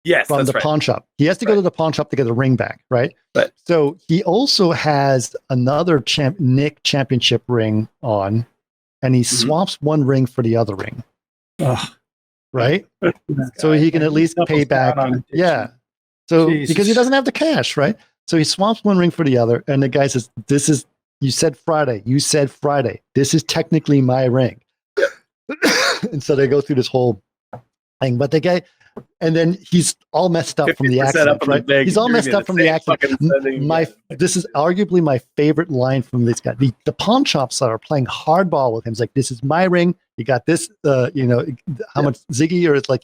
Yes, from the pawn shop. He has to go to the pawn shop to get the ring back, right? Right. So he also has another Nick championship ring on, and he swaps one ring for the other ring. Ugh. Right? So he can at least pay back. Yeah. So because he doesn't have the cash, right? So he swaps one ring for the other, and the guy says, you said Friday. This is technically my ring. And so they go through this whole thing, but the guy, and then he's all messed up from the accident, right? He's all messed up from the accident. This is arguably my favorite line from this guy. The pawn shops that are playing hardball with him is like, this is my ring. You got this, how much Ziggy, or it's like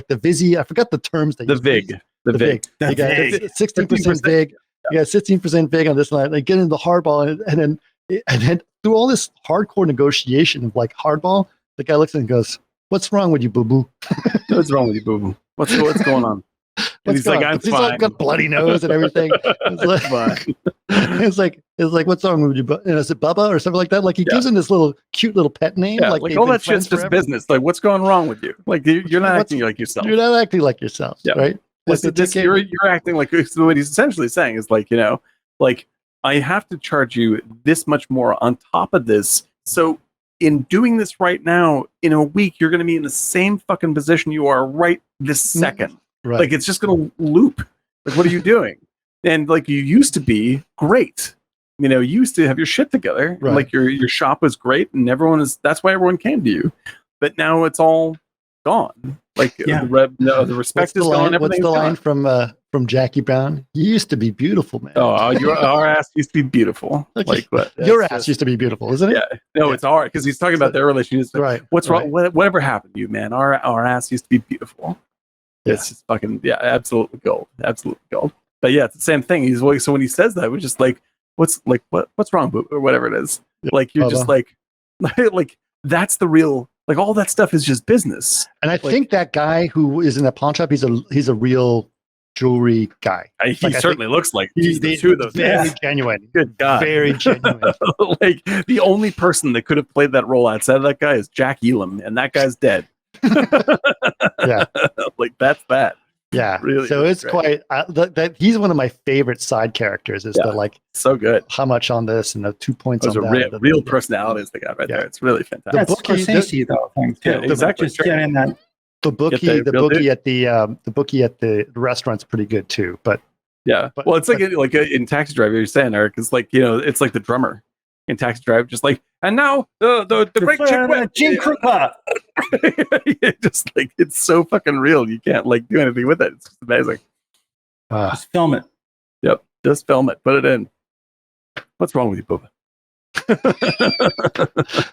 the Vizzy. I forgot the terms. The Vig. You got 16% Vig. You got 16% Vig on this line. Like get into the hardball, and then through all this hardcore negotiation of like hardball, the guy looks at him and goes, "What's wrong with you, boo boo? What's wrong with you, boo boo? What's going on?" And he's like, "I'm fine." He's like got bloody nose and everything. It's like, "What's wrong with you?" Is it Bubba or something like that? Like he gives him this cute little pet name. Yeah, like all that shit's just business. Like, what's going wrong with you? Like you're not acting like yourself. You're not acting like yourself, right? You're acting like what he's essentially saying is like, like I have to charge you this much more on top of this. So in doing this right now, in a week, you're going to be in the same fucking position you are right this second. Right. Like, it's just going to loop. Like, what are you doing? And like, you used to be great. You used to have your shit together. Right. Like your shop was great, and that's why everyone came to you. But now it's all gone. Like the respect is gone. What's the line from Jackie Brown? You used to be beautiful, man. Oh, our ass used to be beautiful. Like what? Your ass used to be beautiful, isn't it? Yeah. No, it's our, because he's talking about their relationship. Like, right. What's wrong? Whatever happened to you, man? Our ass used to be beautiful. Yeah. It's just fucking absolutely gold. Absolutely gold. But yeah, it's the same thing. He's like, so when he says that, we're just like, what's wrong, boo, or whatever it is. Like you're just like that's the real. Like all that stuff is just business. And I think that guy who is in the pawn shop, he's a real jewelry guy. He certainly looks like he's two of those. Very genuine. Good God. Very genuine. Like the only person that could have played that role outside of that guy is Jack Elam, and that guy's dead. Yeah. Like that's that. Yeah. Really, So really it's great. quite that he's one of my favorite side characters. Is the like So good. how much on this and the 2 points Those on are that. real personalities they got right Yeah. there. It's really fantastic. That's bookie- Scorsese though thing too. Yeah, exactly. Just get in that. The bookie, Get the the real bookie at the bookie at the restaurant's pretty good too. But Yeah. But- Well, it's like in Taxi Driver, you're saying, Eric, it's like, it's like the drummer in Taxi Driver, just like, and now the great chick went. Jim Krupa. Just like, it's so fucking real. You can't like do anything with it. It's just amazing. Just film it. Yep. Just film it. Put it in. What's wrong with you, Bubba?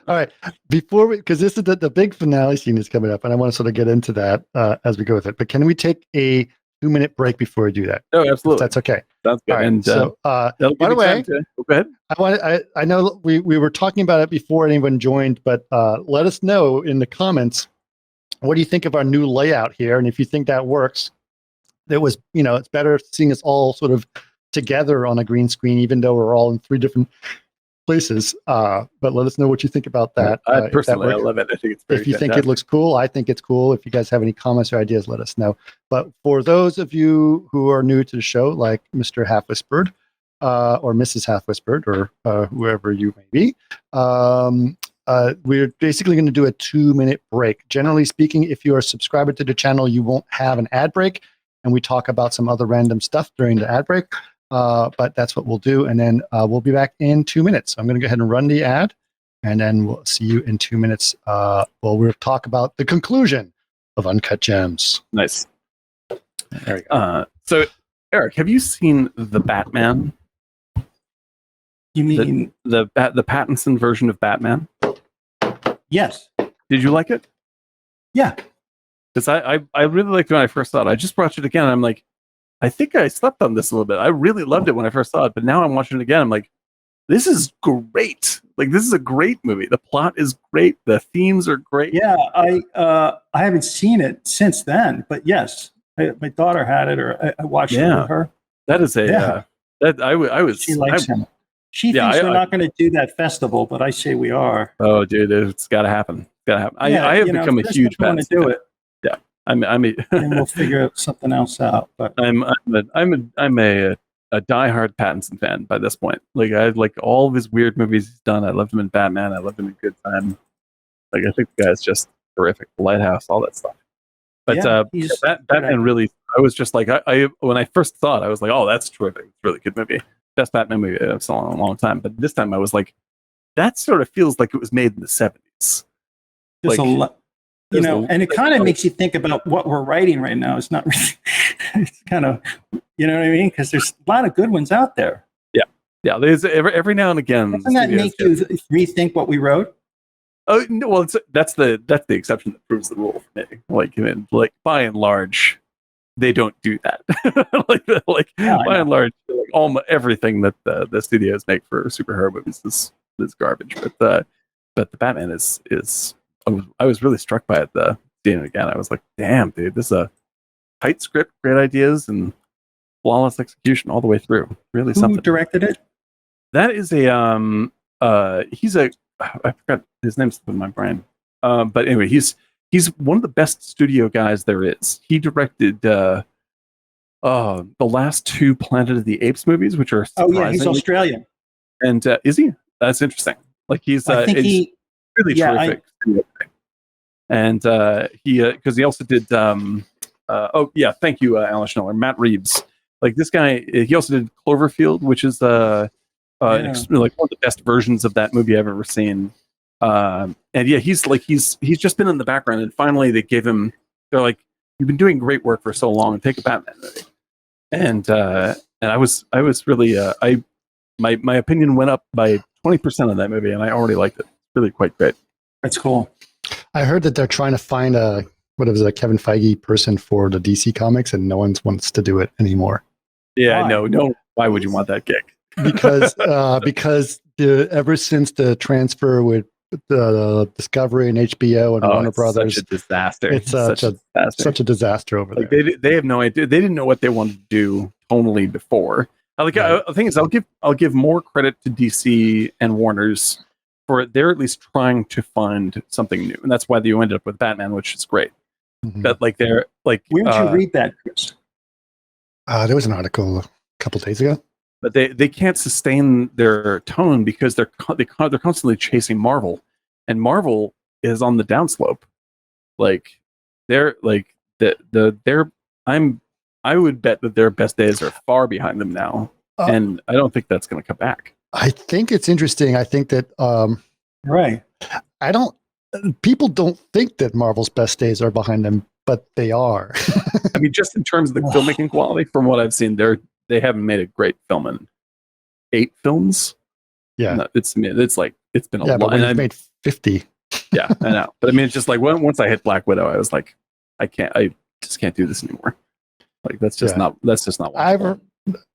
all right, before we, because this is the big finale scene is coming up, and I want to sort of get into that as we go with it. But can we take a 2-minute break before we do that? Oh, If absolutely. that's okay. Sounds good. All right. And So, that'll by give the you way, time to go ahead. I know we were talking about it before anyone joined, but let us know in the comments what do you think of our new layout here, and if you think that works. It was, it's better seeing us all sort of together on a green screen, even though we're all in 3 different places. But let us know what you think about that. I personally, I love it. I think it's very if you think fantastic. it looks cool, I think it's cool. If you guys have any comments or ideas, let us know. But for those of you who are new to the show, like Mr. Half Whispered or Mrs. Half Whispered or whoever you may be, we're basically going to do a 2-minute break. Generally speaking, if you are a subscriber to the channel, you won't have an ad break, and we talk about some other random stuff during the ad break. But that's what we'll do, and then we'll be back in 2 minutes. So I'm going to go ahead and run the ad, and then we'll see you in 2 minutes. We'll talk about the conclusion of Uncut Gems. Nice. There we go. So, Eric, have you seen The Batman? You mean The Pattinson version of Batman? yes? Did you like it? Yeah. Because I really liked it when I first saw it. I just watched it again, and I'm like, I think I slept on this a little bit. I really loved it when I first saw it, but now I'm watching it again. I'm like, this is great. Like, this is a great movie. The plot is great. The themes are great. Yeah, I haven't seen it since then, but yes, my daughter had it, or I watched it with her. That is a Yeah. that I was. She likes him. She Yeah, thinks we're not going to do that festival, but I say we are. Oh, dude, it's got to happen. It's got to happen. Yeah, I have you know, become a first huge I want to Pattinson do fan. it, Yeah, I'm a and we'll figure something else out. But I'm a diehard Pattinson fan by this point. Like, I like all of his weird movies he's done. I loved him in Batman. I loved him in Good Time. Like, I think the guy's just terrific. Lighthouse, all that stuff. But yeah, he's Batman really, I was just like, I when I first saw it, I was like, oh, that's terrific. It's a really good movie. Best Batman movie I've seen in a long time. But this time I was like, that sort of feels like it was made in the 70s. there's like, a lot, and it kind of like- makes you think about what we're writing right now. It's not really, it's kind of, you know what I mean? Because there's a lot of good ones out there. Yeah, there's every now and again. Doesn't that studios make you rethink what we wrote? Oh no! Well, that's the exception that proves the rule for me. Like, like by and large, they don't do that. like Yeah, I by know. and large, like everything that the studios make for superhero movies is garbage. But the Batman is I was really struck by it. Seeing it again, I was like, damn, dude, this is a tight script, great ideas, and flawless execution all the way through. Really Who something. directed it? That is he's a I forgot his name's in my brain. But anyway, he's one of the best studio guys there is. He directed the last 2 Planet of the Apes movies, which are Oh yeah, he's surprisingly- Australian. And is he? That's interesting. Like, he's I think he's really yeah, terrific. And because he also did oh yeah, thank you, Alan Schneller, Matt Reeves. Like, this guy, he also did Cloverfield, which is like one of the best versions of that movie I've ever seen. And yeah, he's just been in the background, and finally they're like, you've been doing great work for so long, and take a Batman movie. And I was really my opinion went up by 20% on that movie, and I already liked it. Really quite great. That's cool. I heard that they're trying to find a Kevin Feige person for the DC comics, and no one wants to do it anymore. Yeah, Why? no. Why would you want that gig? Because ever since the transfer with the Discovery and HBO and Warner It's Brothers, such a disaster. it's such a disaster over Like, there. they have no idea. They didn't know what they wanted to do tonally before. The thing is, I'll give more credit to DC and Warner's they're at least trying to find something new, and that's why you ended up with Batman, which is great. Mhm. But like they're like, Where'd you read that, Chris? There was an article a couple days ago. but they can't sustain their tone because they're constantly chasing Marvel, and Marvel is on the downslope. Like they're like I would bet that their best days are far behind them now, and I don't think that's going to come back. I think it's interesting. I think that Right. people don't think that Marvel's best days are behind them, but they are. I mean, just in terms of the filmmaking quality, from what I've seen, they haven't made a great film in 8 films. Yeah, No, it's been a lot. But when you've made 50. Yeah, I know. But I mean, it's just like once I hit Black Widow, I was like, I just can't do this anymore. Like that's just not watchable.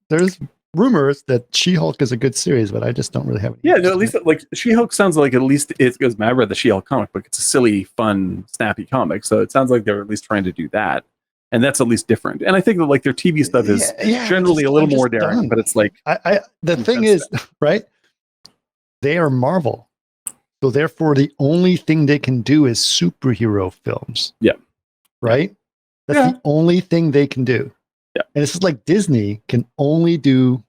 There's rumors that She-Hulk is a good series, but I just don't really have any. Yeah, no, at least like She-Hulk sounds like at least it goes. I read the She-Hulk comic book. It's a silly, fun, snappy comic, so it sounds like they're at least trying to do that, and that's at least different. And I think that like their TV stuff is generally a little more daring, but it's like the thing is, right? They are Marvel, so therefore the only thing they can do is superhero films. Yeah, right. That's the only thing they can do. Yeah, and it's just like Disney can only do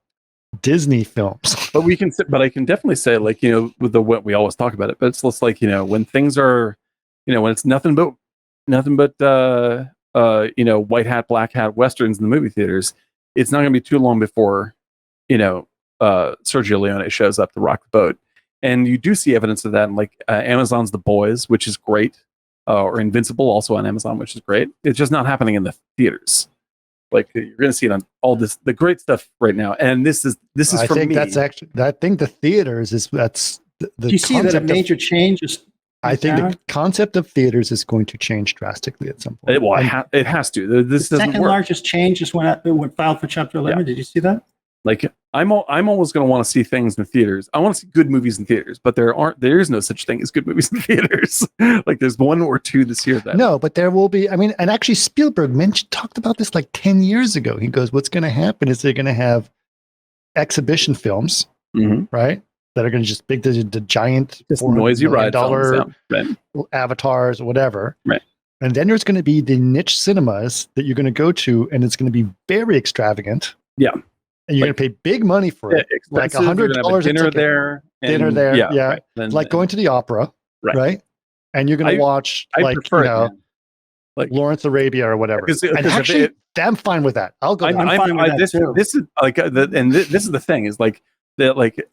Disney films. But I can definitely say, like, you know, with what we always talk about it, but it's just like, you know, when things are, you know, when it's nothing but you know, white hat, black hat westerns in the movie theaters, it's not going to be too long before, you know, Sergio Leone shows up to rock the boat, and you do see evidence of that in like Amazon's The Boys, which is great, or Invincible, also on Amazon, which is great. It's just not happening in the theaters. Like you're going to see it on all the great stuff right now, and this is I for think me. that's actually. I think the theaters is that's the. Do you see that a major change is? I think the concept of theaters is going to change drastically at some point. It has to. This the doesn't second work. largest change is when it filed for Chapter 11. Yeah. Did you see that? Like I'm always going to want to see things in theaters. I want to see good movies in theaters, but there is no such thing as good movies in theaters. Like there's 1 or 2 this year. But there will be. I mean, and actually Spielberg talked about this like 10 years ago. He goes, "What's going to happen is they're going to have exhibition films, right? That are going to just big the giant, just noisy ride films, right? Avatars or whatever, right? And then there's going to be the niche cinemas that you're going to go to, and it's going to be very extravagant. Yeah." And you're going to pay big money for it, like $100 dinner there, yeah. Right. Like going to the opera, right? And you're going to watch like Lawrence Arabia or whatever. And actually, I'm fine with that. I'll go. I'm fine with that too. This is like, this is the thing is like that. Like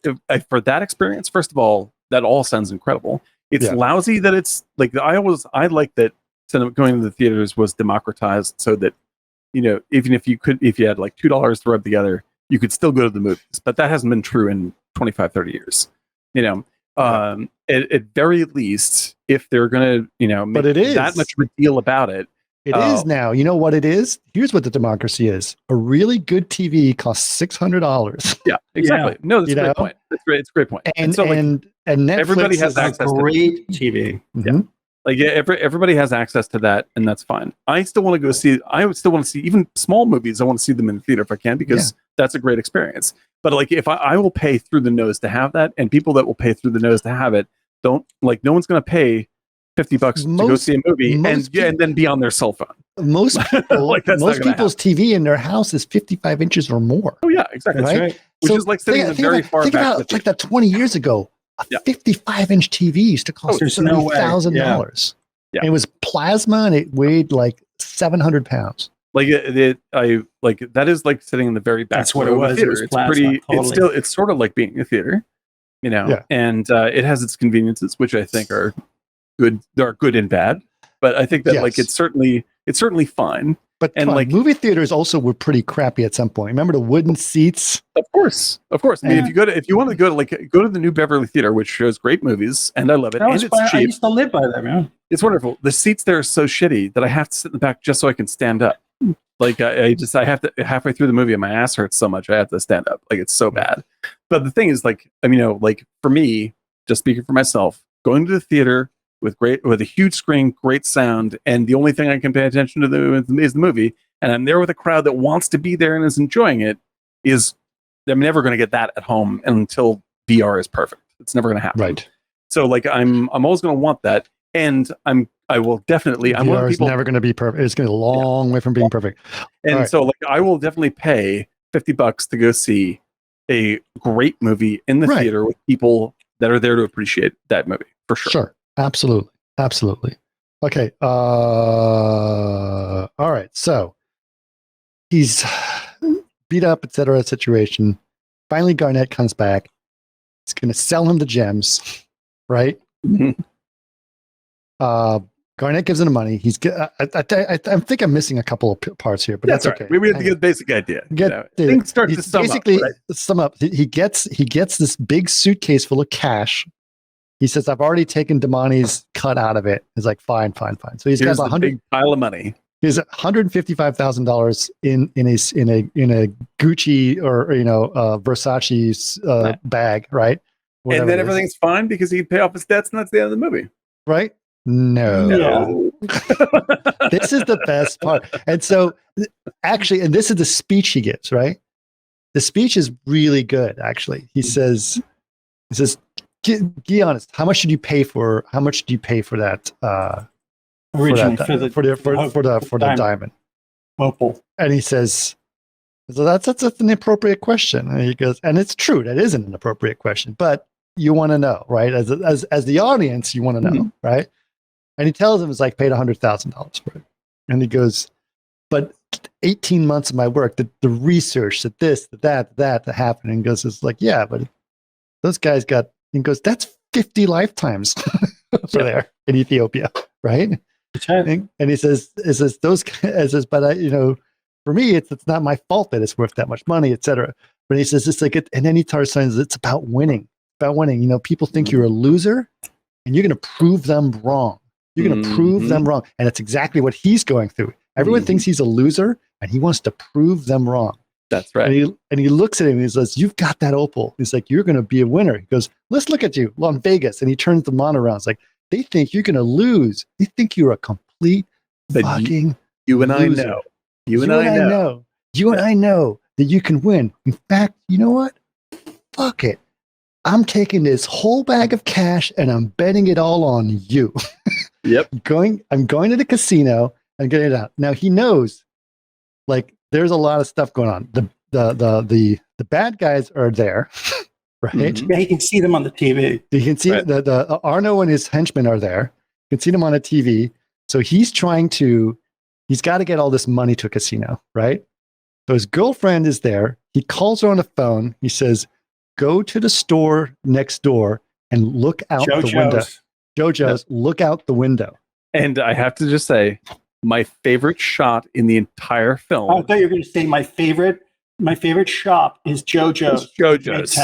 for that experience, first of all, that all sounds incredible. It's lousy that it's like I like that going to the theaters was democratized, so that you know even if you had like $2 to rub together, you could still go to the movies, but that hasn't been true in 25, 30 years. You know, at very least, if they're going to, you know, make that much of a deal about it. It is now. You know what it is? Here's what the democracy is. A really good TV costs $600. Yeah, exactly. Yeah. No, that's a great point. It's a great point. And Netflix everybody has access to great TV. Yeah. Like everybody has access to that, and that's fine. I still want to go see. I would still want to see even small movies. I want to see them in the theater if I can, because that's a great experience. But like, if I will pay through the nose to have that, and people that will pay through the nose to have it don't like. No one's going to pay $50 to go see a movie and then be on their cell phone. Most people, most people's TV in their house is 55 inches or more. Oh yeah, exactly. Right? Right. Which is like sitting very far back. Think about like that 20 years ago. A 55-inch TV used to cost $30,000. Yeah. And it was plasma, and it weighed like 700 pounds. Like that is like sitting in the very back. That's what it was. Theater. It was it's plasma, pretty. totally. It's sort of like being in a theater, you know. And it has its conveniences, which I think are good. They're good and bad, but I think that like it's certainly fine. But like movie theaters also were pretty crappy at some point. Remember the wooden seats? Of course. I mean, if you want to go to the New Beverly Theater, which shows great movies, and I love it, and it's cheap. I used to live by them, man. It's wonderful. The seats there are so shitty that I have to sit in the back just so I can stand up. Like I have to, halfway through the movie, and my ass hurts so much I have to stand up. Like it's so bad. But the thing is, like, I mean, you know, like for me, just speaking for myself, going to the theater with a huge screen, great sound, and the only thing I can pay attention to is the movie, and I'm there with a crowd that wants to be there and is enjoying it, I'm never going to get that at home until VR is perfect. It's never going to happen. Right. So like I'm always going to want that, and I will definitely. I'm one of the VR is people. never going to be perfect. It's going to be a long way from being perfect. And right. so like I will definitely pay $50 to go see a great movie in the Right. theater with people that are there to appreciate that movie for sure. Sure. Absolutely. Okay. All right. So he's beat up, etc. situation. Finally, Garnett comes back. He's going to sell him the gems, right? Mhm. Garnett gives him the money. I think I'm missing a couple of parts here, but that's all okay. right. We have to get a basic idea. Things start to sum up. Right? Sum up. He gets this big suitcase full of cash. He says, "I've already taken Damani's cut out of it." He's like, "Fine." So he's got a big pile of money. He's $155,000 in a Gucci or Versace bag, right? Whatever and then everything's fine because he can pay off his debts, and that's the end of the movie. Right? No. This is the best part. And so, actually, and this is the speech he gives, right? The speech is really good, actually. He says, "Be honest. How much did you pay for that?" Originally for the diamond. Opal. And he says, "So that's an appropriate question." And he goes, and it's true, that isn't an appropriate question, but you want to know, right? As the audience, you want to know, right? And he tells him it's like paid $100,000 for it. And he goes, "But 18 months of my work, the research, that happened." And he goes, "It's like, yeah, but those guys got," he goes, "That's 50 lifetimes for there in Ethiopia, right?" And he says, "But for me, it's not my fault that it's worth that much money, etc." But he says, "It's like," and then he starts saying, "It's about winning. People think you're a loser, and you're going to prove them wrong. You're going to prove them wrong." And that's exactly what he's going through. Everyone thinks he's a loser, and he wants to prove them wrong. That's right. And he looks at him and he says, "You've got that opal." He's like, "You're going to be a winner." He goes, "Let's look at you on Vegas." And he turns the monitor around. It's like, they think you're going to lose. They think you're a complete fucking you and loser. I know. You and I know. You and I know that you can win. In fact, you know what? Fuck it. I'm taking this whole bag of cash and I'm betting it all on you." Yep. I'm going to the casino and getting it out. Now he knows, like, there's a lot of stuff going on. The bad guys are there, right? Yeah, he can see them on the TV. You can see the Arno and his henchmen are there. You can see them on the TV. So he's got to get all this money to a casino, right? So his girlfriend is there. He calls her on the phone. He says, "Go to the store next door and look out the window." JoJo's, look out the window. And I have to just say, my favorite shot in the entire film. I thought you were going to say my favorite shop is JoJo's. JoJo's.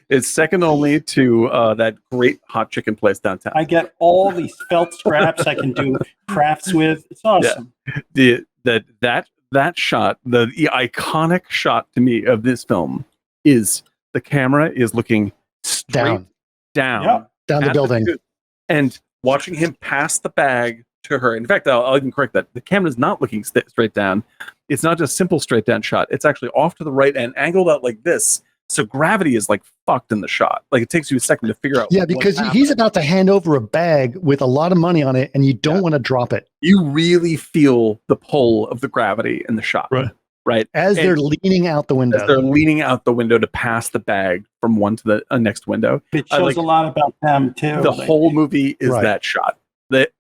It's second only to that great hot chicken place downtown. I get all these felt scraps I can do crafts with. It's awesome. Yeah. That shot, the iconic shot to me of this film is the camera is looking straight down the building, and watching him pass the bag to her. In fact, I'll even correct that. The camera is not looking straight down. It's not just simple straight down shot. It's actually off to the right and angled out like this. So gravity is like fucked in the shot. Like it takes you a second to figure out. Yeah, because he's about to hand over a bag with a lot of money on it, and you don't want to drop it. You really feel the pull of the gravity in the shot. Right. They're leaning out the window. As they're leaning out the window to pass the bag from one to the next window. It shows a lot about them too. The whole movie is that shot.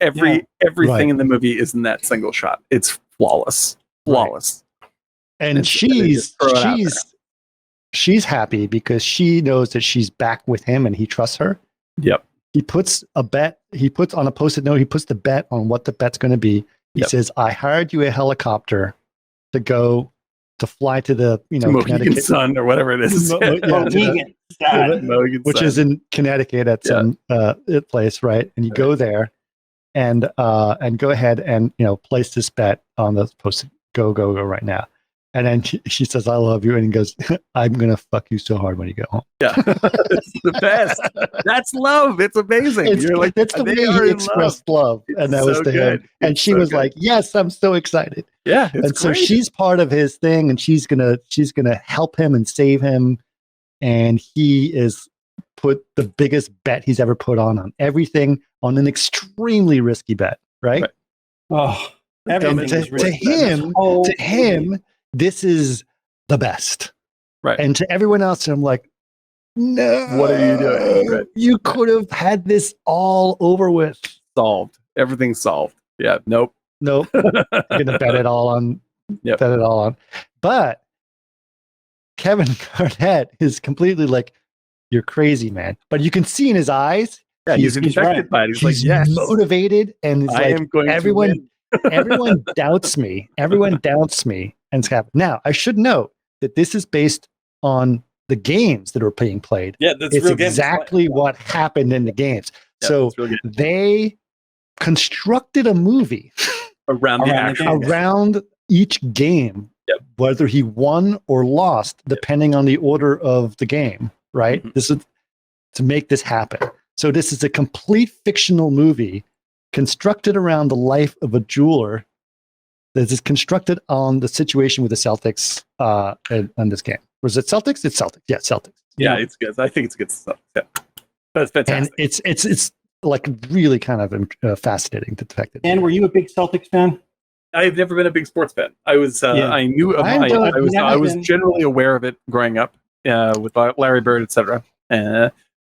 Everything in the movie is in that single shot. It's flawless. And she's happy because she knows that she's back with him and he trusts her. Yep. He puts on a post-it note, he puts the bet on what the bet's going to be. He says, "I hired you a helicopter to fly to the Mohegan Sun or whatever it is, which is in Connecticut at some place, right? And you go there and go ahead and place this bet on the post-it. Go right now." And then she says, "I love you," and he goes, "I'm gonna fuck you so hard when you get home." Yeah, it's the best. That's love. It's amazing. You're like, that's the way he expressed love, and that was to him. And she was like, "Yes, I'm so excited." Yeah, and so she's part of his thing, and she's gonna help him and save him, and he is put the biggest bet he's ever put on everything, on an extremely risky bet, right? Oh, everything to, is risky. to him, this is the best. Right. And to everyone else, I'm like, no, What are you doing? Right. You could have had this all over with. Solved. Everything's solved. Yeah. Nope. You're gonna bet it all on. Yep. Bet it all on. But Kevin Garnett is completely like, you're crazy, man. But you can see in his eyes, he's infected by it. He's like, yes, motivated, and it's I like, am going everyone, to win. everyone doubts me. Everyone doubts me, and it's happening. Now, I should note that this is based on the games that are being played. Yeah, that's it's real exactly what happened in the games. Yeah, so they constructed a movie around each game, whether he won or lost, depending on the order of the game. Right? Mm-hmm. This is to make this happen. So this is a complete fictional movie constructed around the life of a jeweler that is constructed on the situation with the Celtics in this game. Was it Celtics? It's Celtics. Yeah, Celtics. Yeah, it's good. I think it's good stuff. Yeah. That's fantastic. And it's like really kind of fascinating to the fact that. And were you a big Celtics fan? I've never been a big sports fan. I was. I knew. I was generally aware of it growing up with Larry Bird, etc.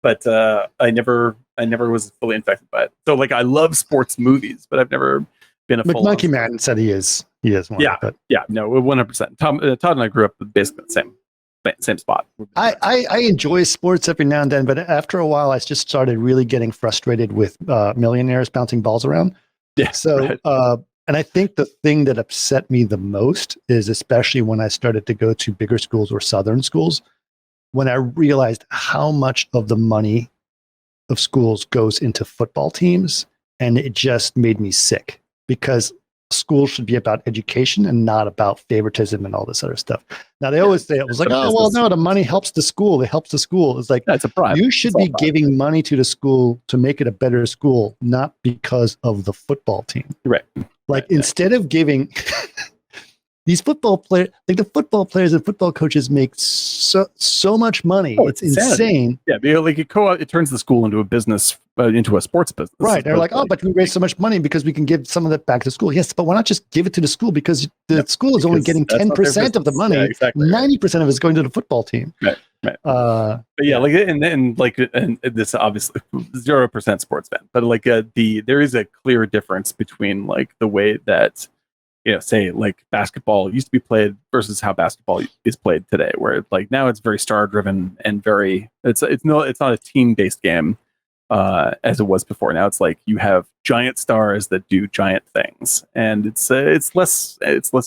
But I never was fully infected by it. So like, I love sports movies, but I've never been a full. Monkey Man said he is one. Yeah, but no, 100%. Todd and I grew up basically the same spot. I enjoy sports every now and then, but after a while, I just started really getting frustrated with millionaires bouncing balls around. Yeah. So, and I think the thing that upset me the most is, especially when I started to go to bigger schools or Southern schools, when I realized how much of the money of schools goes into football teams, and it just made me sick, because schools should be about education and not about favoritism and all this other stuff. Now, they always say, it was like, oh, well, no, the money helps the school. It helps the school. It's like, that's a bribe. You should be giving money to the school to make it a better school, not because of the football team. Right. Like, instead of giving these football players, like the football players and football coaches make so much money. It's insane. Yeah, like it turns the school into a business, into a sports business. Right. They're like, oh, but we raise so much money because we can give some of that back to school. Yes, but why not just give it to the school? Because the school is only getting 10% of the money. Yeah, exactly. 90% of it is going to the football team. Right. But yeah, like and this obviously 0% sports fan, but like there is a clear difference between like the way that, say like basketball used to be played versus how basketball is played today, where like now it's very star driven and it's not a team based game as it was before. Now it's like you have giant stars that do giant things, and it's less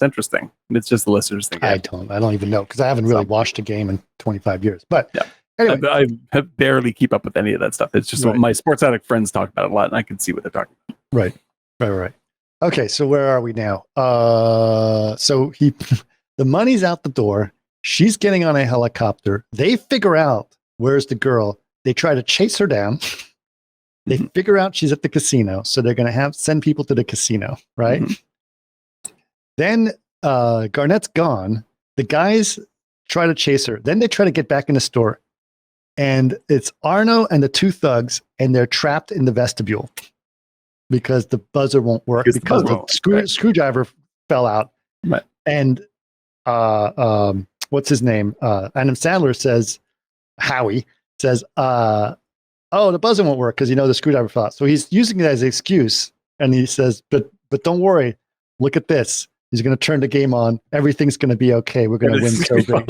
interesting. It's just a less interesting game. I don't even know, because I haven't really watched a game in 25 years. But anyway, I barely keep up with any of that stuff. It's just what my sports addict friends talk about a lot, and I can see what they're talking about. Right. Okay, so where are we now? So the money's out the door. She's getting on a helicopter. They figure out where's the girl. They try to chase her down. They figure out she's at the casino, so they're going to send people to the casino, right? Mm-hmm. Then Garnett's gone. The guys try to chase her. Then they try to get back in the store, and it's Arno and the two thugs, and they're trapped in the vestibule because the buzzer won't work, because the screwdriver fell out. Right. And what's his name? Adam Sandler says, Howie says, oh, the buzzer won't work because the screwdriver fell out. So he's using it as an excuse, and he says, but don't worry, look at this. He's going to turn the game on. Everything's going to be okay. We're going to win so big.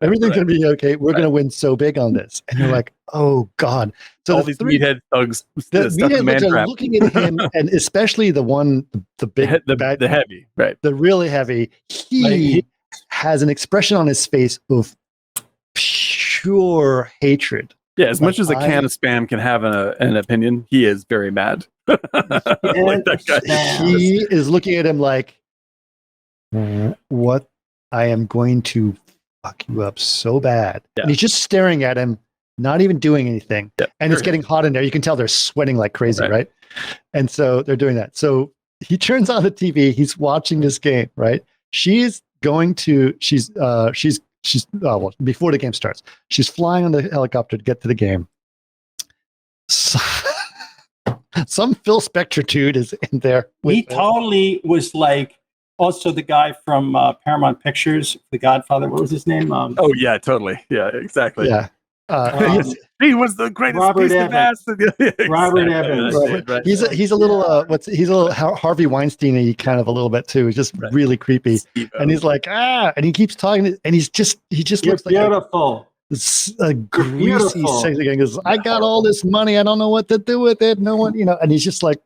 Everything's going to be okay. We're going to win so big on this. And you're like, oh God. So all these meathead thugs, the meathead are looking at him, and especially the one, the big, the heavy, right? The really heavy. He has an expression on his face of pure hatred. Yeah, as much as a can of Spam can have an opinion, he is very mad. Like that guy. He is looking at him like, what? I am going to fuck you up so bad. Yeah. And he's just staring at him, not even doing anything. Yeah. And it's getting hot in there. You can tell they're sweating like crazy, right? And so they're doing that. So he turns on the TV. He's watching this game, right? She's before the game starts, she's flying on the helicopter to get to the game. some Phil Spector dude is in there. He totally was like also the guy from Paramount Pictures, The Godfather. What was his name? Oh yeah, totally. Yeah, exactly. Yeah. He was the greatest. Robert He's the Evans. best. Yeah, exactly. Robert Evans. Right. He's a little he's a little Harvey Weinstein-y kind of a little bit too. He's just really creepy. Steve-O. And he's like, and he keeps talking, and he just You're looks like beautiful. a greasy beautiful. sexy guy. He goes, I got all this money, I don't know what to do with it. No one, and he's just like,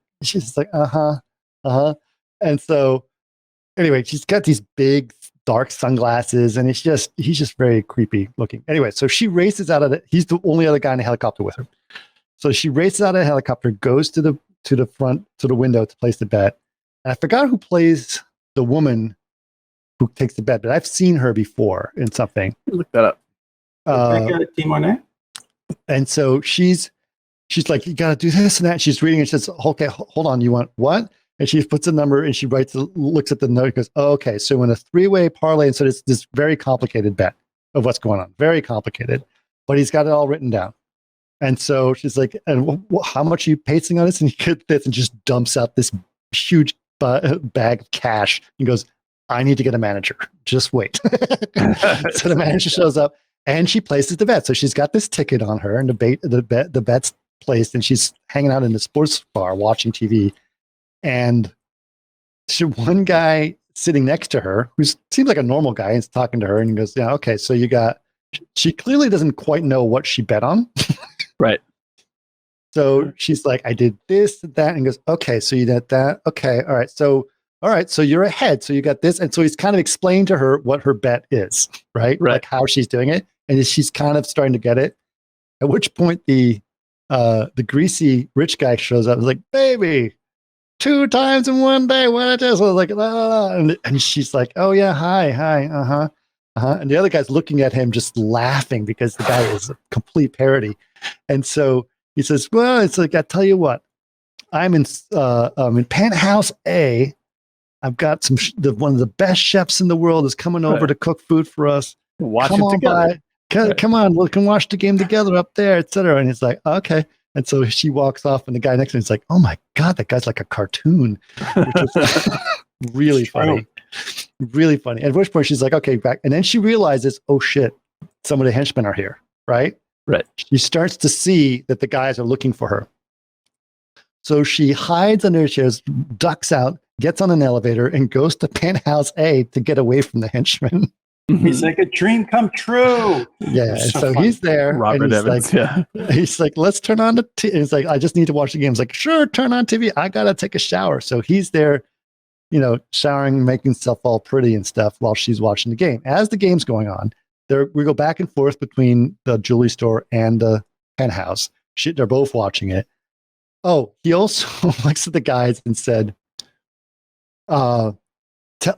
and so anyway, she's got these big dark sunglasses, and he's just very creepy looking. Anyway, so she races out of it. He's the only other guy in the helicopter with her. So she races out of the helicopter, goes to the front, to the window to place the bet. And I forgot who plays the woman who takes the bet, but I've seen her before in something. Look that up. Timone? And so she's like, you got to do this and that. She's reading and she says, okay, hold on. You want what? And she puts a number and she looks at the note and goes, oh, okay. So in a 3-way parlay, and so it's this very complicated bet of what's going on. Very complicated, but he's got it all written down. And so she's like, and how much are you pacing on this? And he gets this and just dumps out this huge bag of cash. He goes, I need to get a manager. Just wait. So the manager shows up and she places the bet. So she's got this ticket on her and the bet's placed, and she's hanging out in the sports bar watching TV. And one guy sitting next to her, who seems like a normal guy, is talking to her and he goes, yeah, okay, so she clearly doesn't quite know what she bet on. Right. So she's like, I did this, that, and goes, okay, so you did that. Okay. All right. So you're ahead. So you got this. And so he's kind of explained to her what her bet is, right? Like how she's doing it. And she's kind of starting to get it. At which point the greasy rich guy shows up. He's like, baby, 2 times in one day. What it is? I was like, la, la, la. And she's like, oh yeah, hi. And the other guy's looking at him just laughing because the guy is a complete parody. And so he says, well, it's like, I tell you what, I'm in penthouse A. I've got one of the best chefs in the world is coming over to cook food for us. Come on together. Come on, we can watch the game together up there, etc. And he's like, okay. And so she walks off, and the guy next to him is like, oh my God, that guy's like a cartoon, which is really funny. Really funny. At which point she's like, okay, back. And then she realizes, oh shit, some of the henchmen are here, right? Right. She starts to see that the guys are looking for her. So she hides under chairs, ducks out, gets on an elevator, and goes to penthouse A to get away from the henchmen. He's like, a dream come true. Yeah. So he's there. Robert and Evans. He's like, let's turn on the TV. He's like, I just need to watch the game. He's like, sure, turn on TV. I got to take a shower. So he's there, showering, making himself all pretty and stuff while she's watching the game. As the game's going on, we go back and forth between the jewelry store and the penthouse. They're both watching it. Oh, he also looks at the guys and said,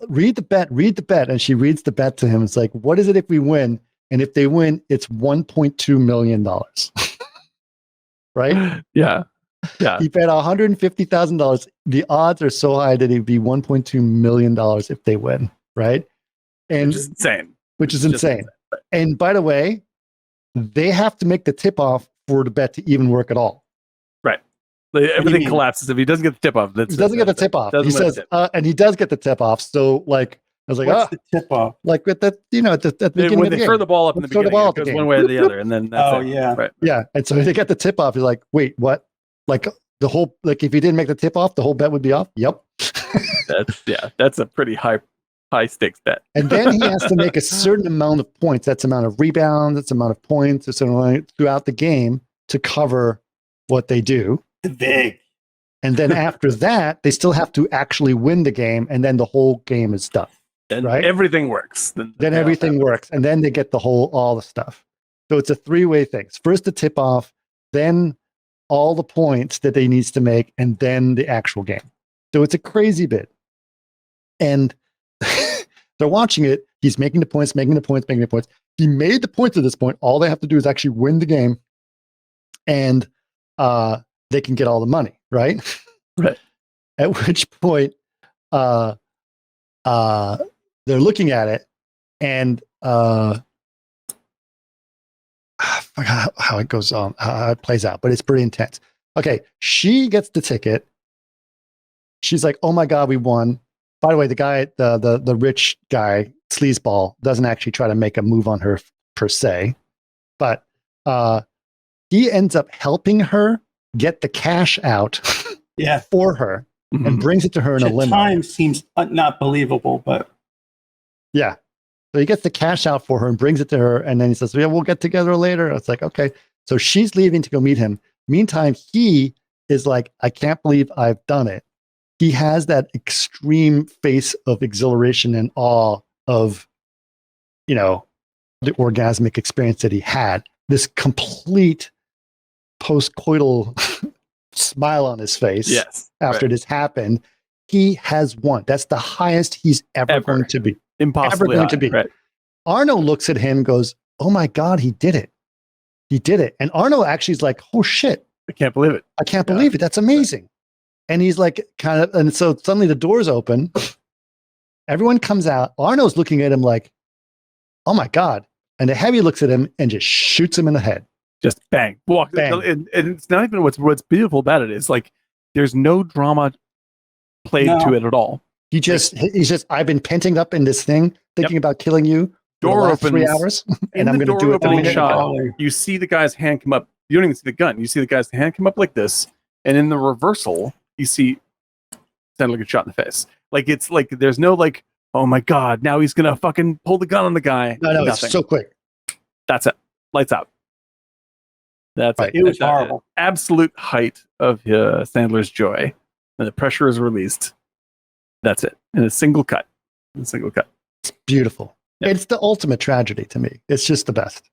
read the bet. And she reads the bet to him. It's like, what is it if we win? And if they win, it's $1.2 million. Right? Yeah. He bet $150,000. The odds are so high that it'd be $1.2 million if they win. Right? And which is insane. And by the way, they have to make the tip off for the bet to even work at all. Right. Everything collapses if he doesn't get the tip off. He doesn't get the tip off. He says, and he does get the tip off. So, like, I was like, what's the tip off? Like at the beginning when of the they game. throw the ball up in the beginning, it goes one way or the other, and then that's it. Yeah, right. Yeah. And so they get the tip off. He's like, wait, what? Like the whole, like if he didn't make the tip off, the whole bet would be off. Yep. That's a pretty high stakes bet. And then he has to make a certain amount of points. That's amount of rebounds. That's amount of points. It's throughout the game to cover what they do. Big. And then after that, they still have to actually win the game, and then the whole game is done. Then right? Everything works. Then everything works, and then they get all the stuff. So it's a 3-way thing. First the tip off, then all the points that they needs to make, and then the actual game. So it's a crazy bit. And they're watching it. He's making the points. He made the points at this point. All they have to do is actually win the game, and they can get all the money, right? Right. At which point, they're looking at it, and forgot how it goes on, how it plays out, but it's pretty intense. Okay, she gets the ticket. She's like, "Oh my god, we won!" By the way, the guy, the rich guy, sleazeball, doesn't actually try to make a move on her per se, but he ends up helping her get the cash out for her and brings it to her in a limo. At times seems not believable, but yeah. So he gets the cash out for her and brings it to her, and then he says, "Yeah, we'll get together later." It's like, okay. So she's leaving to go meet him. Meantime, he is like, "I can't believe I've done it." He has that extreme face of exhilaration and awe of, you know, the orgasmic experience that he had. This complete post-coital smile on his face after this happened. He has won. That's the highest he's ever going to be. Impossibly ever going to be. Right. Arno looks at him and goes, "Oh my God, he did it. He did it." And Arno actually is like, "Oh shit. I can't believe it. I can't believe it. That's amazing." And he's like, kind of, and so suddenly the doors open. Everyone comes out. Arno's looking at him like, "Oh my God." And the heavy looks at him and just shoots him in the head. Just bang. Bang. And it's not even what's beautiful about it. It's like there's no drama played to it at all. He's just, "I've been penting up in this thing, thinking about killing you. Door opens 3 hours, and I'm going to do it the minute." Shot, you see the guy's hand come up. You don't even see the gun. You see the guy's hand come up like this, and in the reversal, you see Sandler get shot in the face. Like it's like there's no like, "Oh my God, now he's gonna fucking pull the gun on the guy." No, Nothing. it's so quick. That's it. Lights out. That's it. It was horrible. Absolute height of Sandler's joy, and the pressure is released. That's it. In a single cut. It's beautiful. Yeah. It's the ultimate tragedy to me. It's just the best.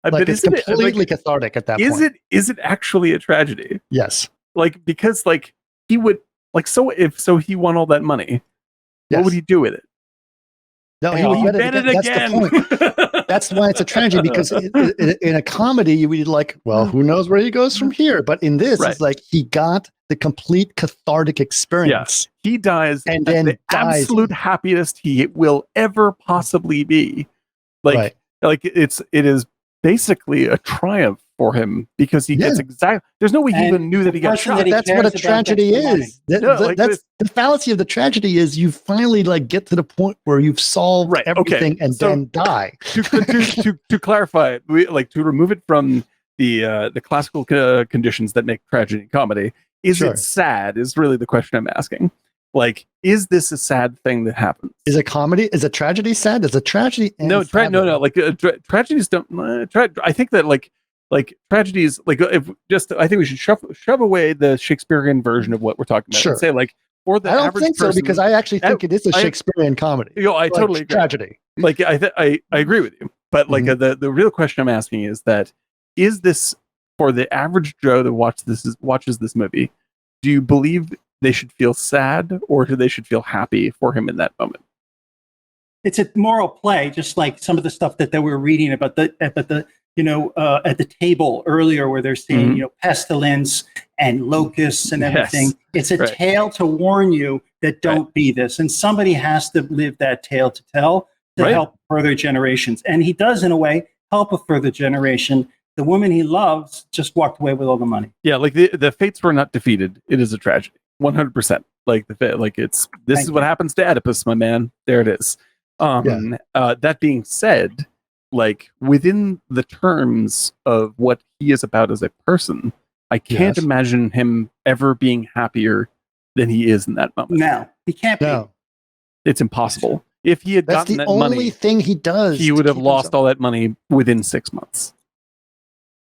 Like it's completely cathartic at that point. Is it actually a tragedy? Yes. Like because like he would like if he won all that money, what would he do with it? No, he would bet it again. That's the point. That's why it's a tragedy, because in a comedy you would like, well, who knows where he goes from here? But in this, it's like he got the complete cathartic experience. Yeah. He dies and then the absolute happiest he will ever possibly be. Like it is basically a triumt for him because he gets there's no way he even knew that he got shot. That's what a tragedy is. That's the fallacy of the tragedy is you finally like get to the point where you've solved everything and then die. To clarify, to remove it from the classical conditions that make tragedy comedy. Is it sad? Is really the question I'm asking. Like, is this a sad thing that happens? Is a comedy? Is a tragedy sad? Is a tragedy? No. Like tragedies don't. I think that like tragedies. Like I think we should shove away the Shakespearean version of what we're talking about. And say like for the I don't average think person, so because I actually think it is a Shakespearean comedy. I totally agree. Tragedy. Like I agree with you, but like the real question I'm asking is that is this for the average Joe that watches this movie? Do you believe they should feel sad or do they should feel happy for him in that moment? It's a moral play, just like some of the stuff that we're reading about at the table earlier where they're saying, pestilence and locusts and everything. It's a tale to warn you that don't be this. And somebody has to live that tale to tell to help further generations. And he does, in a way, help a further generation. The woman he loves just walked away with all the money. Yeah, like the fates were not defeated. It is a tragedy. 100%. This is what happens to Oedipus, my man. There it is. That being said, like within the terms of what he is about as a person, I can't imagine him ever being happier than he is in that moment. No, he can't be. It's impossible. If he had gotten that money, that's the only thing he does. He would have lost all that money within 6 months.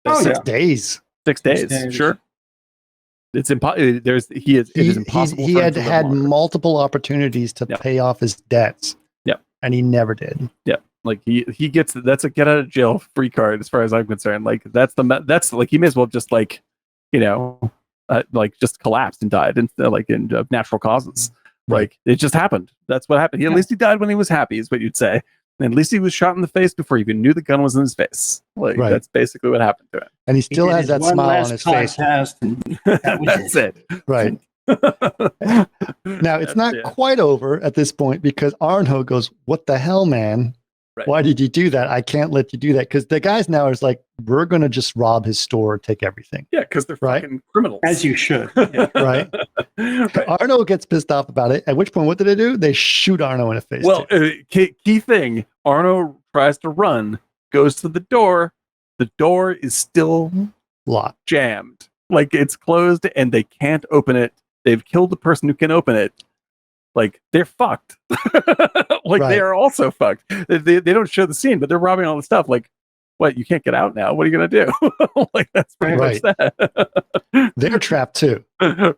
6 days. 6 days. Sure. It's impossible. It is impossible. He had multiple opportunities to pay off his debts. Yeah, and he never did. Yeah, like he gets that's a get out of jail free card as far as I'm concerned. Like that's like he may as well just like just collapsed and died in natural causes. Like it just happened. That's what happened. At least he died when he was happy, is what you'd say. And at least he was shot in the face before he even knew the gun was in his face. Like that's basically what happened to him. And he still has that smile on his face. That's it. Right. Now it's not quite over at this point because Arno goes, "What the hell, man? Right. Why did you do that? I can't let you do that. Because the guys now is like, we're going to just rob his store and take everything. Yeah, because they're Right? fucking criminals. As you should. Yeah. Right? Right. Arno gets pissed off about it. At which point, what do? They shoot Arno in the face. Well, too. key thing, Arno tries to run, goes to the door. The door is still Locked. jammed. Like it's closed and they can't open it. They've killed the person who can open it. Like they're fucked. Like Right. they are also fucked. They don't show the scene, but they're robbing all the stuff. Like, what? You can't get out now. What are you gonna do? Like that's pretty much that. They're trapped too.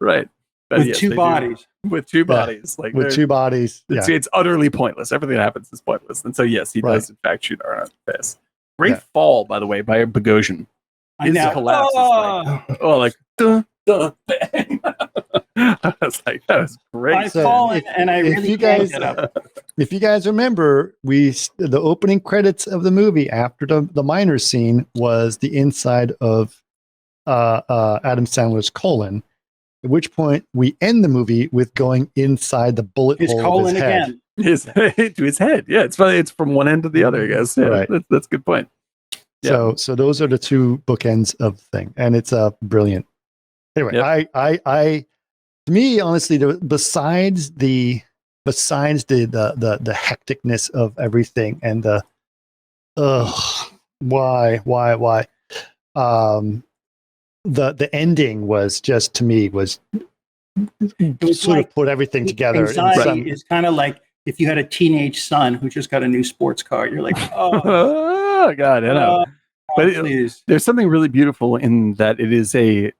Right. But With yes, two they bodies. do. With two bodies. Like With two bodies. Yeah. it's utterly pointless. Everything that happens is pointless. And so yes, he does in fact shoot Arno in the face. Great fall, by the way, by Bogosian. His collapse is like, like duh, duh, bang. I was like, that was great. I've fallen and I really can't get up. If you guys remember, the opening credits of the movie after the miners scene was the inside of Adam Sandler's colon. At which point we end the movie with going inside the bullet His hole colon of his head. again. To his head. Yeah, it's from one end to the other, I guess. Yeah, Right. that's a good point. Yeah. So those are the two bookends of the thing, and it's brilliant. Anyway, Yep. I to me, honestly, besides the hecticness of everything and the why the ending was just, to me, was sort of put everything together. Anxiety is kind of like if you had a teenage son who just got a new sports car. You're like, Oh God, I know. But there's something really beautiful in that it is I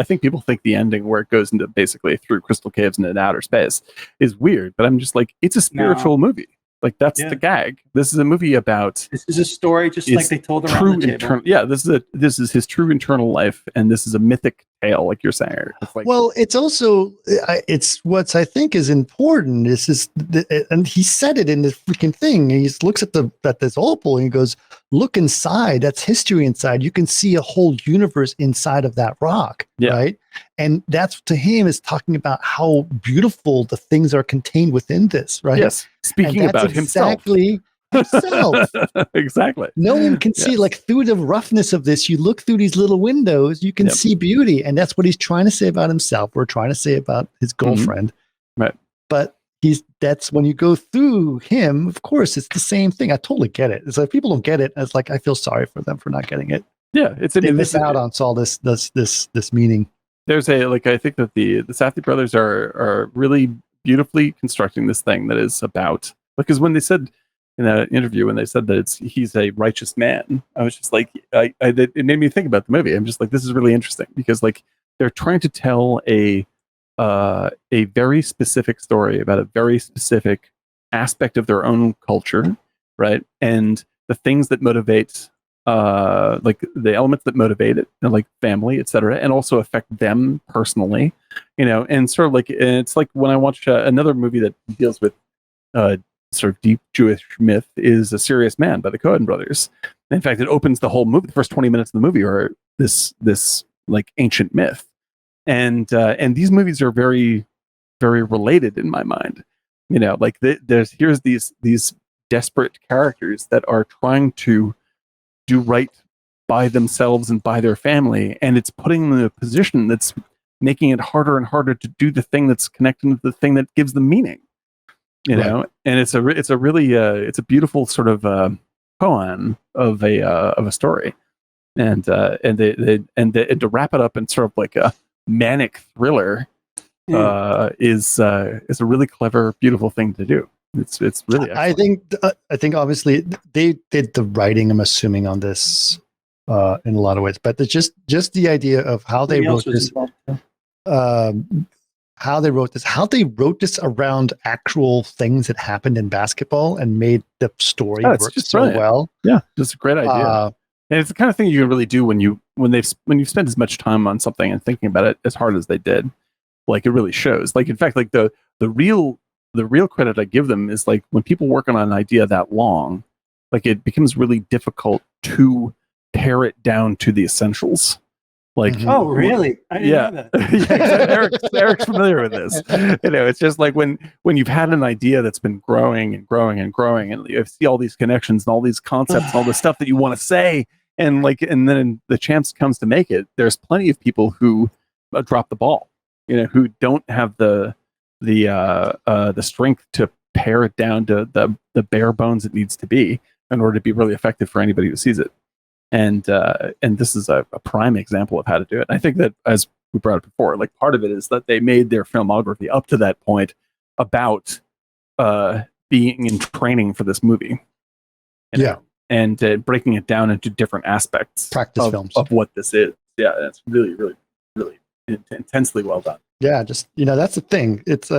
think people think the ending where it goes into basically through crystal caves and in outer space is weird, but I'm just like, it's a spiritual movie. Like that's the gag. This is a movie about. This is a story just like they told around the table. This is his true internal life, and this is a mythic tale, like you're saying. It's like, well, it's also it's what I think is important. And he said it in the freaking thing. He looks at this opal and he goes, "Look inside. That's history inside. You can see a whole universe inside of that rock, right?" And that's, to him, is talking about how beautiful the things are contained within this, right? Yes, speaking about exactly himself. Exactly. No one can see, like, through the roughness of this. You look through these little windows, you can see beauty, and that's what he's trying to say about himself. We're trying to say about his girlfriend, right? But that's when you go through him. Of course, it's the same thing. I totally get it. It's like people don't get it. It's like I feel sorry for them for not getting it. Yeah, they miss out on all this meaning. There's I think that the Safdie brothers are really beautifully constructing this thing that is about, because when they said in that interview, when they said that he's a righteous man, I was just like, it made me think about the movie. I'm just like, this is really interesting, because like they're trying to tell a very specific story about a very specific aspect of their own culture, right? And the things that motivate, like the elements that motivate it, and like family, etc., and also affect them personally, and sort of like, it's like when I watch another movie that deals with sort of deep Jewish myth is A Serious Man by the Coen brothers. In fact, it opens the whole movie. The first 20 minutes of the movie are this like ancient myth, and these movies are very, very related in my mind. Like here's these desperate characters that are trying to do right by themselves and by their family, and it's putting them in a position that's making it harder and harder to do the thing that's connecting to the thing that gives them meaning. And it's a really it's a beautiful sort of poem of a story, and to wrap it up in sort of like a manic thriller is a really clever, beautiful thing to do. It's really excellent. I think obviously they did the writing, I'm assuming, on this in a lot of ways, but just the idea of how they wrote this. How they wrote this around actual things that happened in basketball and made the story work so brilliant. Well. Yeah, that's a great idea. And it's the kind of thing you can really do when you've spent as much time on something and thinking about it as hard as they did. Like, it really shows. Like, in fact, like the real credit I give them is, like, when people work on an idea that long, like, it becomes really difficult to pare it down to the essentials. Like, Mhm. Oh, really? I didn't yeah, know that. yeah, exactly. Eric's familiar with this. It's just like when you've had an idea that's been growing and growing and growing, and you see all these connections and all these concepts and all the stuff that you want to say, and then the chance comes to make it. There's plenty of people who drop the ball, who don't have the strength to pare it down to the bare bones it needs to be in order to be really effective for anybody who sees it. And this is a prime example of how to do it. And I think that, as we brought up before, like part of it is that they made their filmography up to that point about being in training for this movie. And breaking it down into different aspects Practice films of what this is. Yeah, that's really, really, really intensely well done. Yeah, just that's the thing. It's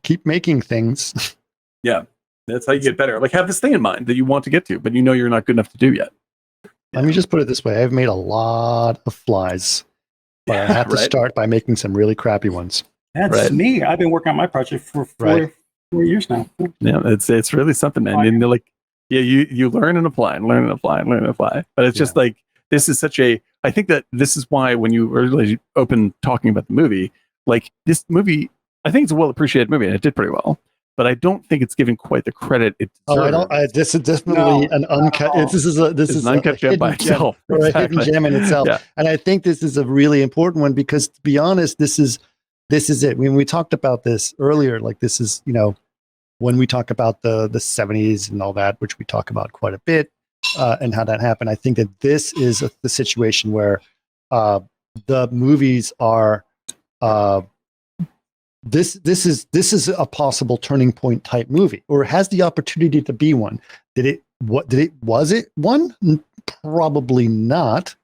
keep making things. Yeah, that's how you get better. Like, have this thing in mind that you want to get to, but you're not good enough to do yet. Let me just put it this way: I've made a lot of flies, but I have to start by making some really crappy ones. That's me. I've been working on my project for 4 years now. Yeah, it's really something, man. And you learn and apply and learn and apply and learn and apply. But it's just like, this is such a. I think that this is why when you were really open talking about the movie, like this movie, I think it's a well appreciated movie and it did pretty well. But I don't think it's given quite the credit it deserves. This is definitely an uncut. This is an uncut gem by itself, or a hidden gem in itself. Yeah. And I think this is a really important one because, to be honest, this is it. When we talked about this earlier, like this is when we talk about the 70s and all that, which we talk about quite a bit, and how that happened. I think that this is the situation where the movies are. This is a possible turning point type movie, or has the opportunity to be one. Was it one? Probably not.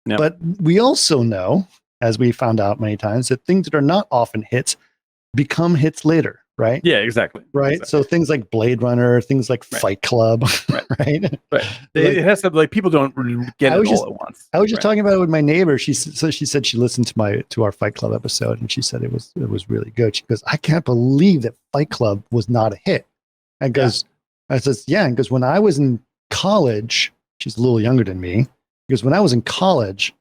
No. But we also know, as we found out many times, that things that are not often hits become hits later, right? Yeah, exactly. Right. Exactly. So things like Blade Runner, things like Fight Club, right? It has to, like, people don't get it all at once. I was just talking about it with my neighbor. She said she listened to our Fight Club episode, and she said it was really good. She goes, I can't believe that Fight Club was not a hit. I says, yeah. And goes, when I was in college, she's a little younger than me. Because when I was in college,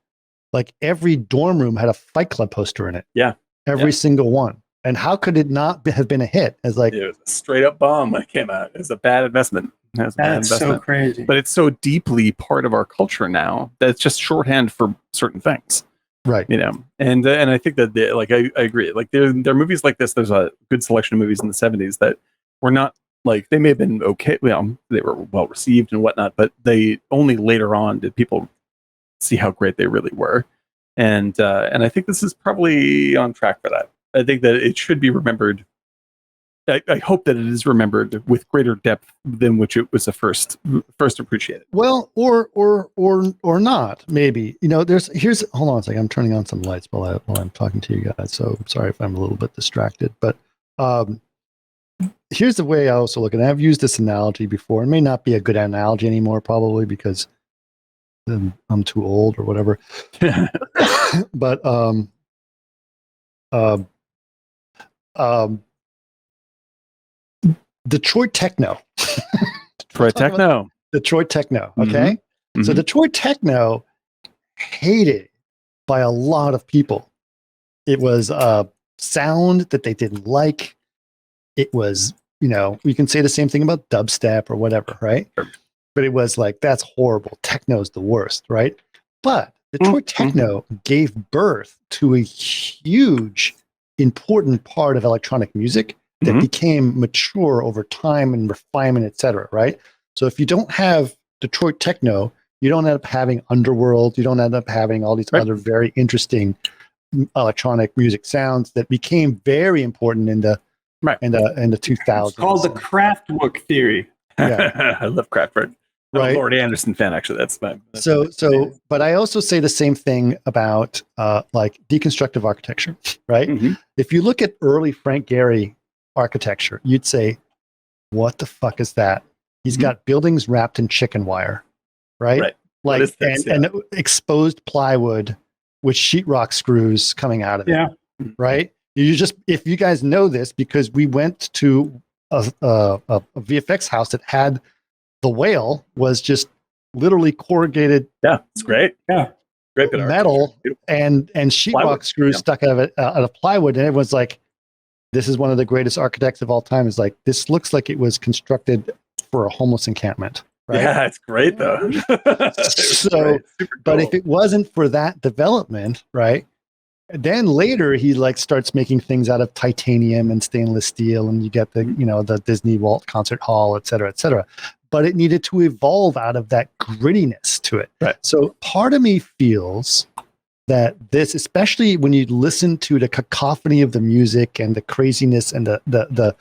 like every dorm room had a Fight Club poster in it. Yeah. Every single one. And how could it not have been a hit? As like, it was a straight up bomb that came out. It was a bad investment. That's so crazy. But it's so deeply part of our culture now that it's just shorthand for certain things. Right. And I think that I agree. Like there are movies like this. There's a good selection of movies in the 70s that were not, like, they may have been okay. Well, they were well received and whatnot, but they only later on did people see how great they really were. And I think this is probably on track for that. I think that it should be remembered. I hope that it is remembered with greater depth than which it was first appreciated. Well, or not, maybe. Hold on a second. I'm turning on some lights while I'm talking to you guys. So sorry if I'm a little bit distracted. But here's the way I also look at it. I've used this analogy before. It may not be a good analogy anymore, probably because I'm too old or whatever. But Detroit techno. Detroit techno. Okay. Mm-hmm. So Detroit techno hated by a lot of people. It was a sound that they didn't like. It was, you can say the same thing about dubstep or whatever, right? Sure. But it was like, that's horrible. Techno's the worst, right? But Detroit techno gave birth to a huge, important part of electronic music that became mature over time and refinement, etc. Right? So if you don't have Detroit techno, you don't end up having Underworld. You don't end up having all these other very interesting electronic music sounds that became very important in the 2000s. It's called the Kraftwerk theory. Yeah. I love Kraftwerk. I'm a Lord Anderson fan, actually. That's but I also say the same thing about like deconstructive architecture, right? Mm-hmm. If you look at early Frank Gehry architecture, you'd say, what the fuck is that? He's got buildings wrapped in chicken wire, right? Like and exposed plywood with sheetrock screws coming out of it. Yeah. Right? If you guys know this, because we went to a VFX house that had the whale was just literally corrugated. Yeah, it's great. Yeah. Great bit of metal Beautiful. and sheetrock Plywood, screws yeah. stuck out of plywood, and everyone's like, "This is one of the greatest architects of all time." Is like, this looks like it was constructed for a homeless encampment, right? Yeah, it's great though. So, but if it wasn't for that development, right? Then later he like starts making things out of titanium and stainless steel, and you get the the Disney Walt Concert Hall, et cetera, et cetera. But it needed to evolve out of that grittiness to it. Right. So part of me feels that this, especially when you listen to the cacophony of the music and the craziness and the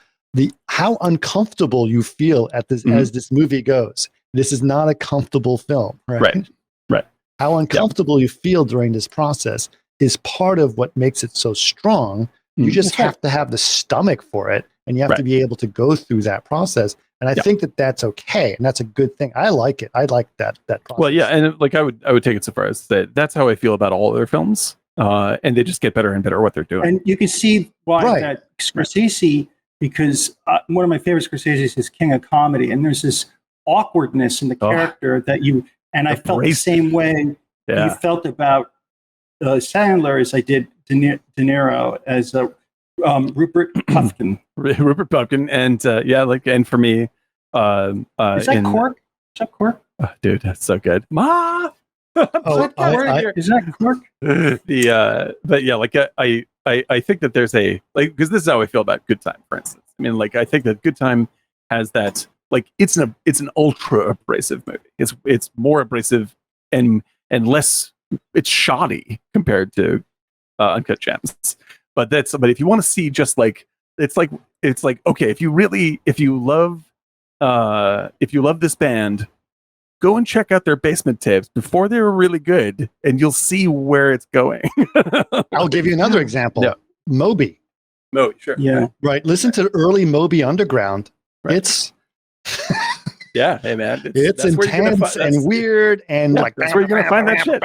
how uncomfortable you feel at this as this movie goes. This is not a comfortable film, right? Right. How uncomfortable you feel during this process is part of what makes it so strong. You just have to have the stomach for it, and you have to be able to go through that process. And I think that that's okay, and that's a good thing. I like it. I like that process. Well, yeah, and like I would take it so far as that that's how I feel about all their films, and they just get better and better at what they're doing. And you can see why that Scorsese, because one of my favorite Scorsese's is King of Comedy, and there's this awkwardness in the character that you, and I felt the same way you felt about Sandler as I did De Niro as Rupert Pupkin. Rupert Pupkin, and and for me, is that Cork? Is that Cork? Oh, dude, that's so good. Ma! Is that Cork? But yeah, like I think that there's a because this is how I feel about Good Time, for instance. I mean, like I think that Good Time has that it's an ultra abrasive movie. It's more abrasive and less. It's shoddy compared to Uncut Gems. But if you want to see just like it's like okay, if you love this band, go and check out their basement tapes before they were really good, and you'll see where it's going. I'll give you another example. Yeah. Moby, sure. Yeah. Right. Listen to the early Moby Underground. Right. It's yeah, hey man, it's intense and weird, and like that's where you're gonna find that shit.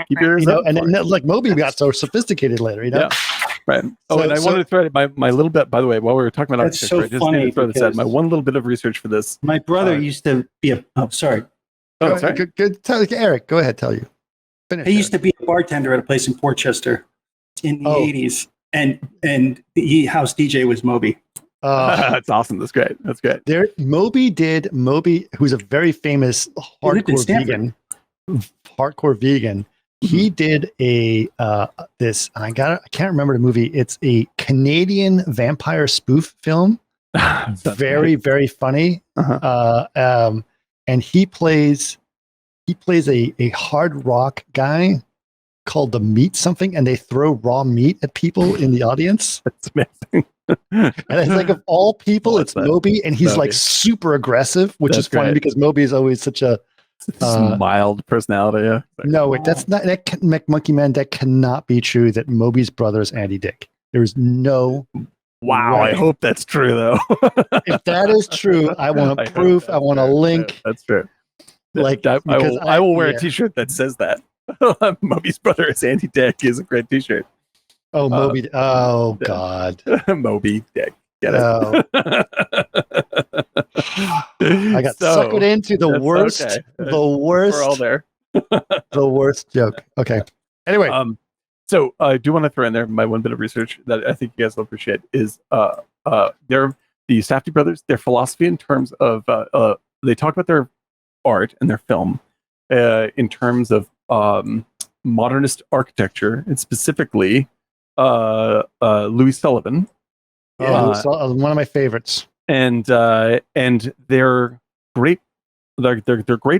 Keep your ears up, and then, like Moby got so sophisticated later, Yeah, right. Oh, and I wanted to throw my little bit. By the way, while we were talking about architecture, I just need to throw this out. My one little bit of research for this. My brother used to be a. Oh, sorry. Oh, sorry. Good. Eric, go ahead. Tell you. He used to be a bartender at a place in Portchester in the 80s, and the house DJ was Moby. That's awesome. That's great. Moby, who's a very famous hardcore vegan. He did I can't remember the movie. It's a Canadian vampire spoof film. Very, very funny. And he plays a hard rock guy called the Meat something, and they throw raw meat at people in the audience. That's amazing. And it's like, of all people, it's Moby, and he's like super aggressive, which is funny because Moby is always such a mild personality. Yeah. No, that's not Monkey Man. That cannot be true. That Moby's brother is Andy Dick. There's no. Wow, way. I hope that's true though. If that is true, I want a proof. I want a link. That's true. Like I will wear a T-shirt that says that. Moby's brother is Andy Dick is a great T-shirt. Oh, Moby. Oh, God. Moby Dick. Get it? I got suckered into the worst. Okay. The worst. We're all there. The worst joke. Okay. Anyway. So I do want to throw in there my one bit of research that I think you guys will appreciate is the Safdie brothers, their philosophy in terms of they talk about their art and their film in terms of modernist architecture, and specifically Louis Sullivan. One of my favorites. And their great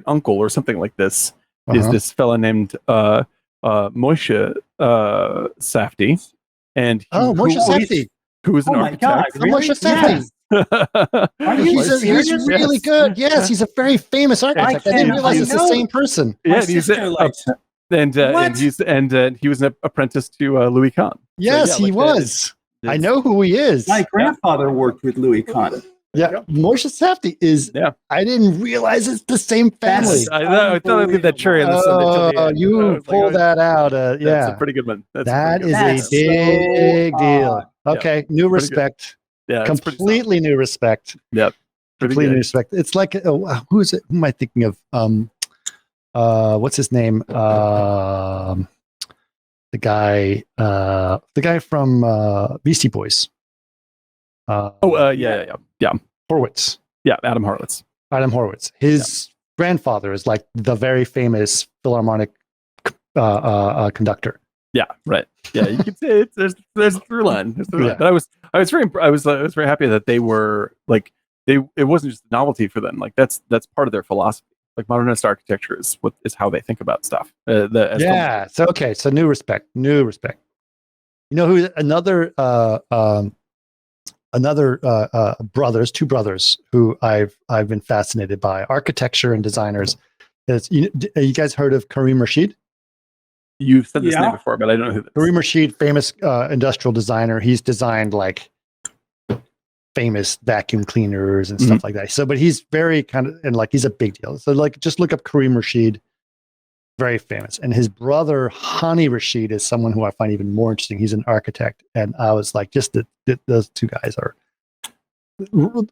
uncle or something like this is this fella named Moshe Safdie, and Moshe Safdie, who is an architect. Moshe Safdie. He's really good. Yes, he's a very famous architect. I didn't realize it's the same person. Yeah, and he was an apprentice to Louis Kahn. Yes, he was. I know who he is. My grandfather worked with Louis Kahn. Yeah, Moshe Safdie is. Yeah, I didn't realize it's the same family. I thought I'd leave that cherry on the Sunday. Oh, you pull that out. Yeah, that's a pretty good one. That is a big deal. Okay, new respect. Yeah, completely new respect. Yep, completely new respect. It's like who is it? Who am I thinking of? what's his name? The guy from Beastie Boys. Yeah. Horowitz. Yeah, Adam Horowitz. Adam Horowitz. His grandfather is like the very famous Philharmonic conductor. Yeah, right. Yeah, you could say there's a through line. Yeah. But I was very happy that they were like it wasn't just a novelty for them. Like that's part of their philosophy. Like modernist architecture is how they think about stuff. So new respect. You know who two brothers who I've been fascinated by architecture and designers. You guys heard of Karim Rashid? You've said this name before, but I don't know who this is. Karim Rashid, famous industrial designer. He's designed like famous vacuum cleaners and stuff like that. So, but he's very he's a big deal. So like, just look up Karim Rashid, very famous. And his brother, Hani Rashid, is someone who I find even more interesting. He's an architect. And I was like, those two guys are,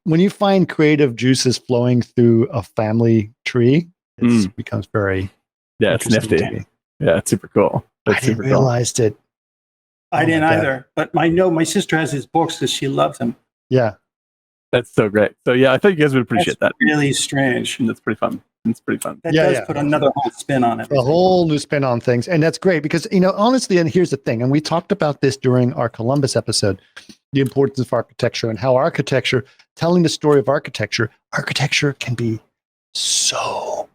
when you find creative juices flowing through a family tree, it becomes very it's nifty. Yeah, it's super cool. I didn't realize it. I didn't either. But my sister has his books because she loves them. Yeah. That's so great. So yeah, I thought you guys would appreciate that. Really strange. And that's pretty fun. That does put another whole spin on it. A whole new spin on things. And that's great because, honestly, and here's the thing, and we talked about this during our Columbus episode, the importance of architecture and how architecture, telling the story of architecture can be so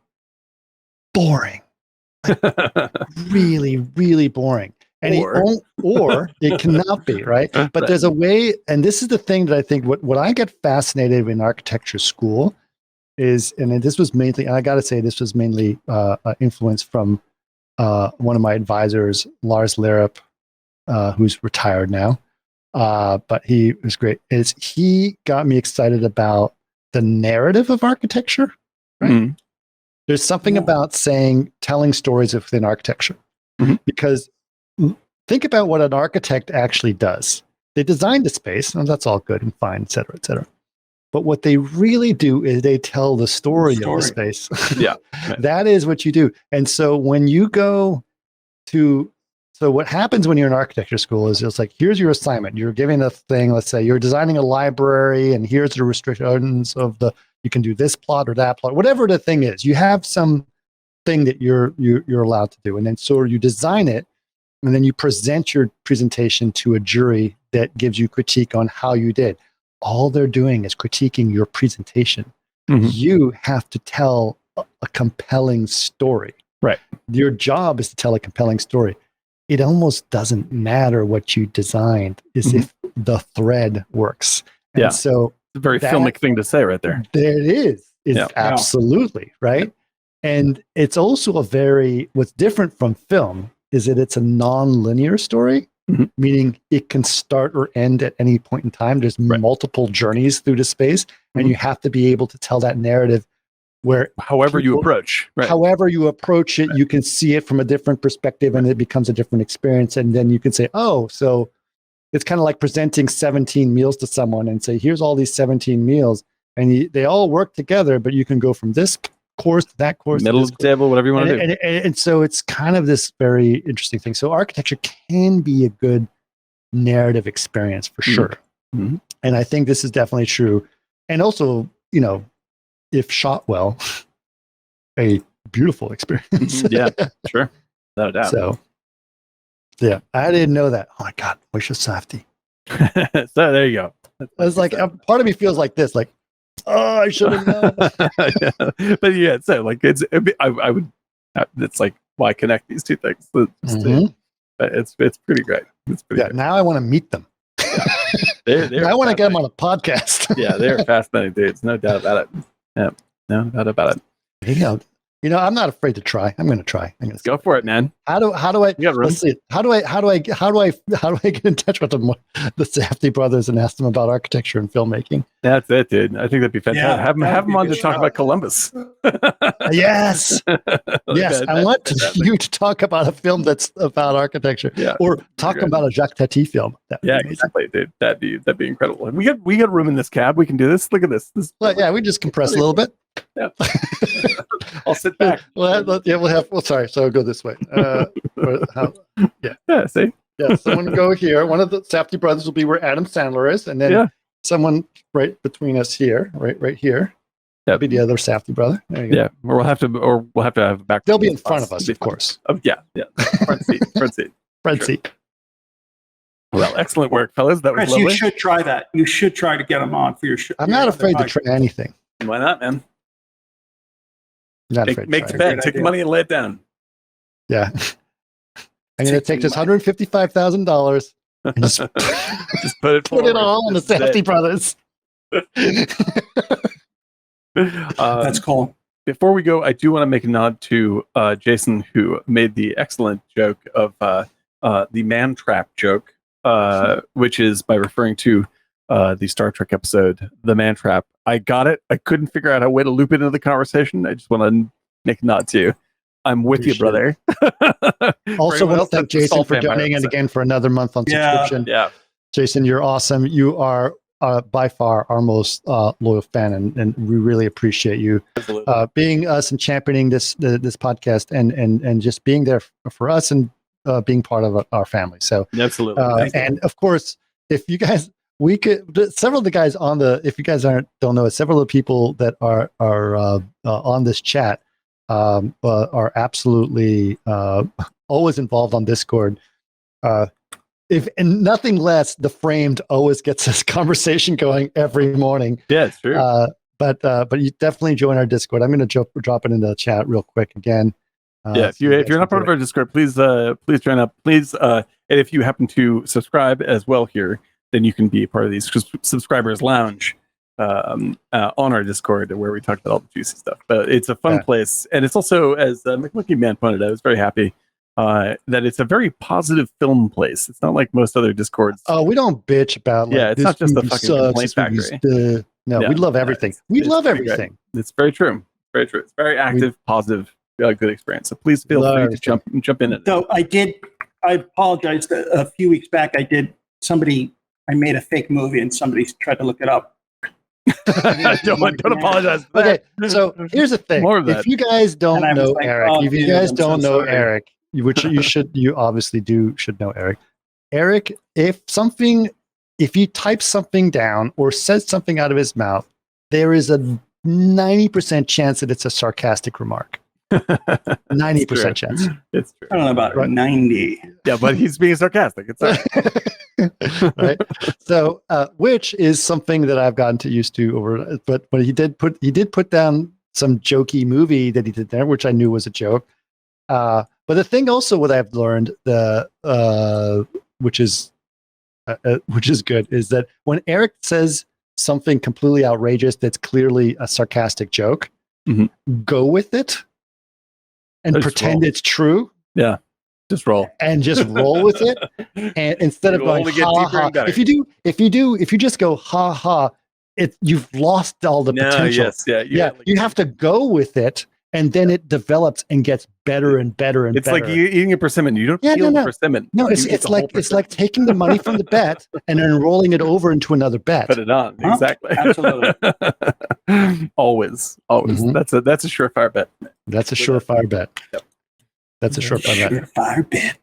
boring. Really, really boring. And or it cannot be, right? But there's a way, and this is the thing that I think what I get fascinated in architecture school is, and this was mainly, and I got to say, this was mainly influenced from one of my advisors, Lars Lerup, who's retired now, but he was great. He got me excited about the narrative of architecture, right? Mm-hmm. There's something about telling stories within architecture, because think about what an architect actually does. They design the space, and that's all good and fine, et cetera, et cetera. But what they really do is they tell the story. Of the space. Yeah. That is what you do. And so when you go so what happens when you're in architecture school is it's like, here's your assignment. You're given a thing, let's say you're designing a library, and here's the restrictions of you can do this plot or that plot, whatever the thing is. You have some thing that you're allowed to do. And then so you design it, and then you present your presentation to a jury that gives you critique on how you did. All they're doing is critiquing your presentation. Mm-hmm. You have to tell a compelling story. Right. Your job is to tell a compelling story. It almost doesn't matter what you designed, if the thread works. And so it's a very filmic thing to say right there. There it is. Absolutely, right? And it's also what's different from film is that it's a non-linear story, meaning it can start or end at any point in time. There's multiple journeys through the space, and you have to be able to tell that narrative however you approach it, you can see it from a different perspective, and it becomes a different experience. And then you can say, oh, so it's kind of like presenting 17 meals to someone and say, here's all these 17 meals, and they all work together, but you can go from this course to that course, middle of the table, whatever you want to do. And so it's kind of this very interesting thing. So architecture can be a good narrative experience for sure. Mm-hmm. And I think this is definitely true. And also, if shot well, a beautiful experience. Yeah, sure. Without a doubt. So, yeah, I didn't know that. Oh my God, wish a softy. So there you go. I was like, part of me feels like this, like, oh, I should have known. But yeah, so like it's like, why connect these two things? It's pretty great. It's pretty great. Now I want to meet them. Yeah. I want to get them on a podcast. Yeah, they're fascinating dudes, no doubt about it. Yeah, no doubt about it. I'm not afraid to try. I'm going to try. Let's go for it, man. How do I? Let's see. How do I get in touch with the Safdie brothers and ask them about architecture and filmmaking? That's it, dude. I think that'd be fantastic. Yeah, have them on to talk about Columbus. Yes. I want you to talk about a film that's about architecture, or talk about a Jacques Tati film. Exactly, dude. That'd be incredible. We got room in this cab. We can do this. Look at this. We just compress a little bit. Yeah. I'll sit back. Sorry. So I'll go this way. Yeah. See. Yeah. Someone go here. One of the Safdie brothers will be where Adam Sandler is, and then someone right between us here, right here. That'll be the other Safdie brother. There you go. Yeah. Or we'll have to have back. They'll be in front of us, of course. Yeah. Front seat. Front seat. Well, excellent work, fellas. That was Chris, lovely. you should try that. You should try to get them on for your show. I'm not afraid to try anything. Why not, man? Not afraid. Make the bet. Take the money and lay it down. Yeah. I'm going to take this $155,000 and just put it all on the Safdie brothers. That's cool. Before we go, I do want to make a nod to Jason, who made the excellent joke of the man trap joke, which is by referring to the Star Trek episode, The Man Trap. I got it. I couldn't figure out a way to loop it into the conversation. I just want to make a nod to you. I'm with you, brother. Also, want to thank Jason for donating it again for another month on subscription. Yeah. Jason, you're awesome. You are by far our most loyal fan, and we really appreciate you being us and championing this podcast and just being there for us and being part of our family. So absolutely. And of course, if you guys, several of the guys if you guys don't know it, several of the people that are on this chat are absolutely always involved on Discord. If and nothing less, the Framed always gets this conversation going every morning. Yeah, it's true. But you definitely join our Discord. I'm going to drop it into the chat real quick again. If you're not part of our Discord, please join up. Please, and if you happen to subscribe as well here, then you can be a part of these subscribers lounge on our Discord, where we talk about all the juicy stuff. But it's a fun place, and it's also, as McMucky Man pointed out, I was very happy that it's a very positive film place. It's not like most other Discords. Oh, we don't bitch about it's not just the fucking complaint factory. We love everything. We love everything. It's very true. Very true. It's very active, positive, good experience. So please feel free to jump in. So I apologize. A few weeks back, I made a fake movie and somebody tried to look it up. don't apologize. Okay, so here's the thing. If you guys don't know Eric, which you obviously should know Eric. Eric, if you type something down or says something out of his mouth, there is a 90% chance that it's a sarcastic remark. 90% chance. It's true. I don't know about 90. Yeah, but he's being sarcastic. It's all right. Right. So, which is something that I've gotten used to over. But he did put down some jokey movie that he did there, which I knew was a joke. But the thing also, what I've learned, which is good, is that when Eric says something completely outrageous that's clearly a sarcastic joke, go with it and pretend it's true. Yeah. Just roll with it, and instead of going ha ha. If you just go ha ha, you've lost all the potential. You have to go with it, and then it develops and gets better and better and better. It's like eating a persimmon. You don't feel the persimmon. No, it's like taking the money from the bet and then rolling it over into another bet. Put it on. Exactly. Absolutely. Always. Mm-hmm. That's a surefire bet. That's a surefire bet. Yep. That's a surefire bet.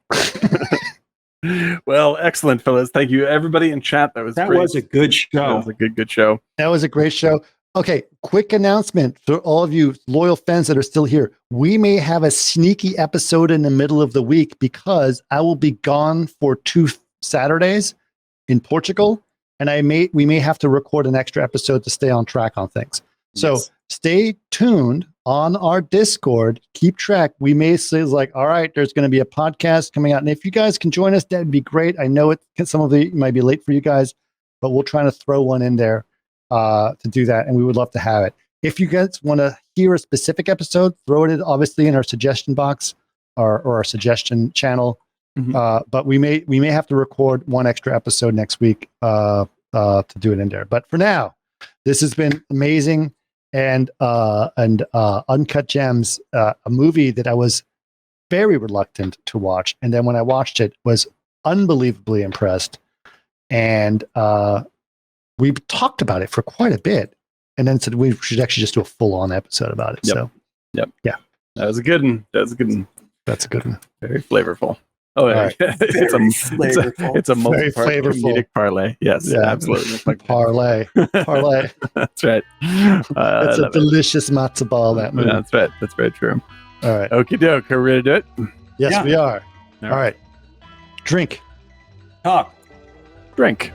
Well, excellent, fellas. Thank you, everybody in chat. That was a good show. That was a good show. That was a great show. Okay, quick announcement for all of you loyal fans that are still here. We may have a sneaky episode in the middle of the week because I will be gone for 2 Saturdays in Portugal, and we may have to record an extra episode to stay on track on things. So stay tuned on our Discord. Keep track. We may say all right, there's going to be a podcast coming out, and if you guys can join us, that'd be great. I know some of it might be late for you guys, but we'll try to throw one in there to do that, and we would love to have it. If you guys want to hear a specific episode, throw it obviously in our suggestion box or our suggestion channel. But we may have to record one extra episode next week to do it in there. But for now, this has been amazing. And Uncut Gems, a movie that I was very reluctant to watch, and then when I watched it, was unbelievably impressed. And we talked about it for quite a bit. and then said we should actually just do a full-on episode about it. Yep. So That was a good one. that's a good one. Very flavorful. Oh, yeah. Right. It's a Very multi-part flavorful. comedic parlay. Yes, Yeah. absolutely. Parlay. That's right. It's a delicious matzo ball, that movie. That's right. That's very true. All right. Okie doke. Are we ready to do it? Yes, Yeah. we are. All All right. Drink. Talk. Drink.